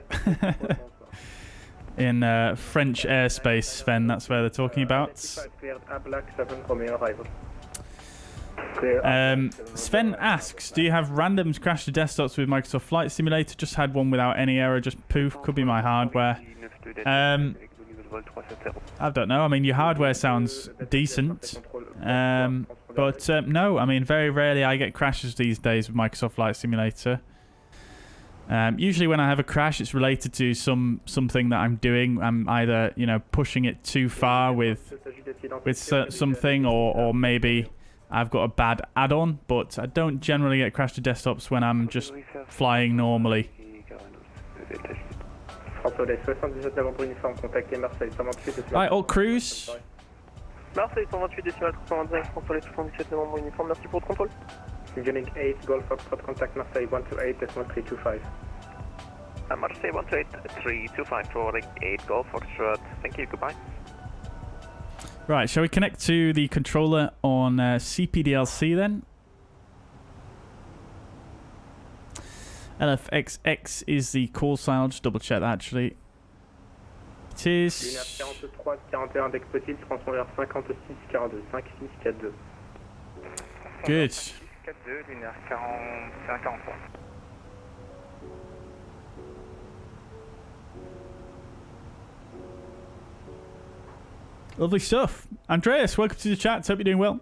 In French airspace, Sven, that's where they're talking about. Sven asks, do you have random crash to desktops with Microsoft Flight Simulator? Just had one without any error, just poof. Could be my hardware. I don't know. I mean, your hardware sounds decent. But no, I mean, very rarely I get crashes these days with Microsoft Flight Simulator. Usually when I have a crash, it's related to something that I'm doing. I'm either, pushing it too far with something, or maybe I've got a bad add-on, but I don't generally get crash to desktops when I'm just flying normally. Right, all crews. Marseille 128 décimal 325, François 77 novembre uniforme, merci pour le contrôle. Unit 8, Golf Foxtrot, contact Marseille 128.325. Marseille 128.325 for 8 Golf Foxtrot, thank you, goodbye. Right, shall we connect to the controller on CPDLC then? LFXX is the call sign. I'll just double check that actually. It is. 43, 41 deck petit, transpondeur 56, 42, 56, 42. Good. 42, linéaire 45, 43. Lovely stuff. Andreas, welcome to the chat. Hope you're doing well.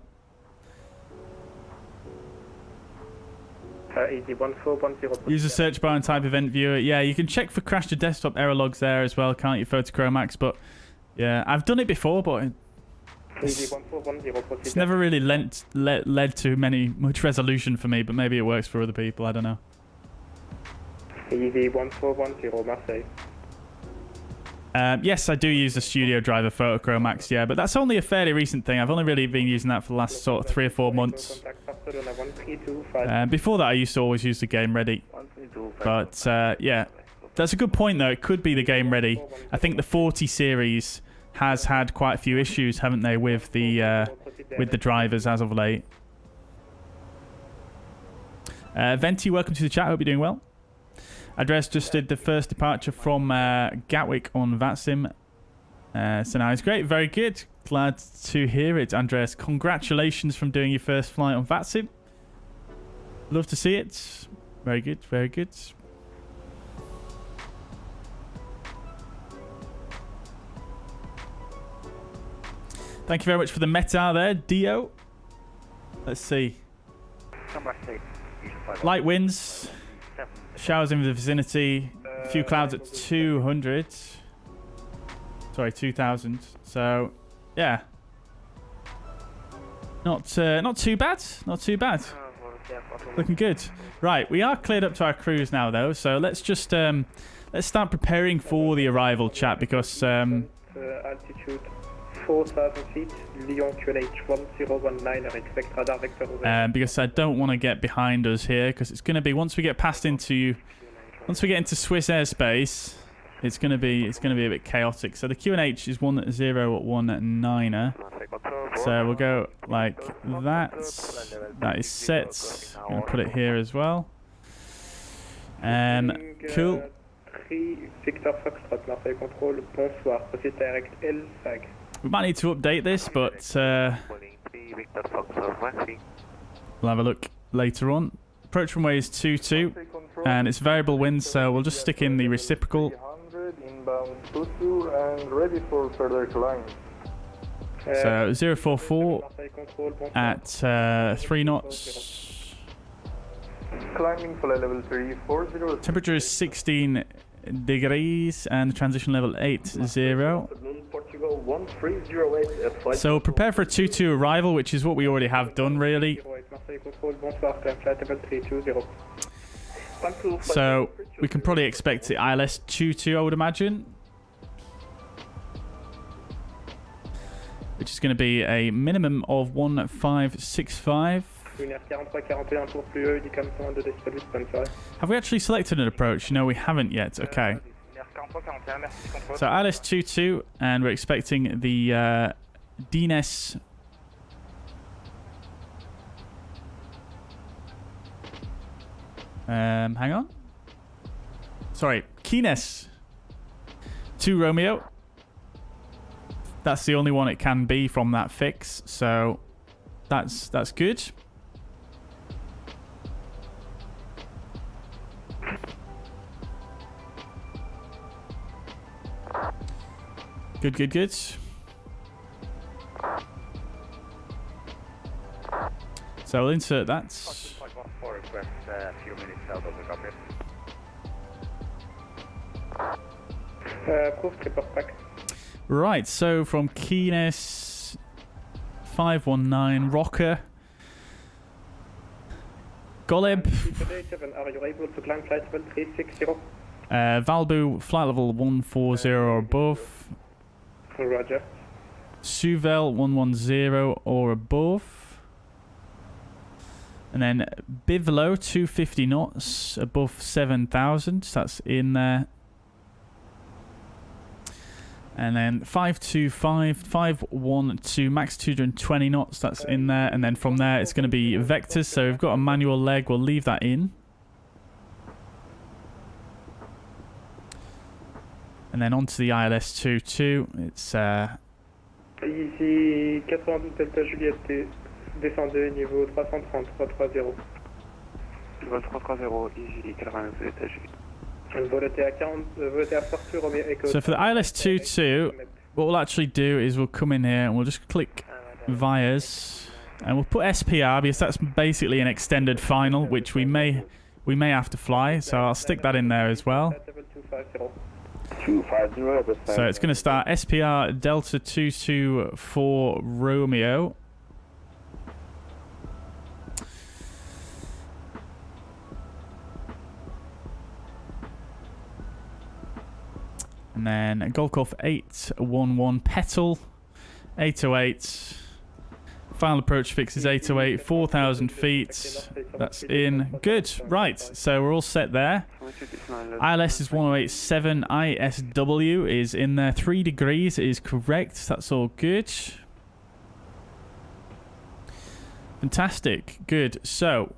Easy 1410. Use the search bar and type event viewer. Yeah, you can check for crash to desktop error logs there as well, can't you, Photochromax? But yeah, I've done it before, but it's never really led to much resolution for me, but maybe it works for other people, I don't know. Easy 1410, Marseille. Yes, I do use the studio driver Photochromax, yeah, but that's only a fairly recent thing. I've only really been using that for the last sort of 3 or 4 months. Before that, I used to always use the Game Ready. But yeah, that's a good point though. It could be the Game Ready. I think the 40 series has had quite a few issues, haven't they, with the drivers as of late. Venti, welcome to the chat. Hope you're doing well. Andreas just did the first departure from Gatwick on VATSIM. So now it's great. Very good. Glad to hear it, Andreas. Congratulations from doing your first flight on VATSIM. Love to see it. Very good. Very good. Thank you very much for the meta there, Dio. Let's see. Light winds. Showers in the vicinity. A few clouds at 200. Sorry, 2000. So, yeah. Not too bad. Not too bad. Looking good. Right, we are cleared up to our cruise now, though. So let's just let's start preparing for the arrival, chat, because altitude 4,000 feet. Lyon QNH 1019. Expect radar vector over. Because I don't want to get behind us here, because it's going to be once we get into Swiss airspace, it's going to be a bit chaotic. So the QNH is 1019er. So we'll go like that. That is set. I'm going to put it here as well. Cool. We might need to update this, but we'll have a look later on. Approach runway is 22, and it's variable wind, so we'll just stick in the reciprocal. Inbound 22 and ready for further climb. So 044 at 3 knots. Climbing flight level 340. Temperature is 16 degrees and transition level 80. So prepare for a 2-2 arrival, which is what we already have done, really. So we can probably expect the ILS 22, I would imagine, which is going to be a minimum of 1565. Have we actually selected an approach? No, we haven't yet. Okay. So ILS 22, and we're expecting the DNS. Hang on. Sorry, Kines 2 Romeo. That's the only one it can be from that fix, so that's good. Good. So we'll insert that. Right, so from Kines 519 Rocker Goleb Valbu flight level 140 or above. Roger. Suvel 110 or above. And then Bivlo 250 knots above 7,000. That's in there. And then 525, 512, max 220 knots. That's in there. And then from there, it's going to be vectors. So we've got a manual leg. We'll leave that in. And then onto the ILS 22. It's Ici 92 Delta Juliette, descendez niveau 330, 330. Niveau 330, easy 92 Delta Juliette. So for the ILS 22, what we'll actually do is we'll come in here and we'll just click Vias, and we'll put SPR because that's basically an extended final, which we may have to fly. So I'll stick that in there as well. So it's going to start SPR Delta 224 Romeo. And then Golf Golf 811 Petal 808. Final approach fix is 808, 4,000 feet. That's in. Good. Right. So we're all set there. ILS is 1087. ISW is in there. 3 degrees is correct. That's all good. Fantastic. Good. So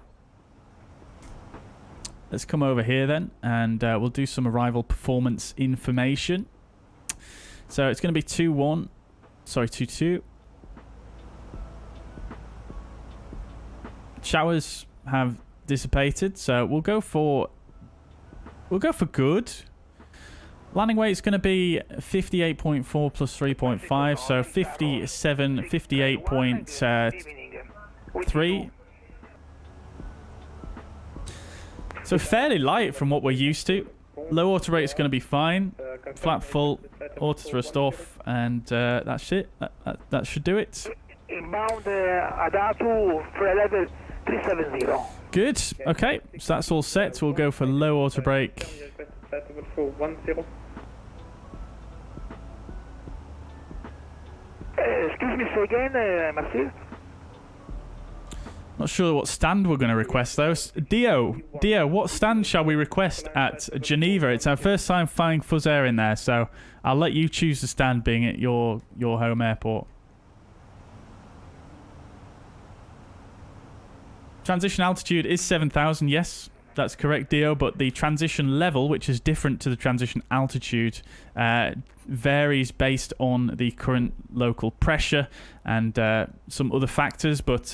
let's come over here then, and we'll do some arrival performance information. So it's going to be 2-1. Sorry, 2-2. Showers have dissipated, so we'll go for good. Landing weight is going to be 58.4 plus 3.5, so 57, 58.3. So fairly light from what we're used to. Low auto rate is going to be fine. Flap full, auto thrust off, and that's it. That should do it. Inbound Addon for level 370. Good. Okay, so that's all set. We'll go for low auto brake. Excuse me, say again, merci. Not sure what stand we're going to request though. Dio, what stand shall we request at Geneva? It's our first time flying fuzzair in there, so I'll let you choose the stand, being at your home airport. Transition altitude is 7,000. Yes, that's correct, Dio. But the transition level, which is different to the transition altitude, varies based on the current local pressure and some other factors. But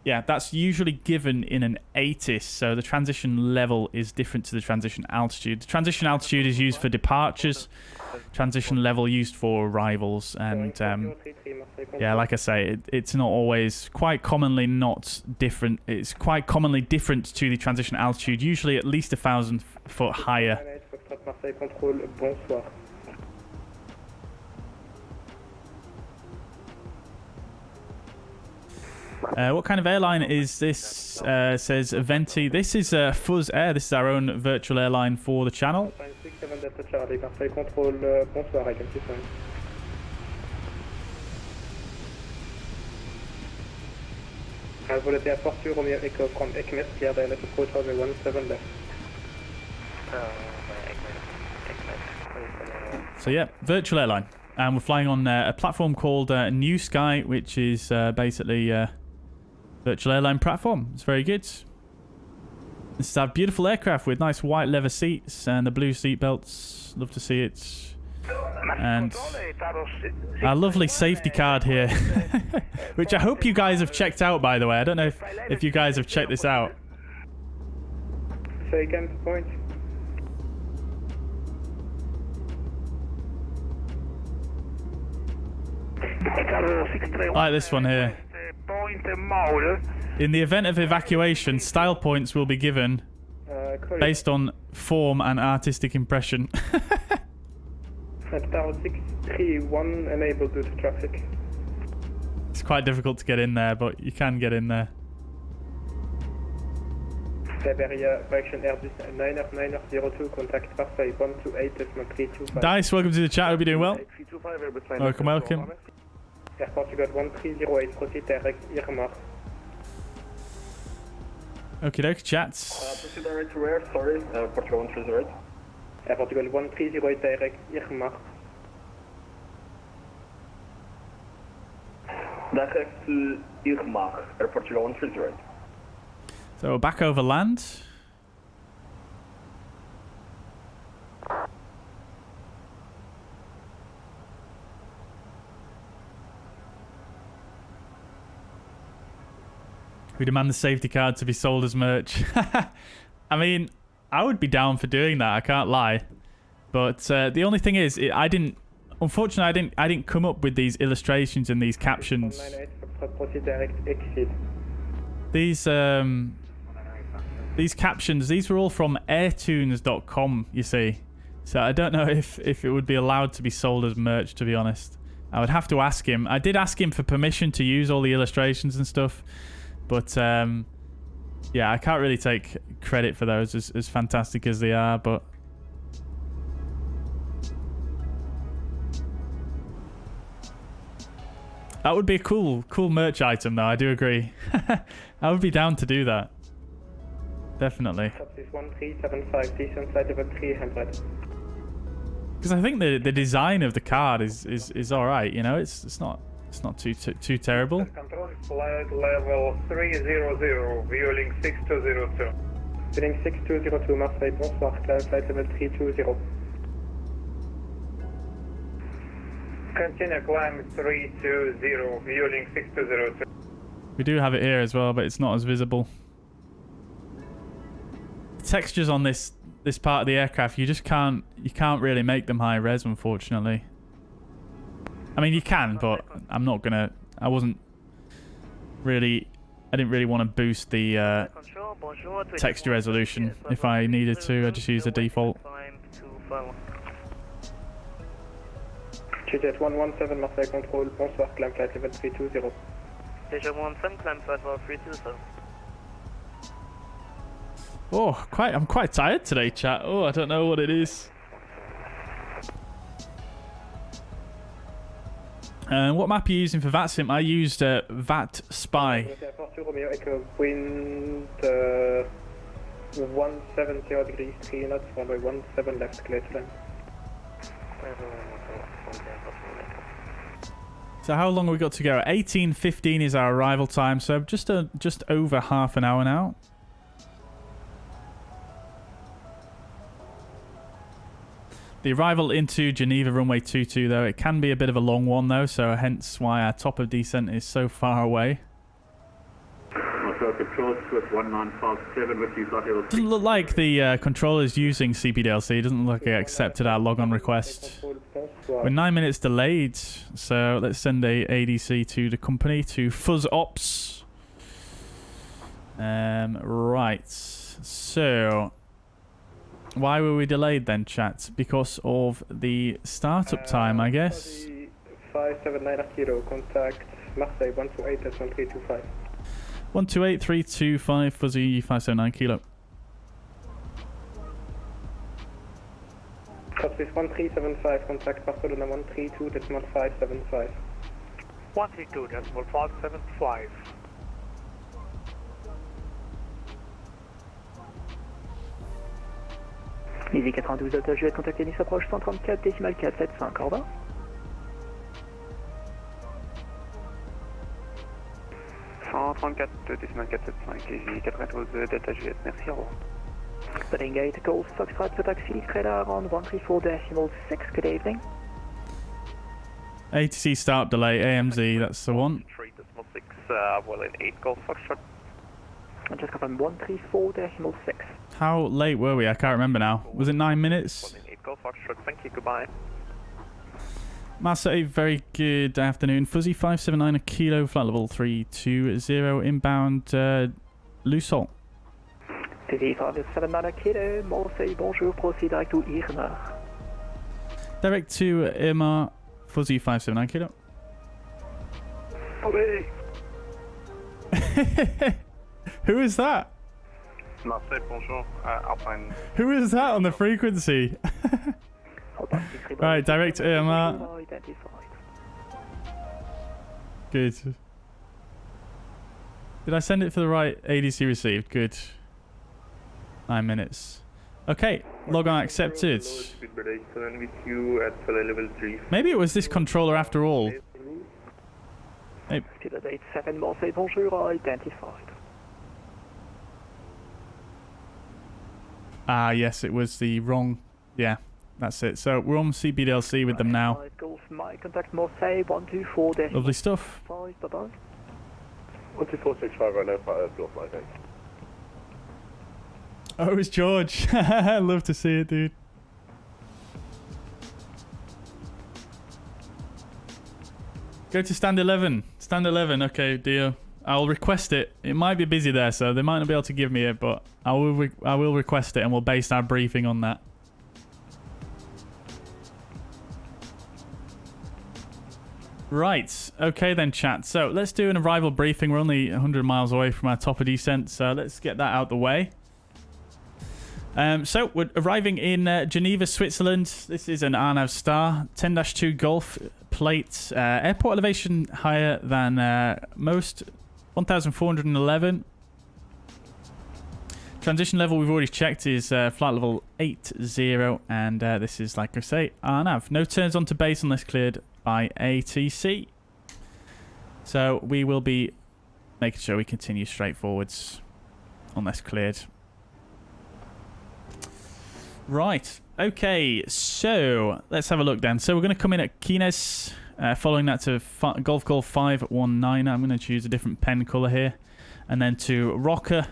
yeah, that's usually given in an ATIS, so the transition level is different to the transition altitude. The transition altitude is used for departures, transition level used for arrivals, and yeah, like I say, it's not always, quite commonly not different. It's quite commonly different to the transition altitude, usually at least 1,000 foot higher. What kind of airline is this? Says Venti. This is fuzzair. This is our own virtual airline for the channel. So yeah, virtual airline. And we're flying on a platform called New Sky, which is basically virtual airline platform. It's very good. This is our beautiful aircraft with nice white leather seats and the blue seat belts. Love to see it. And our lovely safety card here, which I hope you guys have checked out, by the way. I don't know if you guys have checked this out. Say again, point. I like this one here. In the event of evacuation, style points will be given based on form and artistic impression. Tower 631 enabled due to traffic. It's quite difficult to get in there, but you can get in there. Siberia, correction Airbus 90902, contact Parsay 128.325. Dice, welcome to the chat. Hope you're doing well. Welcome, welcome. Air Portugal 1308, proceed direct Irma. Okie dokie, chats. Proceed direct to where? Sorry, Portugal 1308. Air Portugal 1308, direct Irma. Direct to Irma, Air Portugal 1308. So we're back over land. We demand the safety card to be sold as merch. I mean, I would be down for doing that, I can't lie. But the only thing is, unfortunately, I didn't come up with these illustrations and these captions. These captions, these were all from airtunes.com, you see. So I don't know if it would be allowed to be sold as merch, to be honest. I would have to ask him. I did ask him for permission to use all the illustrations and stuff. But, yeah, I can't really take credit for those, as fantastic as they are, but... That would be a cool merch item, though, I do agree. I would be down to do that. Definitely. Because I think the design of the card is alright, you know, it's not too terrible. Control flight level 300, viewing 6202. Viewing 6202, Marseille, bonsoir, flight level 320. Continue climb 320, viewing 6202. We do have it here as well, but it's not as visible. The textures on this part of the aircraft, you can't really make them high res, unfortunately. I mean, you can, but I'm not gonna. I didn't really want to boost the texture resolution. If I needed to, I just use the default. Jet 117, Marseille control, bonsoir, climb flight level 320. Jet 117, climb flight level 320. Oh, I'm quite tired today, chat. Oh, I don't know what it is. What map are you using for VATSIM? I used VAT Spy. Wind 170 degrees, 3 knots, runway 17 left, clear to land. So how long have we got to go? 18:15 is our arrival time, so just over half an hour now. The arrival into Geneva runway 22 though, it can be a bit of a long one though, so hence why our top of descent is so far away. Doesn't look like the controller's using CPDLC. It doesn't look like it accepted our log-on request. We're 9 minutes delayed, so let's send a ADC to the company to FUZxxx. Right, so why were we delayed then, chat? Because of the startup time, I guess. 579 Kilo, contact Marseille 128.1325. 128.325 fuzzy 579 kilo. Copy 1375, contact Barcelona 132.575. 132.575. Easy 92 Delta Juliette, contactez Nice approche 134.475, au revoir. Easy 92 Delta Juliette, merci, au revoir. Spreading gate, Golf Foxtrot to taxi, radar on 134.6, good evening. ATC start delay, AMZ, that's the one. 3.6, well in 8 Golf Foxtrot. I just confirm 134.6. How late were we? I can't remember now. Was it 9 minutes? Well in 8 Golf Foxtrot, thank you, goodbye. Marseille, very good afternoon. Fuzzy 579 a kilo, flight level 320, inbound Lusol. Fuzzy 579 a kilo, Marseille, bonjour, proceed direct to Irma. Direct to Irma, Fuzzy 579 kilo. Who is that? Marseille, bonjour, Alpine. Who is that on the frequency? Right, direct to Irma. Good. Did I send it for the right ADC received? Good. 9 minutes. Okay, log on accepted. Maybe it was this controller after all. Hey. 7 Marseille, bonjour, identified. Ah, yes, it was the wrong. Yeah, that's it. So we're on CPDLC with them now. Contact Marseille 124. Lovely stuff. Bye bye. 12465 right now, floor flight, thanks. Oh, it's George. I love to see it, dude. Go to stand 11. Stand 11. Okay, deal. I'll request it. It might be busy there, so they might not be able to give me it, but I will request it, and we'll base our briefing on that. Right. Okay then, chat. So let's do an arrival briefing. We're only 100 miles away from our top of descent, so let's get that out the way. So we're arriving in Geneva, Switzerland. This is an Arnav Star 10-2 Golf plate. Airport elevation higher than most, 1,411. Transition level we've already checked is flight level 80, and this is, like I say, Arnav. No turns onto base unless cleared by ATC. So we will be making sure we continue straight forwards unless cleared. Right, okay, so let's have a look then. So we're going to come in at Kines, following that to Golf 519. I'm going to choose a different pen colour here. And then to Rocker.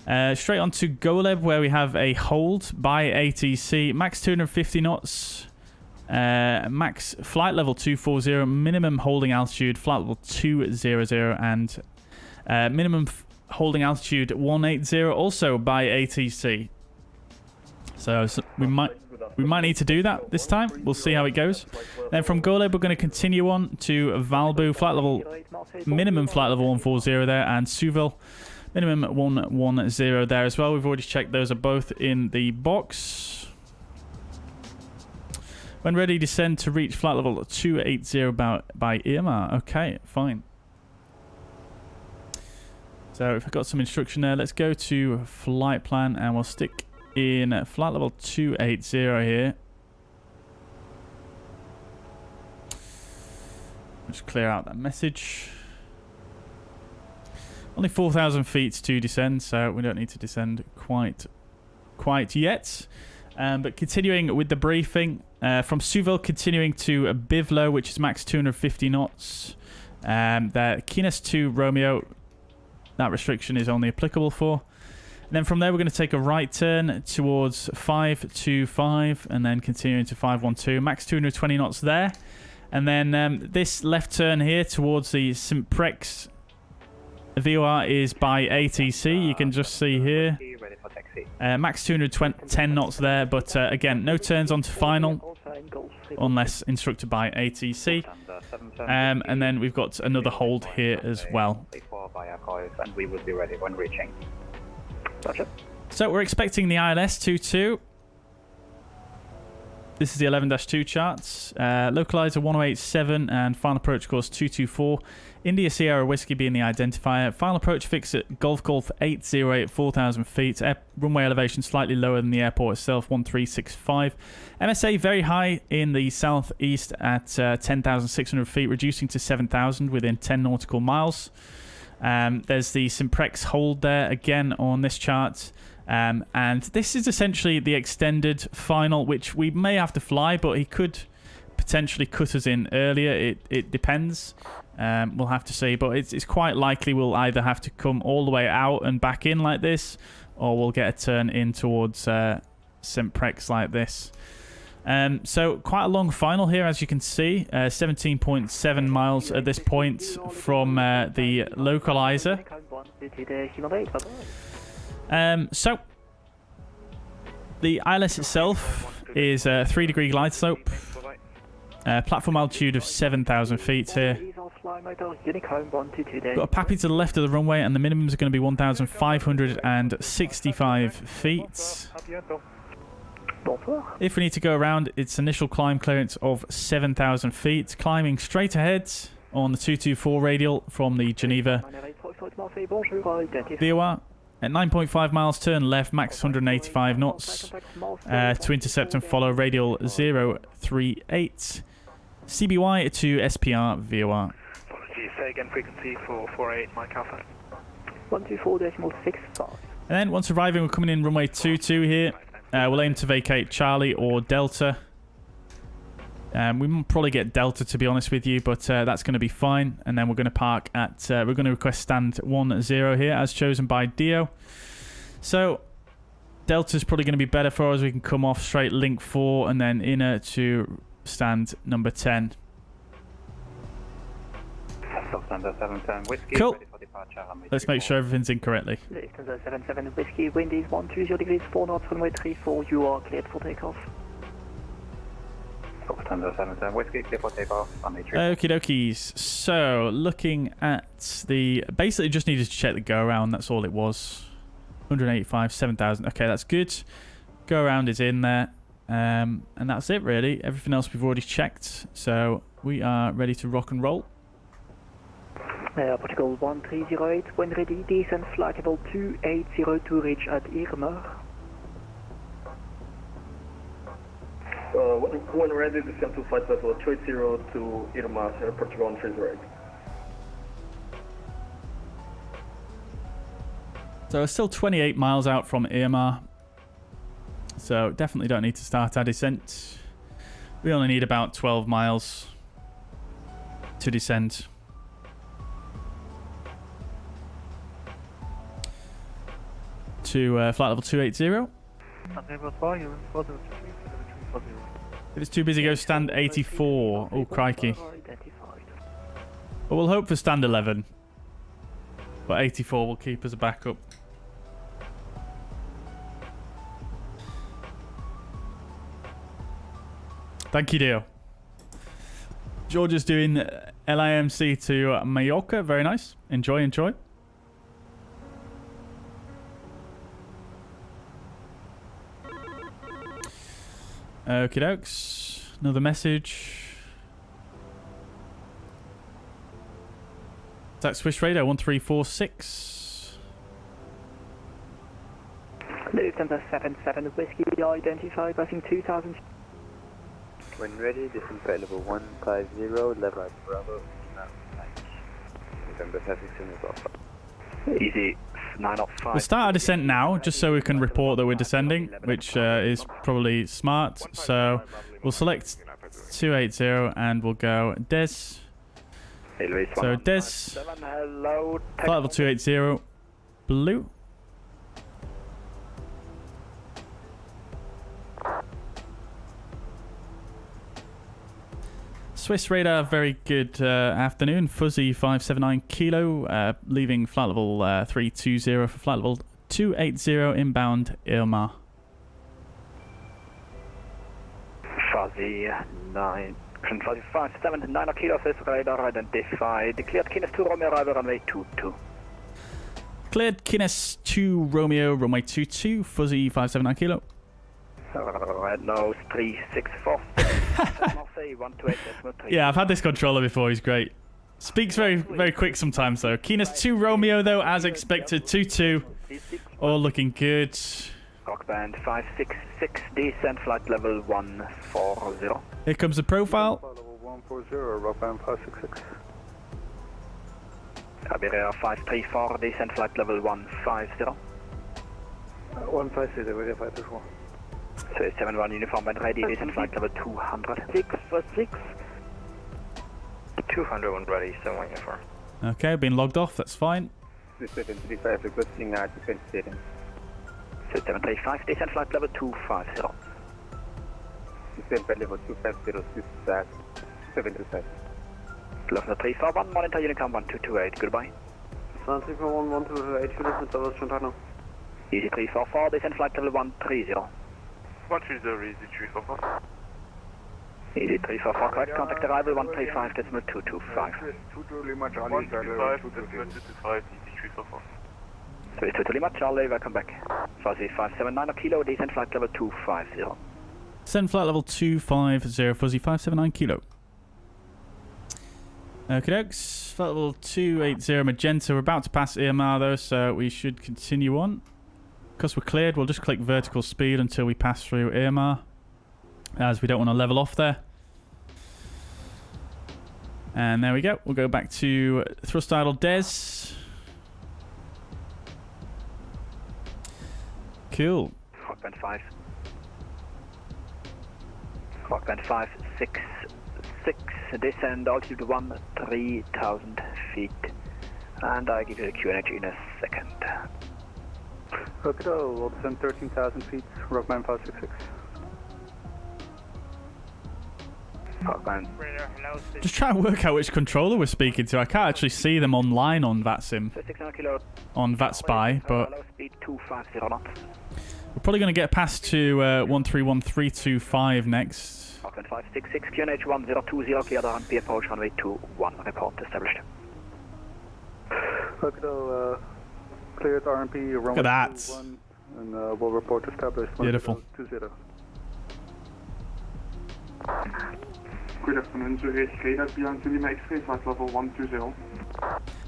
Straight on to Goleb, where we have a hold by ATC. Max 250 knots. Max flight level 240. Minimum holding altitude, flight level 200. And minimum holding altitude 180, also by ATC. So we might need to do that this time. We'll see how it goes. Then from Goleb, we're going to continue on to Valbu, flight level minimum flight level 140 there, and Suville, Minimum 110 there as well. We've already checked those are both in the box. When ready, descend to reach flight level 280 by EMR. Okay, fine. So if I've got some instruction there, let's go to flight plan and we'll stick in flight level 280 here. Just clear out that message. Only 4,000 feet to descend, so we don't need to descend quite yet. But continuing with the briefing, from Suville continuing to Bivlo, which is max 250 knots. The Kines to Romeo, that restriction is only applicable for. And then from there, we're going to take a right turn towards 525 and then continuing to 512, max 220 knots there. And then this left turn here towards the SimToolkitPro VOR is by ATC. You can just see here. Max 210 knots there, but again, no turns onto final unless instructed by ATC. And then we've got another hold here as well. And we will be ready when reaching. So we're expecting the ILS 22. This is the 11-2 charts. Localizer 1087 and final approach course 224. India Sierra Whiskey being the identifier. Final approach fix at Golf 808 at 4,000 feet. Runway elevation slightly lower than the airport itself, 1365. MSA very high in the southeast at 10,600 feet, reducing to 7,000 within 10 nautical miles. There's the SimToolkitPro hold there again on this chart. And this is essentially the extended final, which we may have to fly, but he could potentially cut us in earlier. It depends. We'll have to see, but it's quite likely we'll either have to come all the way out and back in like this, or we'll get a turn in towards SimToolkitPro like this. So quite a long final here, as you can see, 17.7 miles at this point from the localizer. So the ILS itself is a 3-degree glide slope, platform altitude of 7,000 feet here. Got a PAPI to the left of the runway, and the minimums are going to be 1,565 feet. If we need to go around, it's initial climb clearance of 7,000 feet, climbing straight ahead on the 224 radial from the Geneva VOR. At 9.5 miles, turn left, max 185 knots to intercept and follow radial 038. CBY to SPR VOR. Say again, frequency for 48, Mike Alpha. 124.65. And then once arriving, we're coming in runway 22 here. We'll aim to vacate Charlie or Delta. We might probably get Delta, to be honest with you, but that's going to be fine. And then we're going to park at, we're going to request stand 10 here, as chosen by Dio. So Delta's probably going to be better for us. We can come off straight link 4 and then inner to stand number 10. Cool. Let's make sure everything's in correctly. 77 Whiskey, wind is 120 degrees, 4 knots, runway 34, you are cleared for takeoff. Okie dokies. So, looking at the... Basically, just needed to check the go-around. That's all it was. 185, 7,000. Okay, that's good. Go-around is in there. And that's it, really. Everything else we've already checked. So, we are ready to rock and roll. Protocol 1308, when ready, descend flight level 280 to reach at Irma. When ready, descend to flight level 280 to Irma, Portugal 1308. So we're still 28 miles out from Irma. So definitely don't need to start our descent. We only need about 12 miles to descend. To flight level 280. If it's too busy, go stand 84. Oh, crikey. But we'll hope for stand 11. But 84 will keep as a backup. Thank you, Dio. George is doing LIMC to Mallorca. Very nice. Enjoy, enjoy. Okie dokes. Another message. That's Swiss Radar 1346. Lufthansa 77 Whiskey, identify passing 2000. When ready, descend flight level 150, level at Bravo, November traffic soon as well. Easy, 905. We'll start our descent now, just so we can report that we're descending, which is probably smart. So we'll select 280 and we'll go Des. So Des, flight level 280, blue. Swiss Radar, very good afternoon. Fuzzy 579 kilo, leaving flight level 320 for flight level 280 inbound Irma. Fuzzy 9, Fuzzy 579 kilo, Swiss Radar identified. Declared Kines 2 Romeo, arrival runway 22. Cleared Kines 2 Romeo, runway 22, Fuzzy 579 kilo. Red nose 364. Yeah, I've had this controller before, he's great. Speaks very quick sometimes though. Kines 2 Romeo though, as expected, 22. All looking good. Rock band 566, descent flight level 140. Here comes the profile. Flight level 140, rock band 566. Iberia 534, descent flight level 150. 150, verify this one. So 71 uniform band ready, descent flight level 200. 646. 201 ready, 71 uniform. Okay, been logged off, that's fine. 735 requesting defense setting. So 735, descent flight level 250. Descent flight level 250, 735. Lufthansa 341, monitor Unicom 1228, goodbye. Sun 341, 1228, units with Airbus Montana. Easy 344, descent flight level 130. 130, easy 344. Easy 344, correct, contact arrival 135.225. 135.225, easy 344. So it's totally much, Charlie, welcome back. Fuzzy 579 kilo, descent flight level 250. Descent flight level 250, Fuzzy 579 kilo. Okay, dokes. Flight level 280 Magenta. We're about to pass EMR though, so we should continue on. Because we're cleared, we'll just click vertical speed until we pass through EMR, as we don't want to level off there. And there we go. We'll go back to thrust idle Des. Cool. Rock band 5. Rock band 566. Descend altitude 13,000 feet. And I give you the QNH in a second. Okay, we'll descend 13,000 feet, Rockman 566. Rockman. Just trying to work out which controller we're speaking to. I can't actually see them online on VATSIM, on VATSpy, but we're probably going to get past to 131325 next. Rockman 566, QNH 1020, cleared RMP approach runway 21, report established. Okay, cleared RMP runway Look at that. 21, and we'll report established. Beautiful. 20. Good afternoon, Zurich Radar, Bijan to Lima X-ray, flight level 120.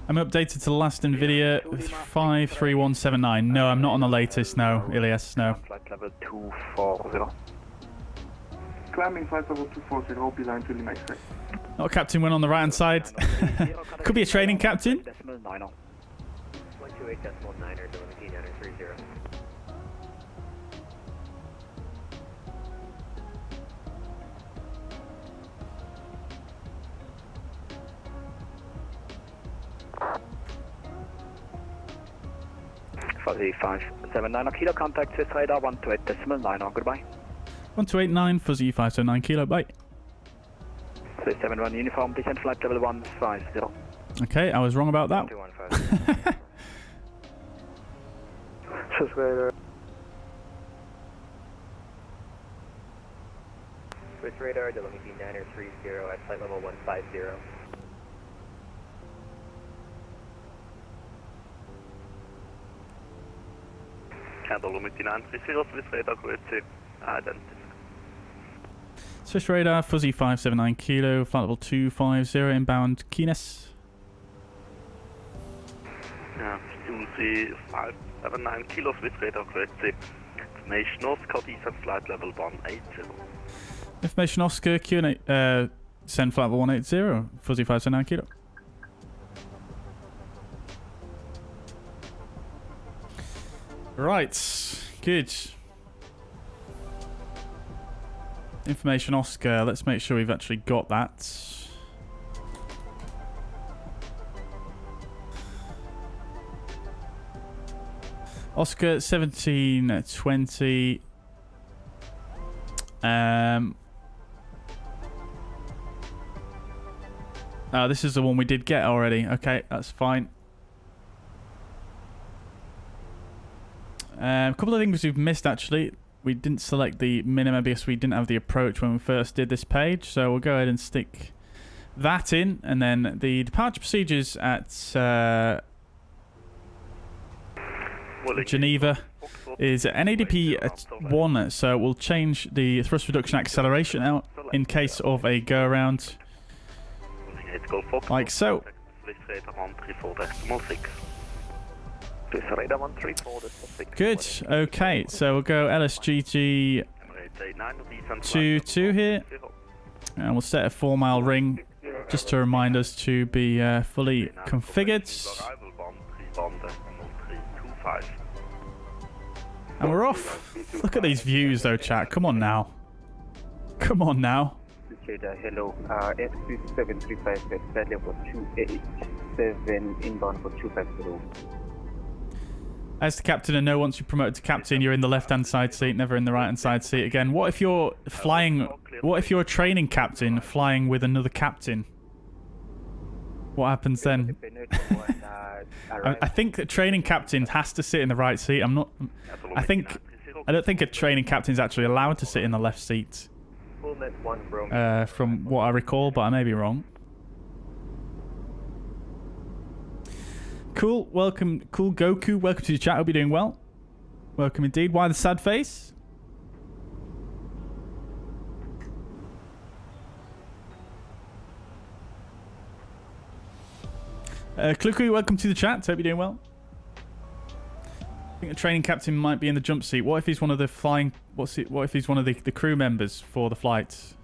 I'm updated to the last NVIDIA 53179. No, I'm not on the latest, no, Ilias, no. Flight level 240. Climbing flight level 240, Bijan to Lima X-ray. Not a captain went on the right hand side. Could be a training captain. 128.9er, Delimiting 930. Fuzzy 579 kilo, contact Swiss Radar 128.9er, goodbye. 1289, Fuzzy 579 kilo, bye. Swiss 71 uniform, descent flight level 150. Okay, I was wrong about that. Swiss Radar. Swiss Radar, Delimiting 930 at flight level 150. Delimiting 930, Swiss Radar, go to Addon. Swiss radar, fuzzy 579 kilo, flight level 250, inbound keenness. Yeah, Fuzzy 579 kilo, Swiss radar, correct. Information Oscar, descent flight level 180. Information Oscar, Q&A, send flight level 180, fuzzy 579 kilo. Right, good. Information Oscar, let's make sure we've actually got that. Oscar 1720. Oh, this is the one we did get already. Okay, that's fine. A couple of things we've missed actually. We didn't select the minimum because we didn't have the approach when we first did this page. So we'll go ahead and stick that in. And then the departure procedures at Geneva is NADP at 1. So we'll change the thrust reduction acceleration out in case of a go around. Like so. Good. Okay, so we'll go LSGG 22 here. And we'll set a 4-mile ring just to remind us to be fully configured. And we're off. Look at these views though, chat. Come on now. Come on now. Hello, F735 SPAD level 287 inbound for 250. As the captain, and know once you're promoted to captain, you're in the left-hand side seat, never in the right-hand side seat again. What if you're flying? What if you're a training captain flying with another captain? What happens then? I think a training captain has to sit in the right seat. I'm not. I don't think a training captain is actually allowed to sit in the left seat. From what I recall, but I may be wrong. Cool, welcome, cool Goku, welcome to the chat, hope you're doing well. Welcome indeed. Why the sad face? Kluku, welcome to the chat, hope you're doing well. I think the training captain might be in the jump seat. What if he's one of the flying... What if he's one of the crew members for the flight?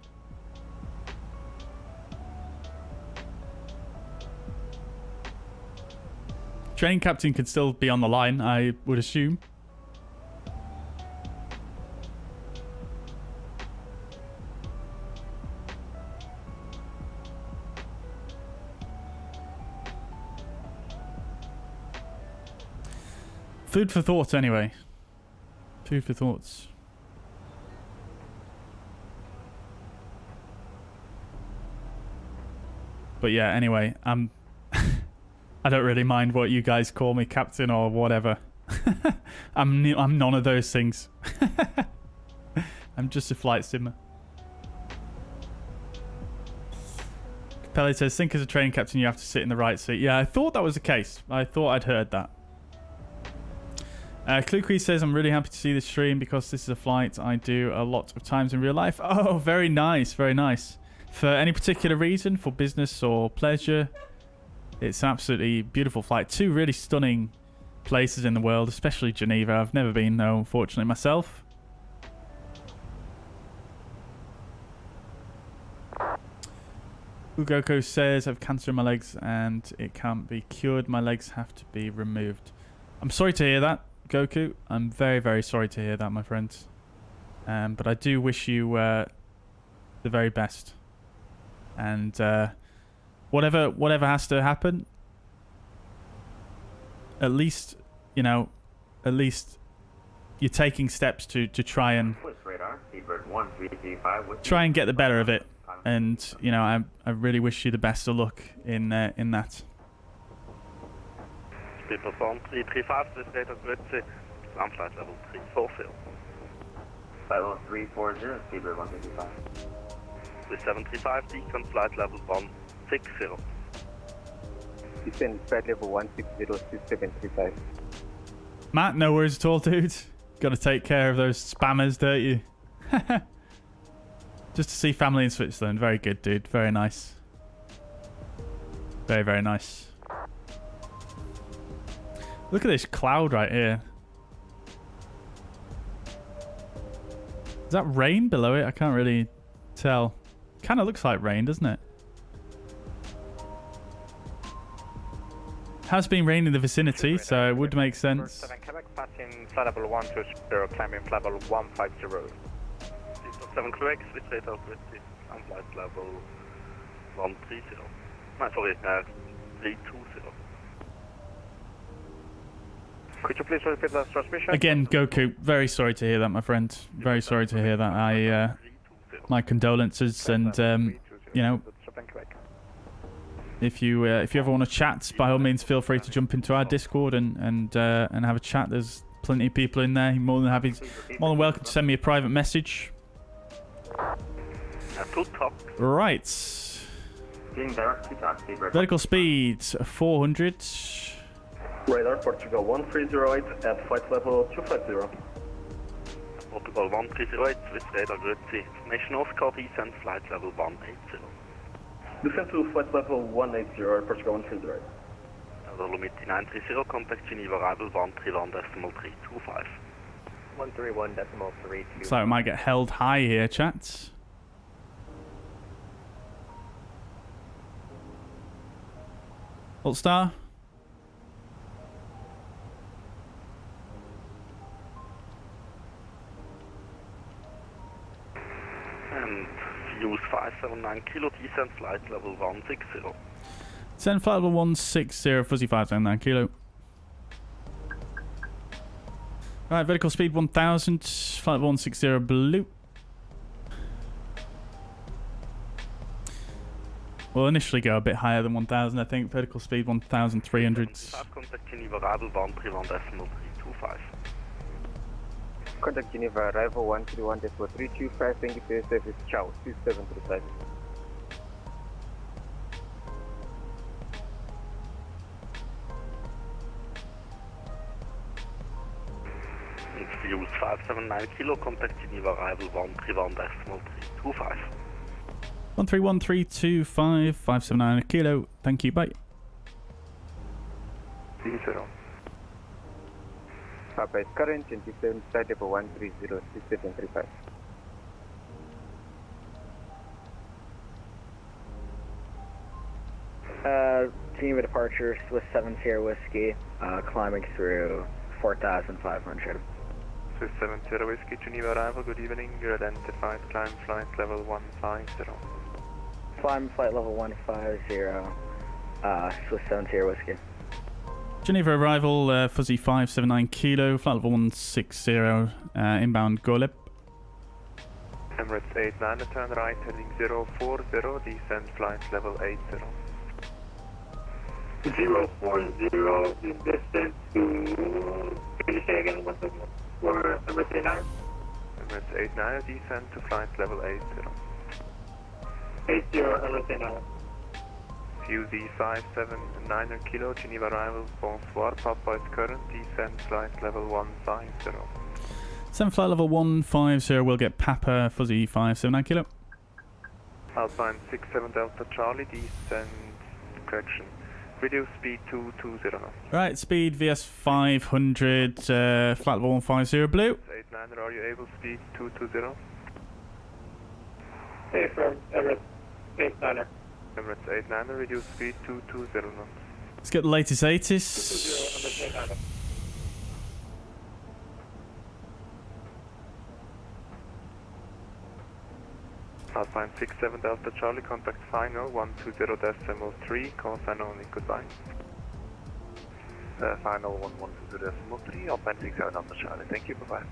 Training captain could still be on the line, I would assume. Food for thought, anyway. Food for thoughts. But yeah, anyway, I don't really mind what you guys call me, captain or whatever. I'm none of those things. I'm just a flight simmer. Capelli says, think as a training captain you have to sit in the right seat. Yeah, I thought that was the case. I thought I'd heard that. Klukui says, I'm really happy to see this stream because this is a flight I do a lot of times in real life. Oh, very nice, very nice. For any particular reason, for business or pleasure? It's an absolutely beautiful flight. 2 really stunning places in the world, especially Geneva. I've never been, though, unfortunately, myself. Ugoko says, I have cancer in my legs and it can't be cured. My legs have to be removed. I'm sorry to hear that, Goku. I'm very, very sorry to hear that, my friend. But I do wish you the very best. And... Whatever has to happen, at least, you know, at least you're taking steps to try and get the better of it. And, you know, I really wish you the best of luck in that. Speed perform 335, this data grid, ground flight level 340. Flight level 340, speedbird 155. With 735, decon flight level 160. Descend SPAD level 160, 735. Matt, no worries at all, dude. Got to take care of those spammers, don't you? Just to see family in Switzerland. Very good, dude. Very nice. Very, very nice. Look at this cloud right here. Is that rain below it? I can't really tell. Kind of looks like rain, doesn't it? Has been raining in the vicinity, so it would make sense. 7 Quebec, passing flight level 120, climbing flight level 150. 7 Quebec, switch radar 20, and flight level 130. No, sorry, 320. Could you please repeat that transmission? Again, Goku, very sorry to hear that, my friend. Very sorry to hear that. My condolences, and you know, if you ever want to chat, by all means, feel free to jump into our Discord and have a chat. There's plenty of people in there. You're more than welcome to send me a private message. Right. Vertical speed 400. Radar Portugal 1308 at flight level 250. Portugal 1308, switch radar grid C. Information Oscar descent flight level 180. Descent to flight level 180, Portugal 1308. Limit 930, contact Geneva arrival 131.325. 131.325. So it might get held high here, chats. Alt star. And use 579 kilo descent flight level 160. Descent flight level 160, fuzzy 579 kilo. Alright, vertical speed 1000, flight level 160 blue. We'll initially go a bit higher than 1000, I think. Vertical speed 1300. Contact Geneva arrival 131.325. Contact Geneva arrival 131.325. Thank you for your service. Ciao. 2735. Use 579 kilo, contact Geneva arrival 131.325. 131325, 579 kilo. Thank you, bye. Papa is current 27, flight level 1306735. Geneva departure, Swiss 7 Sierra Whiskey, climbing through 4,500. Swiss 7 Sierra Whiskey, Geneva arrival, good evening. You're identified, climb flight level 150. Climb flight level 150, Swiss 7 Sierra Whiskey. Geneva arrival, fuzzy 579 kilo, flight level 160, inbound Goleb. Emirates 89, turn right, heading 040, descent flight level 80. 040 in distance to... Can you say again what the... for Emirates 89? Emirates 89, descent to flight level 80. 80, Emirates 89. FUZxxx 579 kilo, Geneva arrival, bonsoir, Papa is current, descent flight level 150. Descent flight level 150, we'll get Papa, fuzzy 579 kilo. Alpine 67 Delta Charlie, descent, correction. Reduce speed to 220 knots. Right, speed VS 500, flight level 150 blue. 89, are you able speed 220? Hey, from Emirates 89. Emirates 89, reduce speed to 220 knots. Let's get the latest 80s. 220, Emirates 89. Alpine 67 Delta Charlie, contact final 120.3, callsign only, goodbye. Final 120.3, Alpine 67 Delta Charlie, thank you, bye-bye.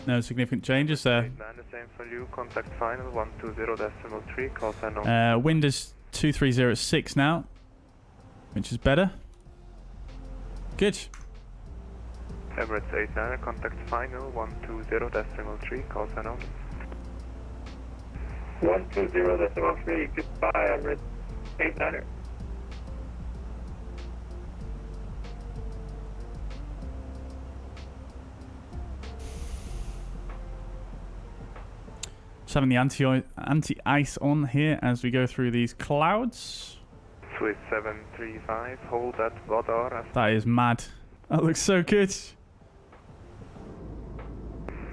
No significant changes there. 89, the same for you, contact final 120.3, callsign only. Wind is 2306 now, which is better. Good. Emirates 89, contact final 120.3, callsign only. 120.3, goodbye, Emirates 89er. Just having the anti-ice on here as we go through these clouds. Swiss 735, hold at Vadar. That is mad. That looks so good.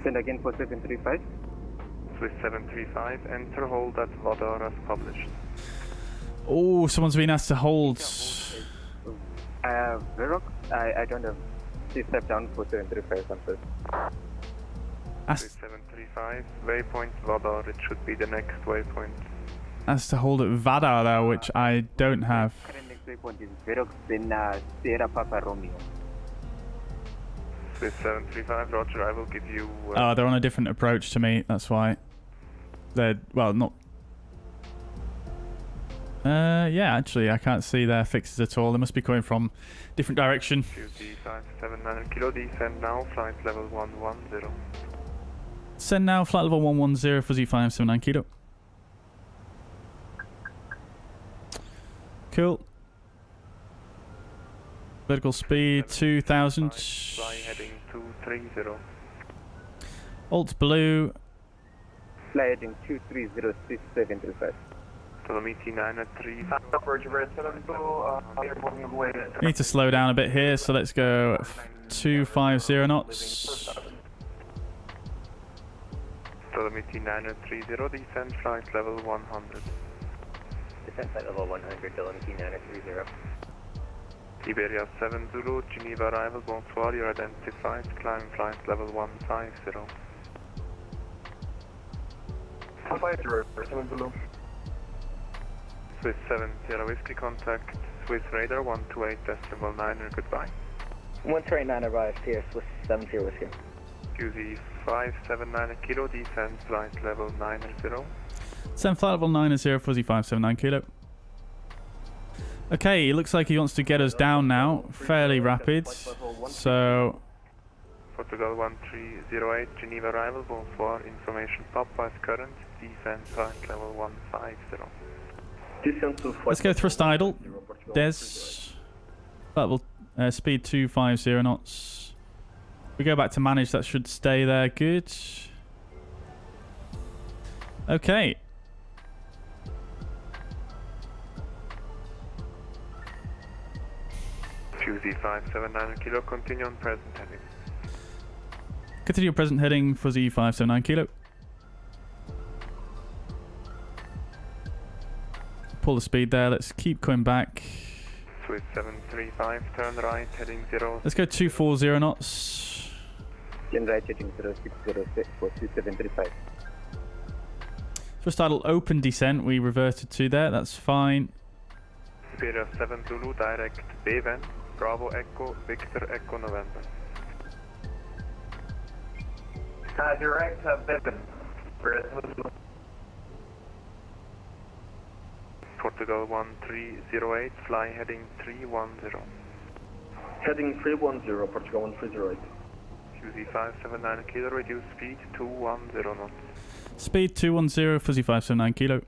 Send again for 735. Swiss 735, enter hold at Vadar as published. Oh, someone's been asked to hold. Verox, I don't have. Please step down for 735 answers. Swiss 735, waypoint Vadar, it should be the next waypoint. Asked to hold at Vadar though, which I don't have. Current next waypoint is Verox in Sierra Papa Romeo. Swiss 735, roger, I will give you... Oh, they're on a different approach to me, that's why. They're, well, not... yeah, actually, I can't see their fixes at all. They must be coming from different direction. QZ 579 kilo, descend now, flight level 110. Send now, flight level 110, fuzzy 579 kilo. Cool. Vertical speed 2000. Fly heading 230. Alt blue. Fly heading 2306735. Telemetry 9 at 3. We need to slow down a bit here, so let's go 250 knots. Telemetry 9 at 30, descend flight level 100. Descend flight level 100, telemetry 9 at 30. Iberia 7 Zulu, Geneva arrival, bonsoir, you're identified, climb flight level 150. 7 Zulu. Swiss 7 Sierra Whiskey, contact Swiss radar 128.9, goodbye. 129 arrived here, Swiss 70 Whiskey. QZ 579 kilo, descend flight level 90. Send flight level 90, fuzzy 579 kilo. Okay, it looks like he wants to get us down now, fairly rapid. So... Portugal 1308, Geneva arrival, bonsoir, information Popeyes current, descend flight level 150. Let's go thrust idle. Des. Level speed 250 knots. We go back to manage, that should stay there. Good. Okay. QZ 579 kilo, continue on present heading. Continue present heading, fuzzy 579 kilo. Pull the speed there, let's keep coming back. Swiss 735, turn right, heading 0. Let's go 240 knots. Turn right, heading 0606 for 2735. Thrust idle open descent, we reverted to there, that's fine. Iberia 7 Zulu, direct Beven, Bravo Echo, Victor Echo November. Direct Beven. Portugal 1308, fly heading 310. Heading 310, Portugal 1308. QZ 579 kilo, reduce speed 210 knots. Speed 210, fuzzy 579 kilo.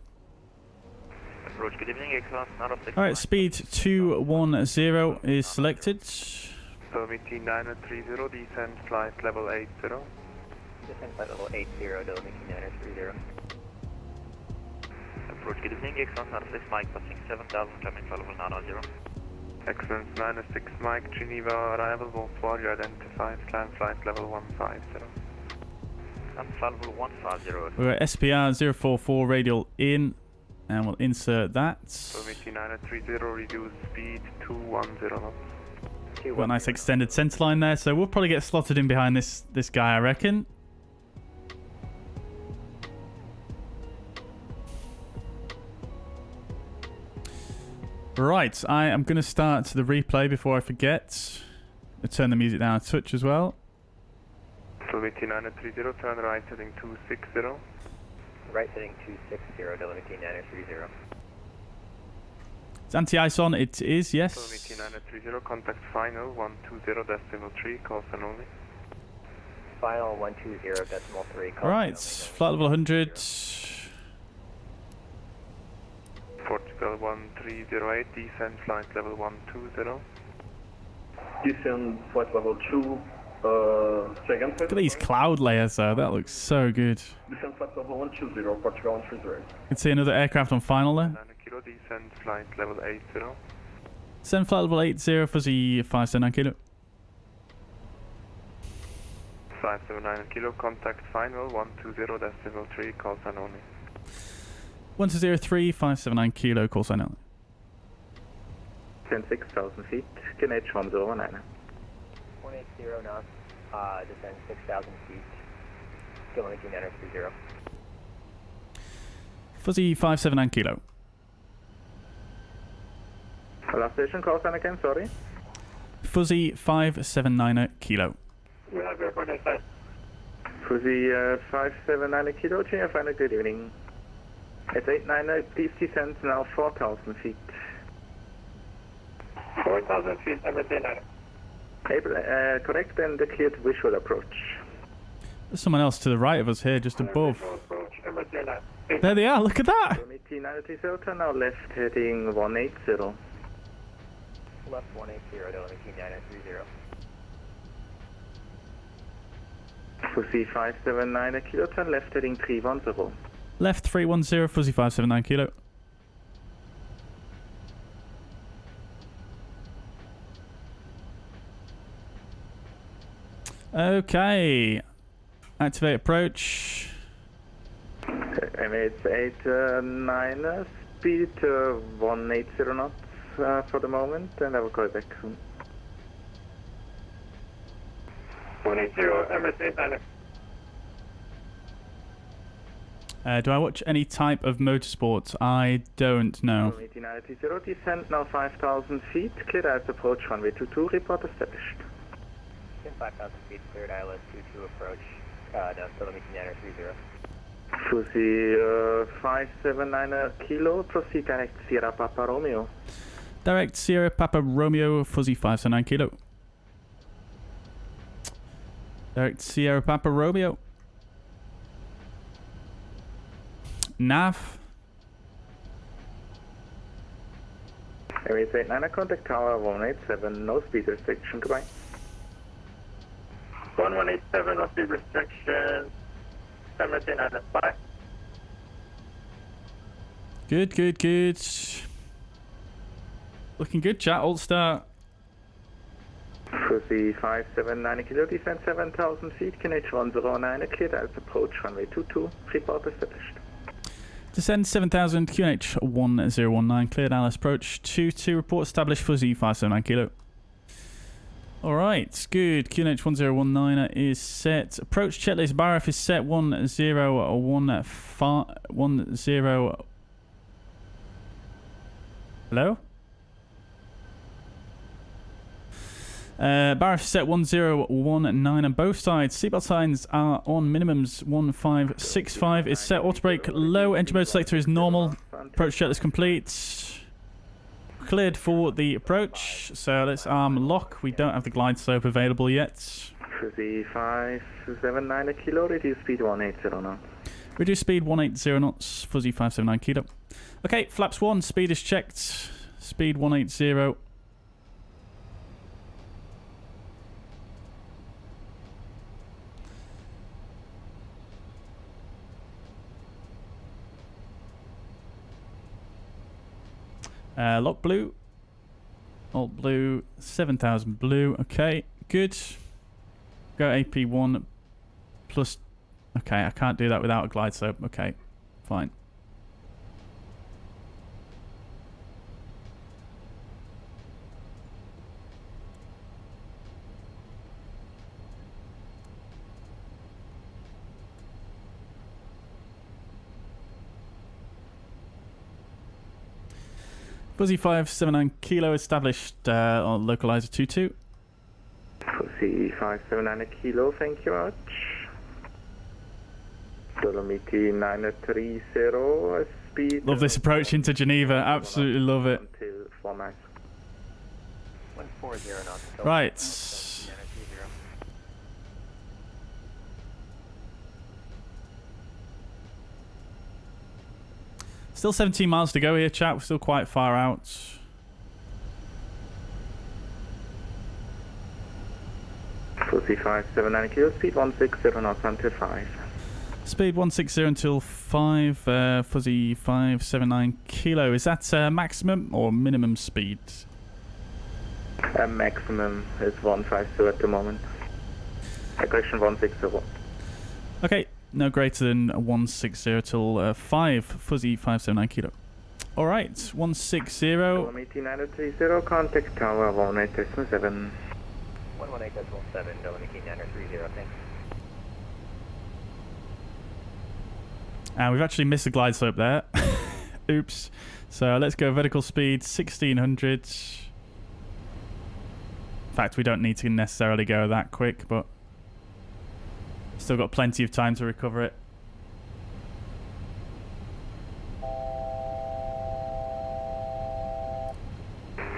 Approach, good evening, X1, not of 6. Alright, speed 210 is selected. Telemetry 930, descend flight level 80. Descend flight level 80, telemetry 930. Approach, good evening, X1, not of 6, Mike, passing 7000, climbing flight level 900. Excellence 96 Mike, Geneva arrival, bonsoir, you identified, climb flight level 150. Climb flight level 150. We're at SPR 044 radial in, and we'll insert that. Telemetry 930, reduce speed 210 knots. Got a nice extended centerline there, so we'll probably get slotted in behind this guy, I reckon. Right, I am going to start the replay before I forget. I'll turn the music down a touch as well. Telemetry 930, turn right heading 260. Right heading 260, telemetry 930. Is anti-ice on? It is, yes. Telemetry 930, contact final 120.3, Callsign only. Final 120.3, Callsign Alright, flight level 100. Portugal 1308, descend flight level 120. Descend flight level 2, Second. Look at these cloud layers though, that looks so good. Descent flight level 120, Portugal 130. You can see another aircraft on final there. 9 kilo, descent flight level 80. Send flight level 80, fuzzy 579 kilo. 579 kilo, contact final 120.3, call sign only. 1203, 579 kilo, call sign only. 6,000 feet, QNH 109. 180 knots, descend 6,000 feet, kilometer 930. Fuzzy 579 kilo. Last station, call sign again, sorry. Fuzzy 579 kilo. We have airport inside. Fuzzy 579 kilo, GF, and good evening. It's 89, please descend now 4,000 feet. 4,000 feet, everything on it. Correct, and cleared visual approach. There's someone else to the right of us here, just above. Visual approach, everything on it. There they are, look at that! Kilometer 930, turn now left heading 180. Left 180, kilometer 930. Fuzzy 579 kilo, turn left heading 310. Left 310, Fuzzy 579 kilo. Okay. Activate approach. It's 89, speed 180 knots for the moment, and I will call back soon. 180, everything on it. Do I watch any type of motorsports? I don't know. 1890, descent now 5,000 feet, cleared ILS approach runway 22, report established. 5,000 feet, cleared ILS 22 approach, down kilometer 930. Fuzzy 579 kilo, proceed direct Sierra Papa Romeo. Direct Sierra Papa Romeo, Fuzzy 579 kilo. Direct Sierra Papa Romeo. Nav. Emirates 89, contact tower 187, no speed restriction, goodbye. 1187, no speed restriction, Emirates 89, bye. Good, good, good. Looking good, chat, alt start. Fuzzy 579 kilo, descent 7,000 feet, QNH 109, cleared ILS approach runway 22, report established. Descend 7,000, QNH 1019, cleared ILS approach 22, report established, Fuzzy 579 kilo. Alright, good. QNH 1019 is set. Approach checklist Baraf is set 1015. Hello? Baraf is set 1019 on both sides. Seatbelt signs are on minimums 1565. Is set auto brake low. Engine mode selector is normal. Approach checklist complete. Cleared for the approach. So let's arm lock. We don't have the glide slope available yet. Fuzzy 579 kilo, reduce speed 180 knots. Reduce speed 180 knots. Fuzzy 579 kilo. Okay, flaps 1. Speed is checked. Speed 180. Lock blue. Alt blue. 7,000 blue. Okay, good. Go AP1 plus. Okay, I can't do that without a glide slope. Okay, fine. Fuzzy 579 kilo established on localizer 22. Fuzzy 579 kilo, thank you very much. Kilometer 930, speed. Love this approach into Geneva, absolutely love it. Until 4 miles. 140 knots. Right. Still 17 miles to go here, chat. We're still quite far out. Fuzzy Fuzzy 579 kilo, speed 160 knots until 5. Speed 160 until 5, Fuzzy 579 kilo. Is that maximum or minimum speed? Maximum is 150 at the moment. Correction 160. Okay, no greater than 160 till 5, Fuzzy 579 kilo. Alright, 160. 118.930, contact tower 118.7. 118.7, Dominican 930, thanks. And we've actually missed a glide slope there. Oops. So let's go vertical speed 1600. In fact, we don't need to necessarily go that quick, but still got plenty of time to recover it.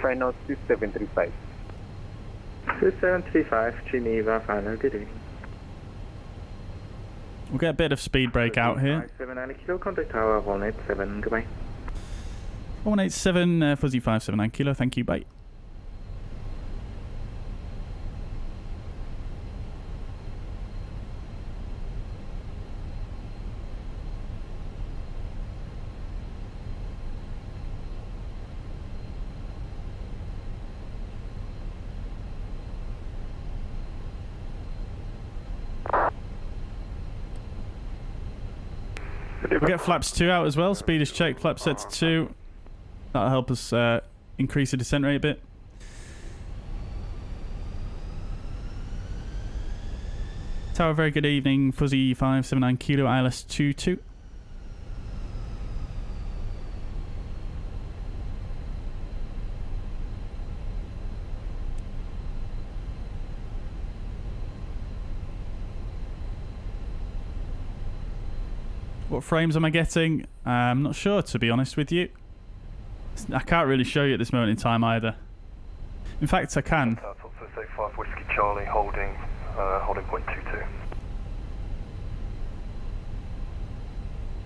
Final 2735. 2735, Geneva, final good evening. We'll get a bit of speed break out here. 579 kilo, contact tower 187, goodbye. 187, Fuzzy 579 kilo, thank you, bye. We'll get flaps 2 out as well. Speed is checked. Flap set to 2. That'll help us increase the descent rate a bit. Tower, very good evening. Fuzzy 579 kilo, ILS 22. What frames am I getting? I'm not sure, to be honest with you. I can't really show you at this moment in time either. In fact, I can. 5 Whiskey Charlie, holding point 22.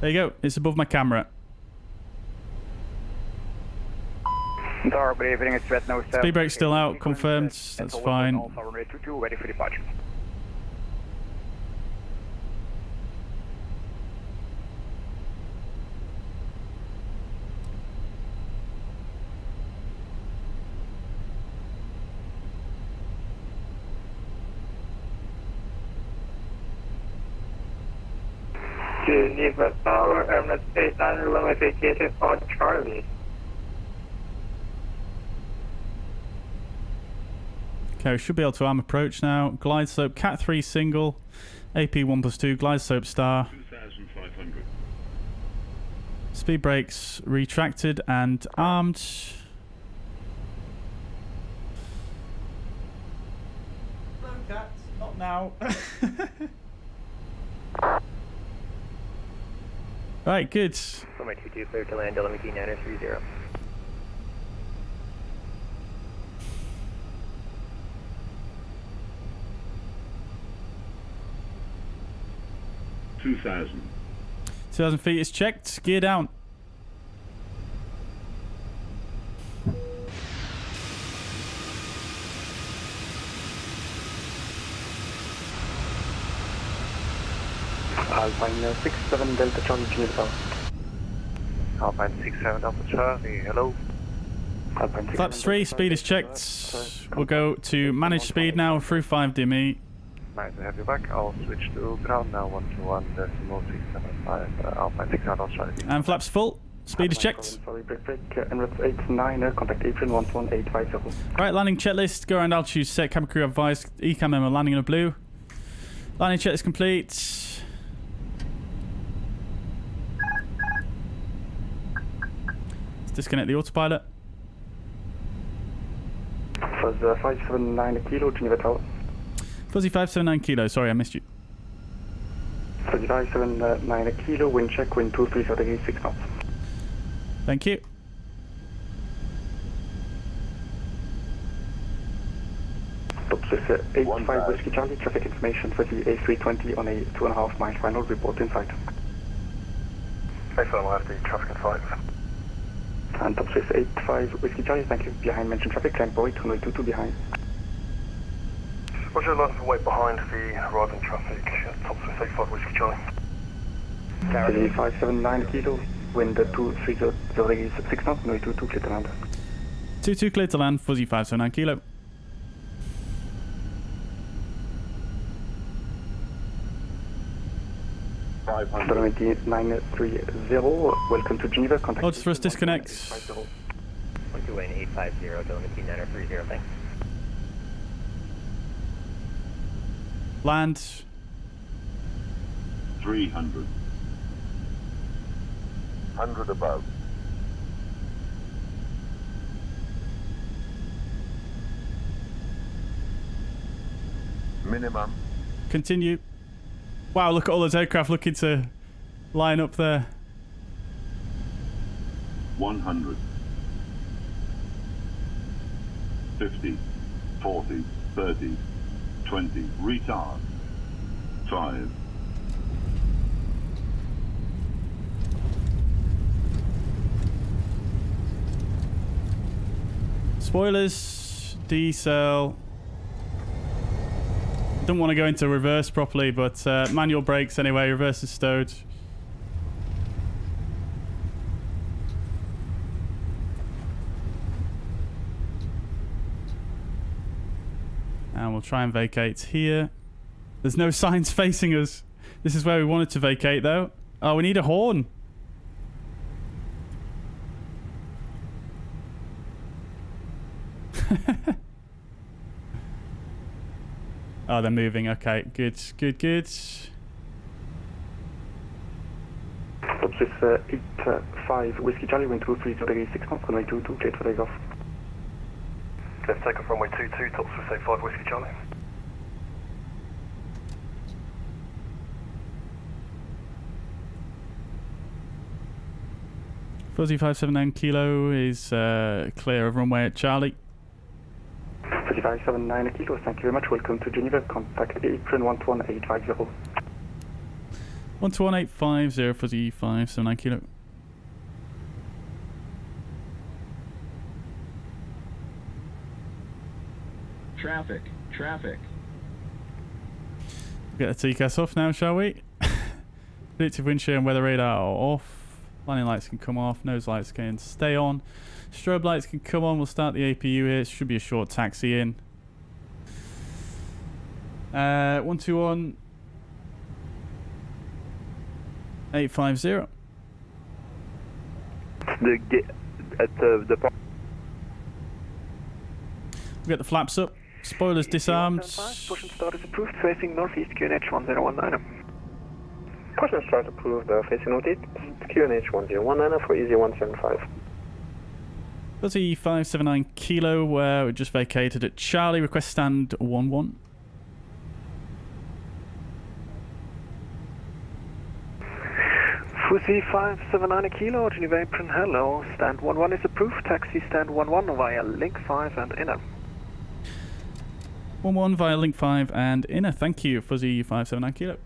There you go. It's above my camera. Speed brake's still out, confirmed. That's fine. Ready for departure. Geneva Tower, MSFS unlimited on Charlie. Okay, we should be able to arm approach now. Glide slope, Cat 3 single, AP 1+2, glide slope star. 2,500. Speed brakes retracted and armed. Hello, Cat. Not now. Right, good. Runway 22, clear to land, LMT 930. $2,000. 2,000 feet is checked. Gear down. Alpine 67 Delta Charlie Geneva. Alpine 67 Delta Charlie, hello. Alpine Flaps 3, speed is checked. We'll go to manage speed now through 5 DME. Nice to have you back. I'll switch to ground now, 121.675, Alpine 69 Delta Charlie. And flaps full. Speed is checked. Emirates 89, contact Adrian 11850. Right, landing checklist. Go around altitude set. Cabin crew advised. ECAM member landing in a blue. Landing check is complete. Disconnect the autopilot. Fuzz 579 kilo, Geneva Tower. Fuzzy 579 kilo, sorry I missed you. Fuzzy 579 kilo, wind check, wind 230 degrees, 6 knots. Thank you. Topswiss 85 Whiskey Charlie, traffic information for the A320 on a 2.5 mile final, report inside. Thanks, I'll have the traffic at 5. And Topswiss 85 Whiskey Charlie, thank you. Behind mentioned traffic, climb point, runway 22 behind. Roger, line for wait behind the arriving traffic. Top Swiss 85 Whiskey Charlie. Fuzzy 579 kilo, wind 230 6 knots, no 22 clear to land. 22 clear to land, Fuzzy 579 kilo. Astronomy 930, welcome to Geneva, contact... Lodge thrust disconnect. 12850, telemetry 9030, thanks. Land. 300. 100 above. Minimum. Continue. Wow, look at all those aircraft looking to line up there. 100. 50. 40. 30. 20. Retard. 5. Spoilers. Decel. Don't want to go into reverse properly, but manual brakes anyway. Reverse is stowed. And we'll try and vacate here. There's no signs facing us. This is where we wanted to vacate, though. Oh, we need a horn. Oh, they're moving. Okay, good, good, good. Top Swiss 85 Whiskey Charlie, wind 230 6 knots, runway 22, clear for takeoff. Left takeoff runway 22, top Swiss 85 Whiskey Charlie. Fuzzy 579 kilo is clear of runway at Charlie. 579 kilo, thank you very much. Welcome to Geneva. Contact apron 121850. 121850, Fuzzy 579 kilo. Traffic. Traffic. Get the TCAS off now, shall we? Predictive wind shear and weather radar are off. Landing lights can come off. Nose lights can stay on. Strobe lights can come on. We'll start the APU here. It should be a short taxi in. 121 850. The at the We get the flaps up. Spoilers disarmed. Push and start is approved, facing northeast QNH 1019. Push and start approved, facing northeast, QNH 1019 for easy 175. Fuzzy 579 kilo, we just vacated at Charlie. Request stand 11. Fuzzy 579 kilo, Geneva apron, hello. Stand 11 is approved, taxi stand 11 via link 5 and inner. 11 via link 5 and inner. Thank you, Fuzzy 579 kilo.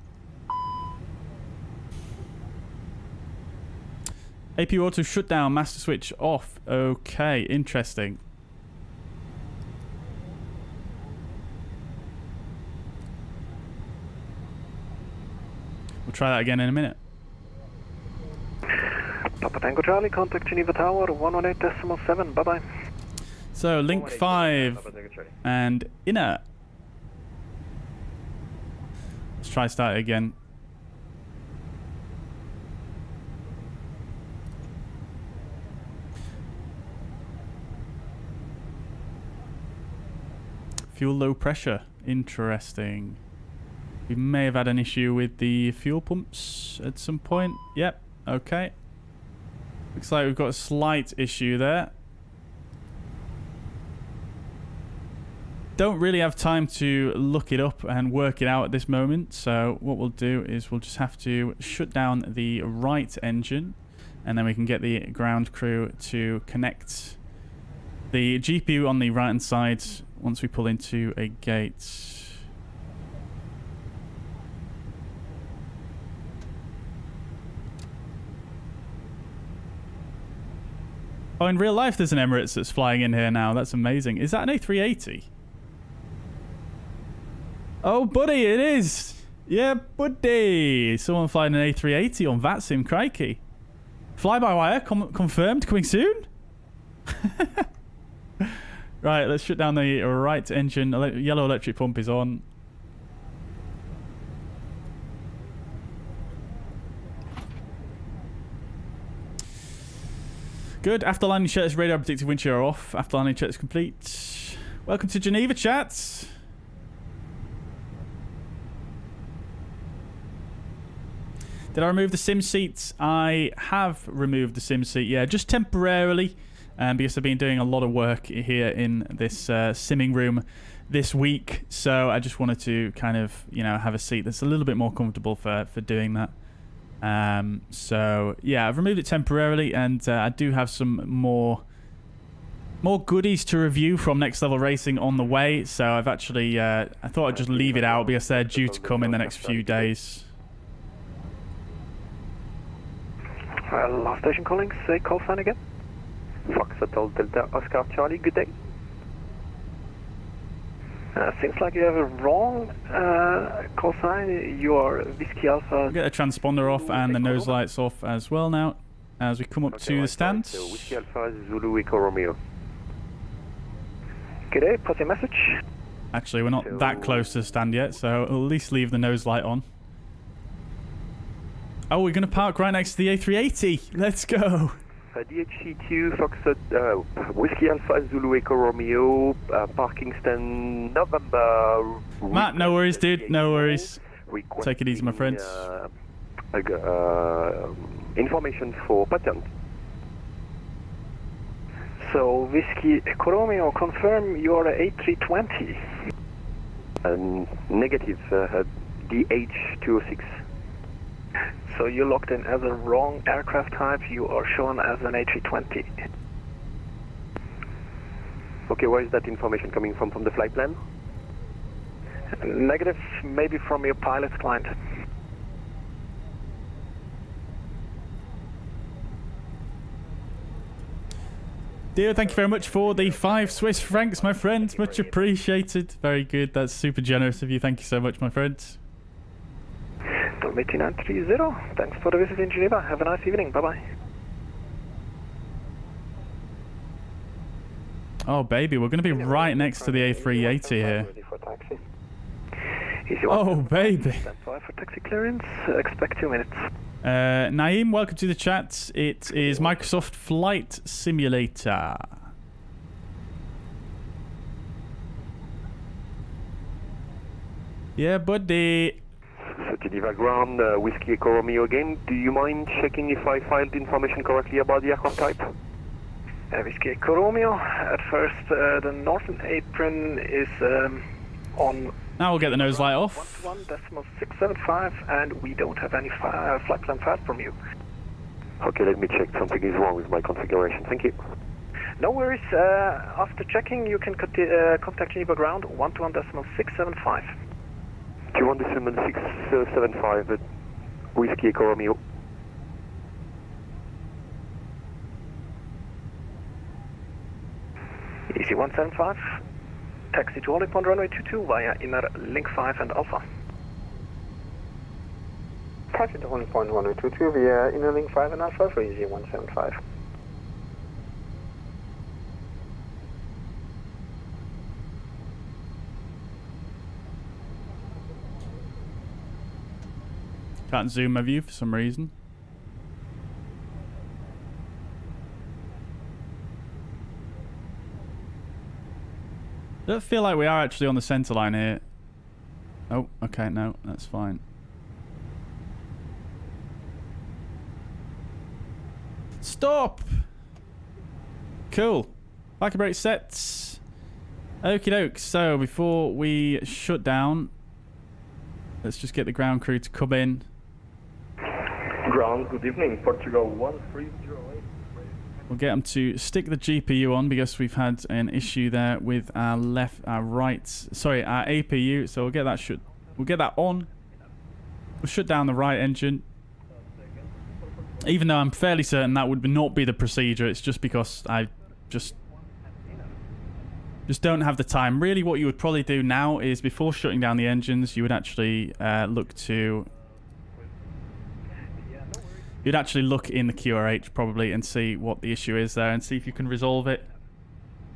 APU auto shutdown, master switch off. Okay, interesting. We'll try that again in a minute. Papa Tango Charlie, contact Geneva Tower 118.7, bye bye. So, link 5 and inner. Let's try start it again. Fuel low pressure. Interesting. We may have had an issue with the fuel pumps at some point. Yep. Okay. Looks like we've got a slight issue there. Don't really have time to look it up and work it out at this moment. So what we'll do is we'll just have to shut down the right engine and then we can get the ground crew to connect the GPU on the right hand side once we pull into a gate. Oh, in real life there's an Emirates that's flying in here now. That's amazing. Is that an A380? Oh, buddy, it is. Yeah, buddy. Someone flying an A380 on VATSIM, crikey. Fly-by-wire confirmed, coming soon. Right, let's shut down the right engine. Yellow electric pump is on. Good. After landing checks, radar predicted wind shear off. After landing checks complete. Welcome to Geneva, chats. Did I remove the sim seats? I have removed the sim seat, yeah, just temporarily, because I've been doing a lot of work here in this simming room this week. So I just wanted to kind of, you know, have a seat that's a little bit more comfortable for doing that. So yeah, I've removed it temporarily, and I do have some more goodies to review from Next Level Racing on the way. So I've actually, I thought I'd just leave it out because they're due to come in the next few days. Last station calling, say Callsign again. Shuttle Delta Oscar Charlie, good day. Seems like you have a wrong Callsign. You are Whiskey Alpha. We'll get the transponder off and the nose lights off as well now as we come up to the stand. So Whiskey Alpha Zulu Echo Romeo. Good day, pass your message. Actually, we're not that close to the stand yet, so at least leave the nose light on. Oh, we're going to park right next to the A380. Let's go. DHC2 Foxtrot Whiskey Alpha Zulu Echo Romeo, parking stand November. Matt, no worries, dude. No worries. Take it easy, my friends. Information for pattern. So, Whiskey Echo Romeo, confirm you're A320. Negative, DH206. So you're logged in as a wrong aircraft type, you are shown as an A320. Okay, where is that information coming from the flight plan? Negative, maybe from your pilot's client. Dear, thank you very much for the 5 Swiss francs, my friend. Much appreciated. Very good. That's super generous of you. Thank you so much, my friend. Dolby 930, thanks for the visit in Geneva. Have a nice evening. Bye-bye. Oh, baby, we're going to be right next to the A380 here. Oh, baby. Stand by for taxi clearance. Expect 2 minutes. Naeem, welcome to the chat. It is Microsoft Flight Simulator. Yeah, buddy. So Geneva ground, Whiskey Echo Romeo again. Do you mind checking if I filed information correctly about the aircraft type? Whiskey Echo Romeo. At first, the northern apron is on. Now we'll get the nose light off. 11.675, and we don't have any flight plan file from you. Okay, let me check. Something is wrong with my configuration. Thank you. No worries. After checking, you can contact Geneva ground 121.675. 21.675 at Whiskey Echo Romeo. Easy 175. Taxi to Hollywood runway 22 via inner link 5 and Alpha. Taxi to Hollywood runway 22 via inner link 5 and Alpha for easy 175. Can't zoom my view for some reason. I don't feel like we are actually on the centre line here. Oh, okay, no, that's fine. Stop! Cool. Parking brake sets. Okie doke. So before we shut down, let's just get the ground crew to come in. Ground, good evening. Portugal 1308. We'll get them to stick the GPU on because we've had an issue there with our our APU. So we'll get that we'll get that on. We'll shut down the right engine. Even though I'm fairly certain that would not be the procedure, it's just because I just just don't have the time. Really, what you would probably do now is before shutting down the engines, you would actually look in the QRH probably and see what the issue is there and see if you can resolve it.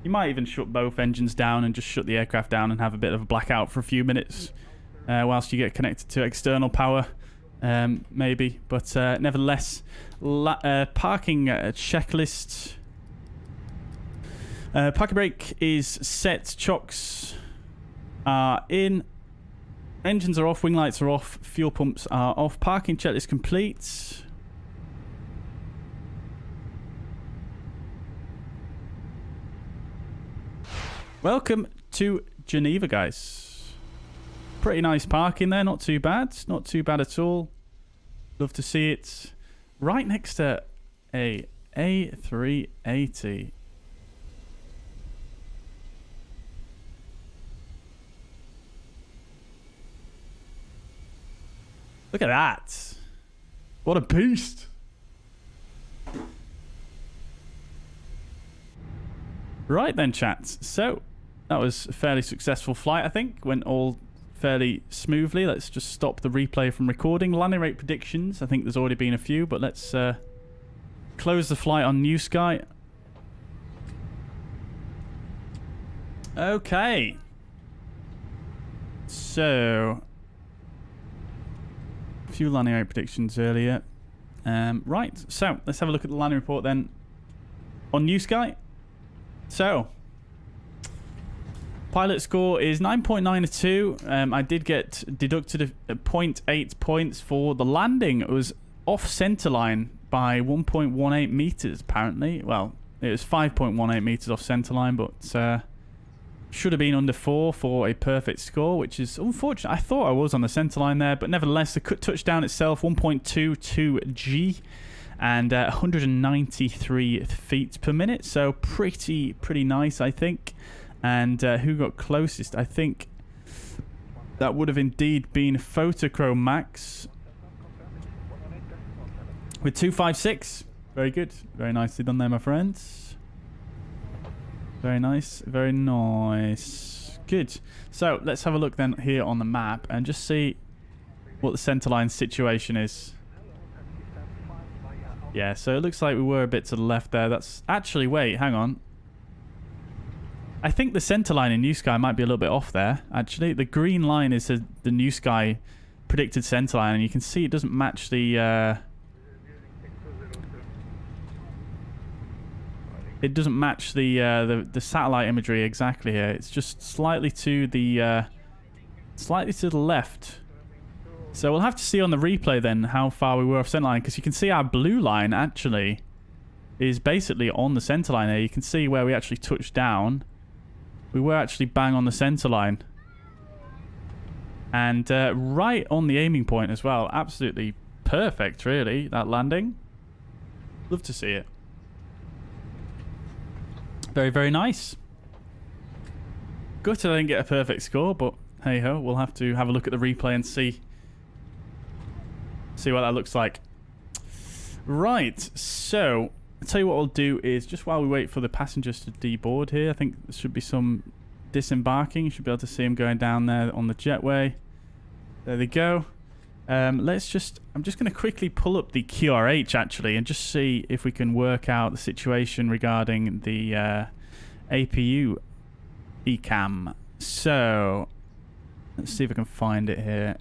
You might even shut both engines down and just shut the aircraft down and have a bit of a blackout for a few minutes whilst you get connected to external power, maybe. But nevertheless, parking checklist. Parking brake is set. Chocks are in. Engines are off. Wing lights are off. Fuel pumps are off. Parking checklist complete. Welcome to Geneva, guys. Pretty nice parking there. Not too bad. Not too bad at all. Love to see it. Right next to a A380. Look at that. What a beast. Right then, chats. So, that was a fairly successful flight, I think. Went all fairly smoothly. Let's just stop the replay from recording. Landing rate predictions. I think there's already been a few, but let's close the flight on New Sky. Okay. So... few landing rate predictions earlier. Right, so let's have a look at the landing report then on New Sky. So, pilot score is 9.92. I did get deducted 0.8 points for the landing. It was off centerline by 1.18 meters apparently. Well, it was 5.18 meters off centerline, but should have been under 4 for a perfect score, which is unfortunate. I thought I was on the centerline there, but nevertheless, the touchdown itself, 1.22 G and 193 feet per minute. So pretty nice, I think. And who got closest? I think that would have indeed been Photochrome Max with 256. Very good. Very nicely done there, my friends. Very nice, very nice. Good. So let's have a look then here on the map and just see what the centerline situation is. Yeah, so it looks like we were a bit to the left there. That's actually, wait, hang on. I think the centerline in New Sky might be a little bit off there, actually. The green line is the New Sky predicted centerline, and you can see it doesn't match the... it doesn't match the satellite imagery exactly here. It's just slightly to the left. So we'll have to see on the replay then how far we were off centerline, because you can see our blue line actually is basically on the centerline here. You can see where we actually touched down. We were actually bang on the centerline. And right on the aiming point as well. Absolutely perfect, really, that landing. Love to see it. Very, very nice. Gutted I didn't get a perfect score, but hey ho, we'll have to have a look at the replay and see what that looks like. Right, so I'll tell you what we'll do is just while we wait for the passengers to deboard here, I think there should be some disembarking. You should be able to see them going down there on the jetway. There they go. I'm just going to quickly pull up the QRH actually and just see if we can work out the situation regarding the APU ECAM. So let's see if I can find it here.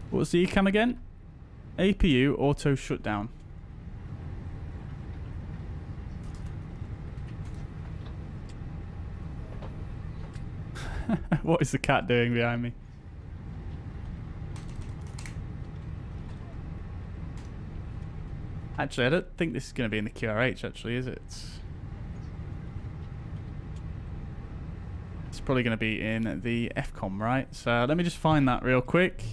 What was the ECAM again? APU auto shutdown. What is the cat doing behind me? Actually, I don't think this is going to be in the QRH, actually, is it? It's probably going to be in the FCOM, right? So let me just find that real quick.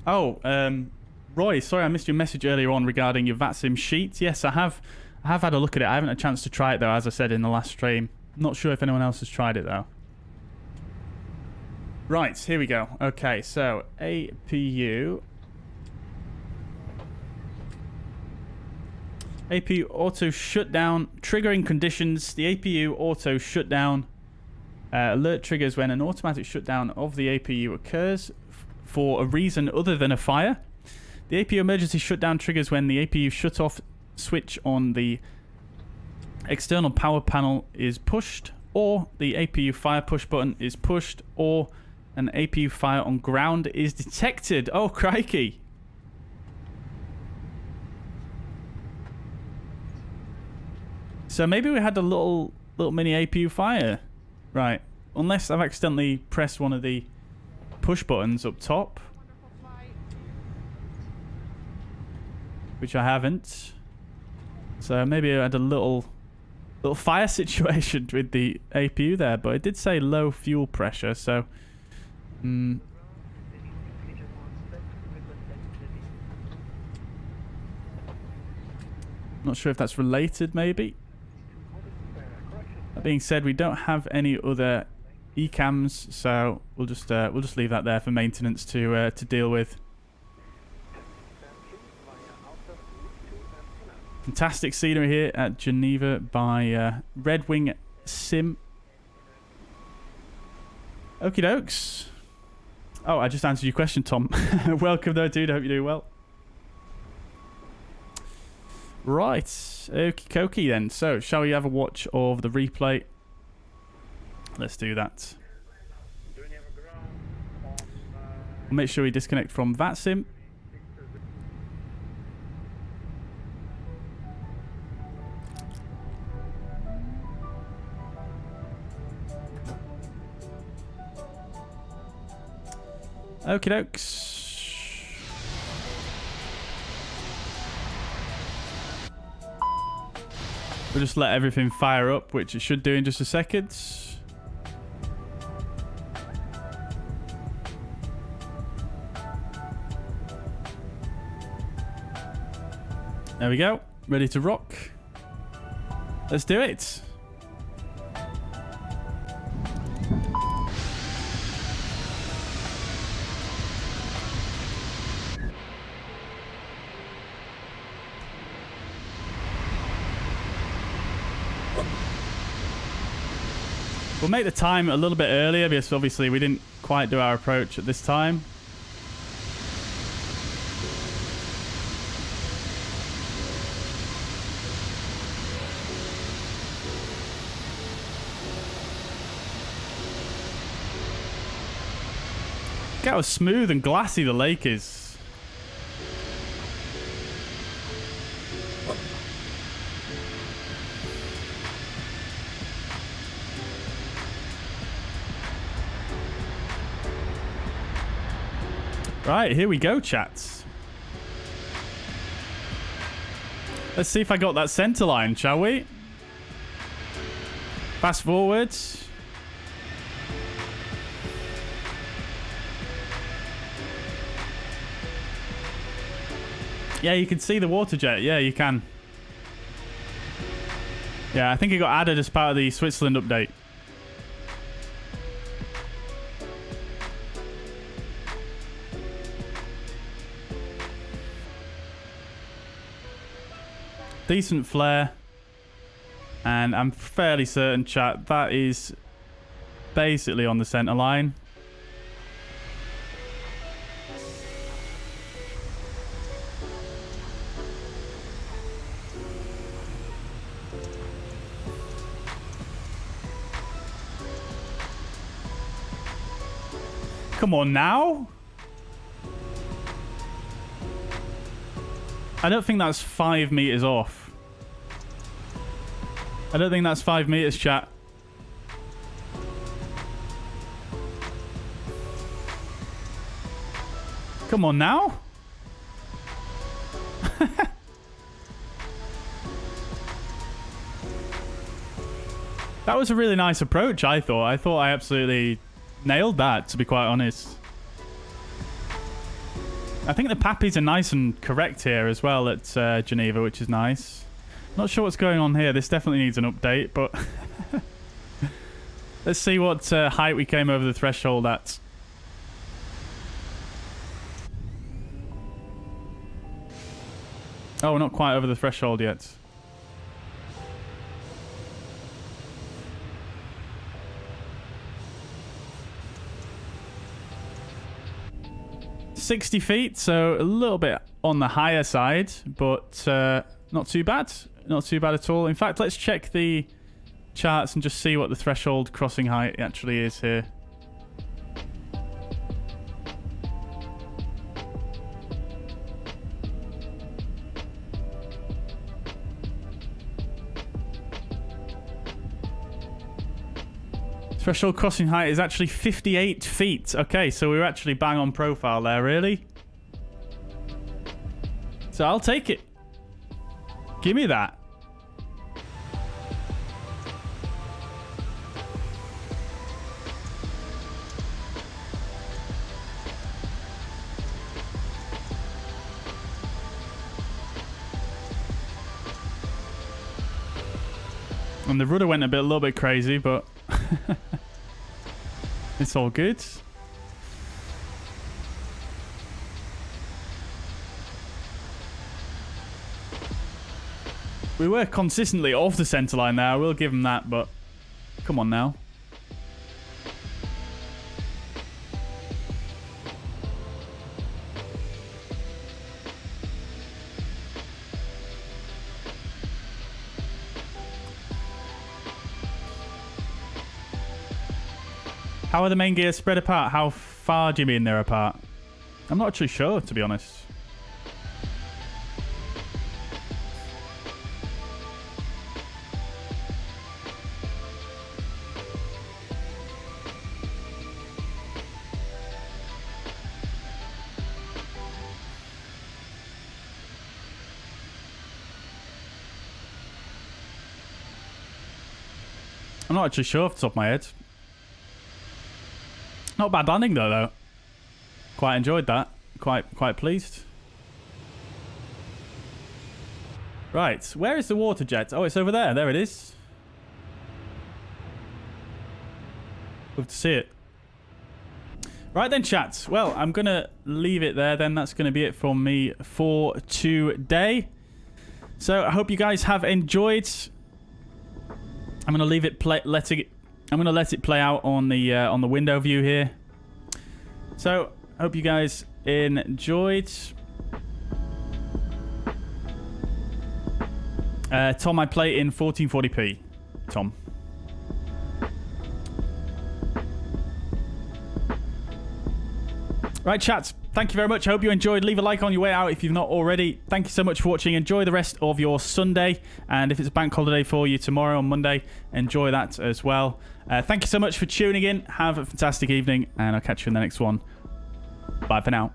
Oh, Roy, sorry I missed your message earlier on regarding your VATSIM sheet. Yes, I have had a look at it. I haven't had a chance to try it though, as I said in the last stream. Not sure if anyone else has tried it though. Right, here we go. Okay, so APU auto shutdown triggering conditions. The APU auto shutdown alert triggers when an automatic shutdown of the APU occurs for a reason other than a fire. The APU emergency shutdown triggers when the APU shut-off switch on the external power panel is pushed, or the APU fire push button is pushed, or an APU fire on ground is detected. Oh, crikey. So maybe we had a little mini APU fire. Right. Unless I've accidentally pressed one of the push buttons up top. Which I haven't. So maybe I had a little fire situation with the APU there, but it did say low fuel pressure, so not sure if that's related maybe. That being said, we don't have any other ECAMs, so we'll just leave that there for maintenance to deal with. Fantastic scenery here at Geneva by Red Wing Sim. Okie dokes. Oh, I just answered your question, Tom. Welcome though, dude. Hope you're doing well. Right. Okie dokie then. So, shall we have a watch of the replay? Let's do that. We'll make sure we disconnect from VATSIM. Okie dokes. We'll just let everything fire up, which it should do in just a second. There we go. Ready to rock. Let's do it. We'll make the time a little bit earlier because obviously we didn't quite do our approach at this time. Look how smooth and glassy the lake is. Right, here we go, chats. Let's see if I got that center line, shall we? Fast forward. Yeah, you can see the water jet. Yeah, you can. Yeah, I think it got added as part of the Switzerland update. Decent flare, and I'm fairly certain, chat, that is basically on the center line. Come on now. I don't think that's 5 meters off. I don't think that's 5 meters, chat. Come on now. That was a really nice approach, I thought. I thought I absolutely nailed that, to be quite honest. I think the pappies are nice and correct here as well at Geneva, which is nice. Not sure what's going on here. This definitely needs an update, but let's see what height we came over the threshold at. Oh, we're not quite over the threshold yet. $60 feet, so a little bit on the higher side, but not too bad. Not too bad at all. In fact, let's check the charts and just see what the threshold crossing height actually is here. Threshold crossing height is actually 58 feet. Okay, so we were actually bang on profile there, really. So I'll take it. Give me that. And the rudder went a little bit crazy, but it's all good. We were consistently off the center line there. I will give him that, but come on now. How are the main gears spread apart? How far do you mean they're apart? I'm not actually sure, to be honest. I'm not actually sure off the top of my head. Not bad landing though. Quite enjoyed that. Quite pleased. Right, where is the water jet? Oh, it's over there. There it is. Love to see it. Right then, chat. Well, I'm going to leave it there then. That's going to be it from me for today. So I hope you guys have enjoyed. I'm going to leave it I'm going to let it play out on the window view here. So, hope you guys enjoyed. Tom, I play in 1440p. Tom. Right, chat. Thank you very much. I hope you enjoyed. Leave a like on your way out if you've not already. Thank you so much for watching. Enjoy the rest of your Sunday. And if it's a bank holiday for you tomorrow on Monday, enjoy that as well. Thank you so much for tuning in. Have a fantastic evening, and I'll catch you in the next one. Bye for now.